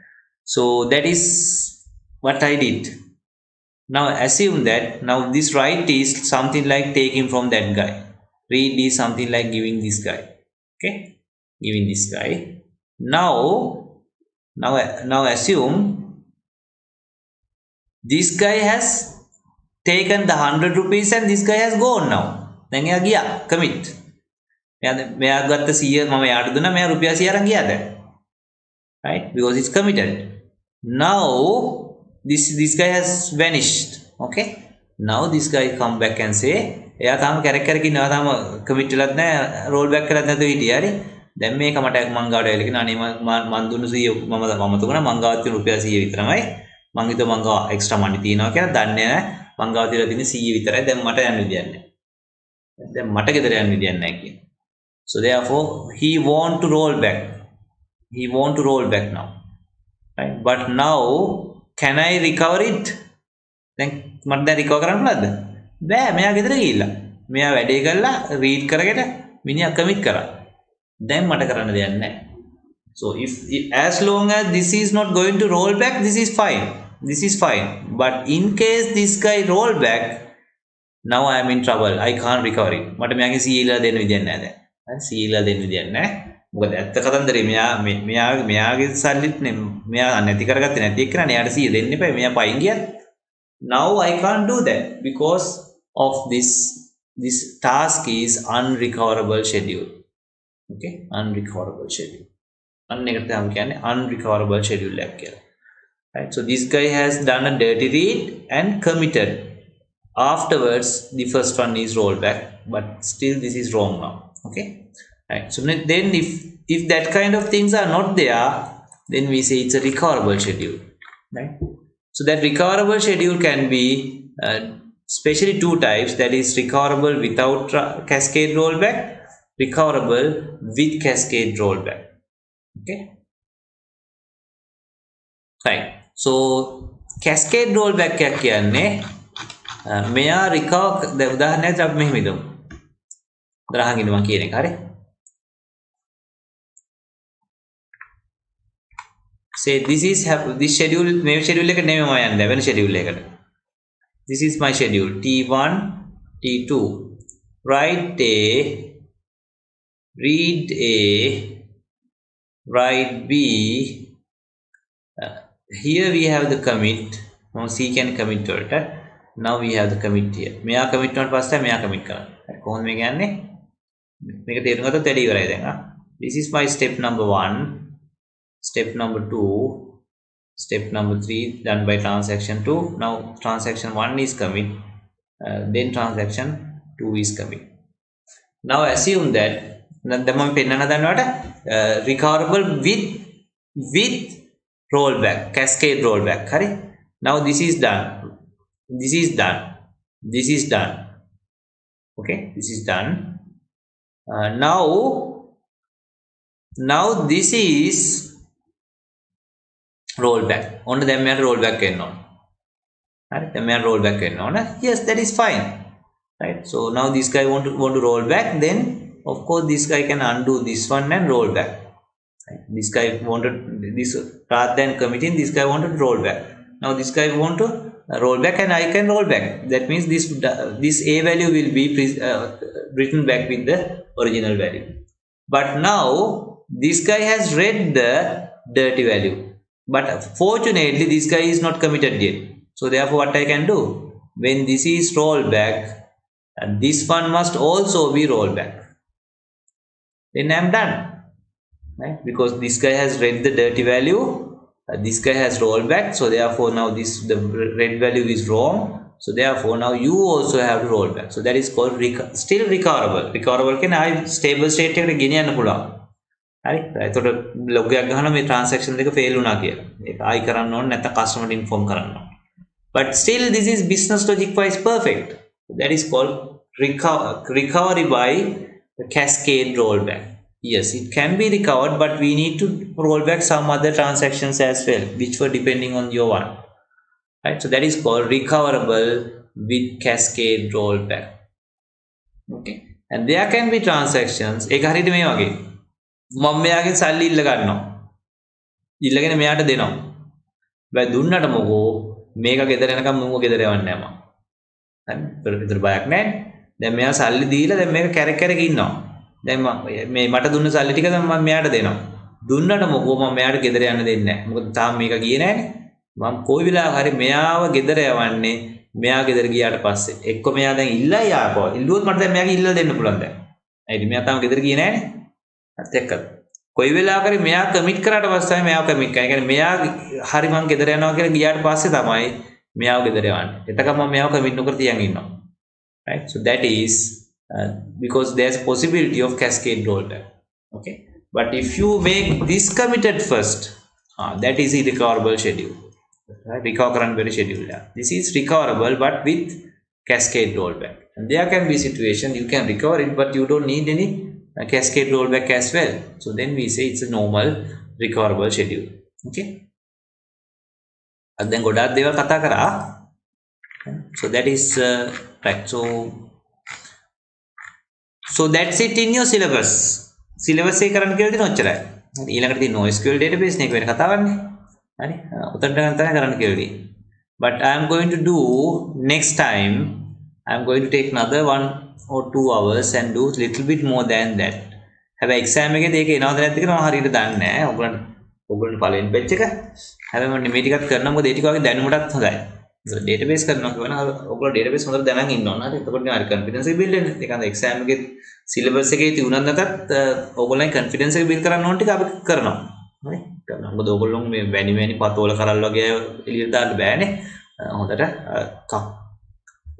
so that is what I did. Now assume that now this write is something like taking from that guy. Read is something like giving this guy. Okay, giving this guy. Now assume this guy has taken the 100 rupees and this guy has gone now. Then එයා ගියා commit. මෙයා ගත්ත 100 මම යාට දුන්නා මෙයා රුපියල් 100 අරන් ගියා දැන්. Right? Because it's committed. Now this guy has vanished. Okay? Now this guy come back and say එයා තාම කැරක් කැරක් ඉන්නවා තාම commit වෙලත් නැහැ roll back කරත් නැතුව හිටියා හරි. දැන් මේක මට මං ගාවට ඇවිල්ලා කියන අනේ මං දුන්නු 100 මම තුන මං ගාවත් තියෙන රුපියල් 100 විතරමයි. මං හිතුවා මං ගාව extra money තියෙනවා කියලා දන්නේ නැහැ. මං ගාව තියලා තියෙන්නේ 100 විතරයි. දැන් මට යන්න විදියක් නැහැ. දැන් මට ගෙදර යන්න විදියක් නැහැ කියන. So therefore he want to roll back. He want to roll back now. Right? But now can I recover it? දැන් මට දැන් recover කරන්න පුළුවන්ද? බෑ මෙයා ගෙදර ගිහිල්ලා. මෙයා වැඩේ කරලා read කරගෙන මිනිහා commit කරා. දැන් මට කරන්න දෙයක් නැහැ. So if as long as this is not going to roll back, this is fine. This is fine. But in case this guy roll back, now I am in trouble. I can't recover it. මට මෙයාගේ සීලා දෙන්න විදියක් නැහැ දැන්. හරි සීලා දෙන්න විදියක් නැහැ. මොකද ඇත්ත කතන්දරේ මෙයාගේ සල්ලිත් මෙයා නැති කරගත්තේ නැති එක්කනේ එයාට 100 දෙන්න එපා. මෙයා පයින් ගියත්. Now I can't do that because of this task is unrecoverable schedule. Okay, unrecoverable schedule. අන්නේකට තමයි කියන්නේ unrecoverable schedule එකක් කියලා. Right, so this guy has done a dirty read and committed. Afterwards the first one is rolled back, but still this is wrong now. Okay, right, so then if that kind of things are not there, then we say it's a recoverable schedule. Right, so that recoverable schedule can be especially two types, that is recoverable without cascade rollback, recoverable with cascade rollback. Okay, right, so cascade rollback එකක් කියන්නේ මෙයා recover දැන් උදාහරණයක් අපි මෙහෙම හිතමු. උදාහරණයක් මම කියන එක හරි. say this is this schedule මේ schedule එක නෙමෙයි මම යන්නේ වෙන schedule එකකට. This is my schedule T1 T2, write A, read A, write B. Here we have the commit. Now C can commit වලට. Now we have the commit here. මෙයා commit වුණාට පස්සේ මෙයා commit කරනවා. කොහොමද මේක යන්නේ? මේක තේරුම් ගත්තොත් වැඩි ඉවරයි දැන්. This is my step number 1, step number 2, step number 3 done by transaction 2. Now transaction 1 is commit, then transaction 2 is commit. Now assume that දැන් මම පෙන්නන්න දන්නවට recoverable with rollback, cascade rollback. හරි. Now this is done. This is done. This is done. Okay, this is done. Now this is rollback. Only then we have rollback in on. Right? Then we have rollback in on. Yes, that is fine. Right. So now this guy want to roll back. Then of course this guy can undo this one and roll back. Right. This guy wanted this rather than committing. This guy wanted to roll back. Now this guy want to roll back and I can roll back. That means this A value will be written back with the original value. But now this guy has read the dirty value. But fortunately this guy is not committed yet, so therefore what I can do, when this is rolled back, and this one must also be rolled back, then I'm done, right? Because this guy has read the dirty value, this guy has rolled back, so therefore now the red value is wrong, so therefore now you also have to roll back. So that is called still recoverable can I stable state එකට ගෙනියන්න පුළුවන්. හරි. එතකොට log එකක් ගහනවා මේ transaction දෙක fail වුණා කියලා. ඒක ආයි කරන්න ඕනේ නැත්නම් customer inform කරන්න ඕනේ. But still this is business logic wise perfect. That is called recovery by the cascade rollback. Yes, it can be recovered, but we need to roll back some other transactions as well, which were depending on your one. Right? So that is called recoverable with cascade rollback. Okay. And there can be transactions. ඒක හරියට මේ වගේ. මම මෙයාගෙන් සල්ලි ඉල්ල ගන්නවා. ඉල්ලගෙන මෙයාට දෙනවා. බෑ දුන්නට මොකෝ මේක ගෙදර යනකම් මම ගෙදර යවන්නේ නැහැ මම. හරි. විතර බයක් නැහැ. දැන් මෙයා සල්ලි දීලා දැන් මේක කැරක් ඉන්නවා. දැන් මේ මට දුන්න සල්ලි ටික දැන් මම මෙයාට දෙනවා. දුන්නට මොකෝ මම මෙයාට ගෙදර යන්න දෙන්නේ නැහැ. මොකද තාම මේක ගියේ නැහැනේ. මම කොයි වෙලාවක හරි මෙයාව ගෙදර යවන්නේ මෙයා ගෙදර ගියාට පස්සේ. එක්ක මෙයා දැන් ඉල්ලයි ආපහු. ඉල්ලුවොත් මට දැන් මෙයාගේ ඉල්ලලා දෙන්න පුළුවන් දැන්. හරිද? මෙයා තාම ගෙදර ගියේ නැහැනේ. හරිත් එක්කද? කොයි වෙලාවක හරි මෙයා කමිට් කරාට පස්සේ තමයි මෙයාව කමිට් කරන්නේ. ඒ කියන්නේ මෙයා හරි මං ගෙදර යනවා කියලා ගියාට පස්සේ තමයි මෙයාව ගෙදර යවන්නේ. එතකම මම මෙයාව කමිට් නොකර තියන් ඉන්නවා. Right? So that is because there's a possibility of cascade rollback. Okay. But if you make this committed first, that is a recoverable schedule. Right? Recoverable schedule. Yeah. This is recoverable but with cascade rollback. And there can be situation you can recover it, but you don't need any cascade rollback as well. So then we say it's a normal recoverable schedule. Okay. And then ගොඩාක් දේවල් කතා කරා. So that is right. So that's it in your syllabus. Syllabus එක කරන්න කියලා තියෙන ඔච්චරයි. හරි ඊළඟට තියෙන NoSQL database නේ එක වෙන කතාවන්නේ. හරි උතන්ට ගන්න තමයි කරන්න කියලා තියෙන්නේ. But I am going to do next time I am going to take another 1 or 2 hours and do little bit more than that. හැබැයි exam එකේදී ඒක එනවද නැද්ද කියලා මම හරියට දන්නේ නැහැ. ඔයගොල්ලන්ට පළවෙනි batch එක. හැබැයි මම මේ ටිකත් කරනවා මොකද ඒ ටික වගේ දැනුමටත් හොඳයි. database කරනවා කියනවා ඔයගොල්ලෝ database හොඳට දැනන් ඉන්න ඕන. හරි එතකොට හරි confidence එක build වෙන්නේ. ඒක අර exam එකේ syllabus එකේ තියුණත් නැතත් ඔයගොල්ලන්ගේ confidence එක build කරන්න ඕන ටික අපි කරනවා. හරි කරනවා. මොකද ඔයගොල්ලෝ මේ වැනි පතෝල කරල් වගේ එළියට දාන්න බෑනේ. හොඳට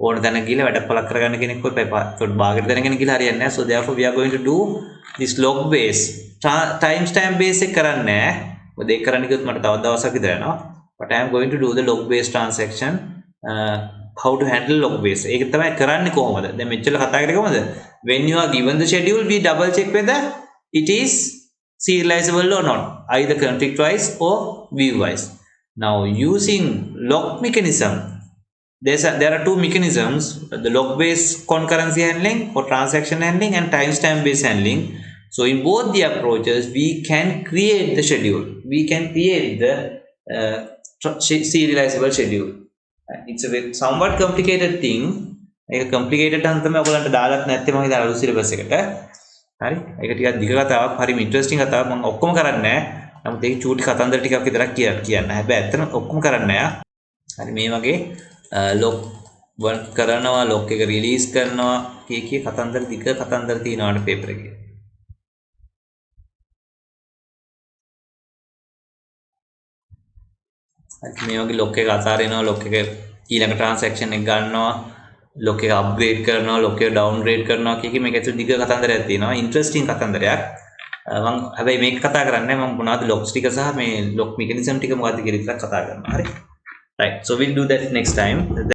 ඕන තැන ගිහලා වැඩපලක් කරගන්න කෙනෙක් කොයි පොඩ් භාගයට දැනගෙන ගිහලා හරියන්නේ නැහැ. So therefore we are going to do this log base timestamp base එක කරන්නේ නැහැ. මොකද ඒක කරන්න කිව්වොත් මට තව දවසක් විතර යනවා. But I am going to do the log based transaction, how to handle log base. ඒක තමයි කරන්නේ කොහොමද? දැන් මෙච්චර කතා කරේ කොහොමද? When you are given the schedule, we double check whether it is serializable or not, either conflict wise or view wise. Now using log mechanism, there are two mechanisms: the log based concurrency handling or transaction handling and timestamp based handling. So in both the approaches, we can create the schedule. We can create the serializable schedule. It's a very somewhat complicated thing. ඒක complicated නම් තමයි ඔයගලන්ට දාලත් නැත්තේ මම හිතලා අලුත් syllabus එකට. හරි. ඒක ටිකක් දිග කතාවක්, හරිම interesting කතාවක්. මම ඔක්කොම කරන්නේ නැහැ. නමුත් ඒක චූටි කතන්දර ටිකක් විතරක් කියන්න. හැබැයි ඇත්තටම ඔක්කොම කරන්නේ නැහැ. හරි මේ වගේ log කරනවා, log එක release කරනවා, කී කතන්දර දිග කතන්දර තියෙනවාට paper එකේ. මේ වගේ ලොක් එක අතාරිනවා, ලොක් එක ඊළඟ ට්‍රාන්සැක්ෂන් එක ගන්නවා, ලොක් එක අප්ග්‍රේඩ් කරනවා, ලොක් එක ඩවුන්ග්‍රේඩ් කරනවා කීකේ මේක ඇතුළේ දිග කතන්දරයක් තියෙනවා. ඉන්ටරෙස්ටිං කතන්දරයක්. මම හැබැයි මේක කතා කරන්නේ මම මොනවද ලොක්ස් ටික සහ මේ ලොක් මෙකැනිසම් ටික මොකද්ද කියලා විතරක් කතා කරනවා. හරි. Right. So we'll do that next time.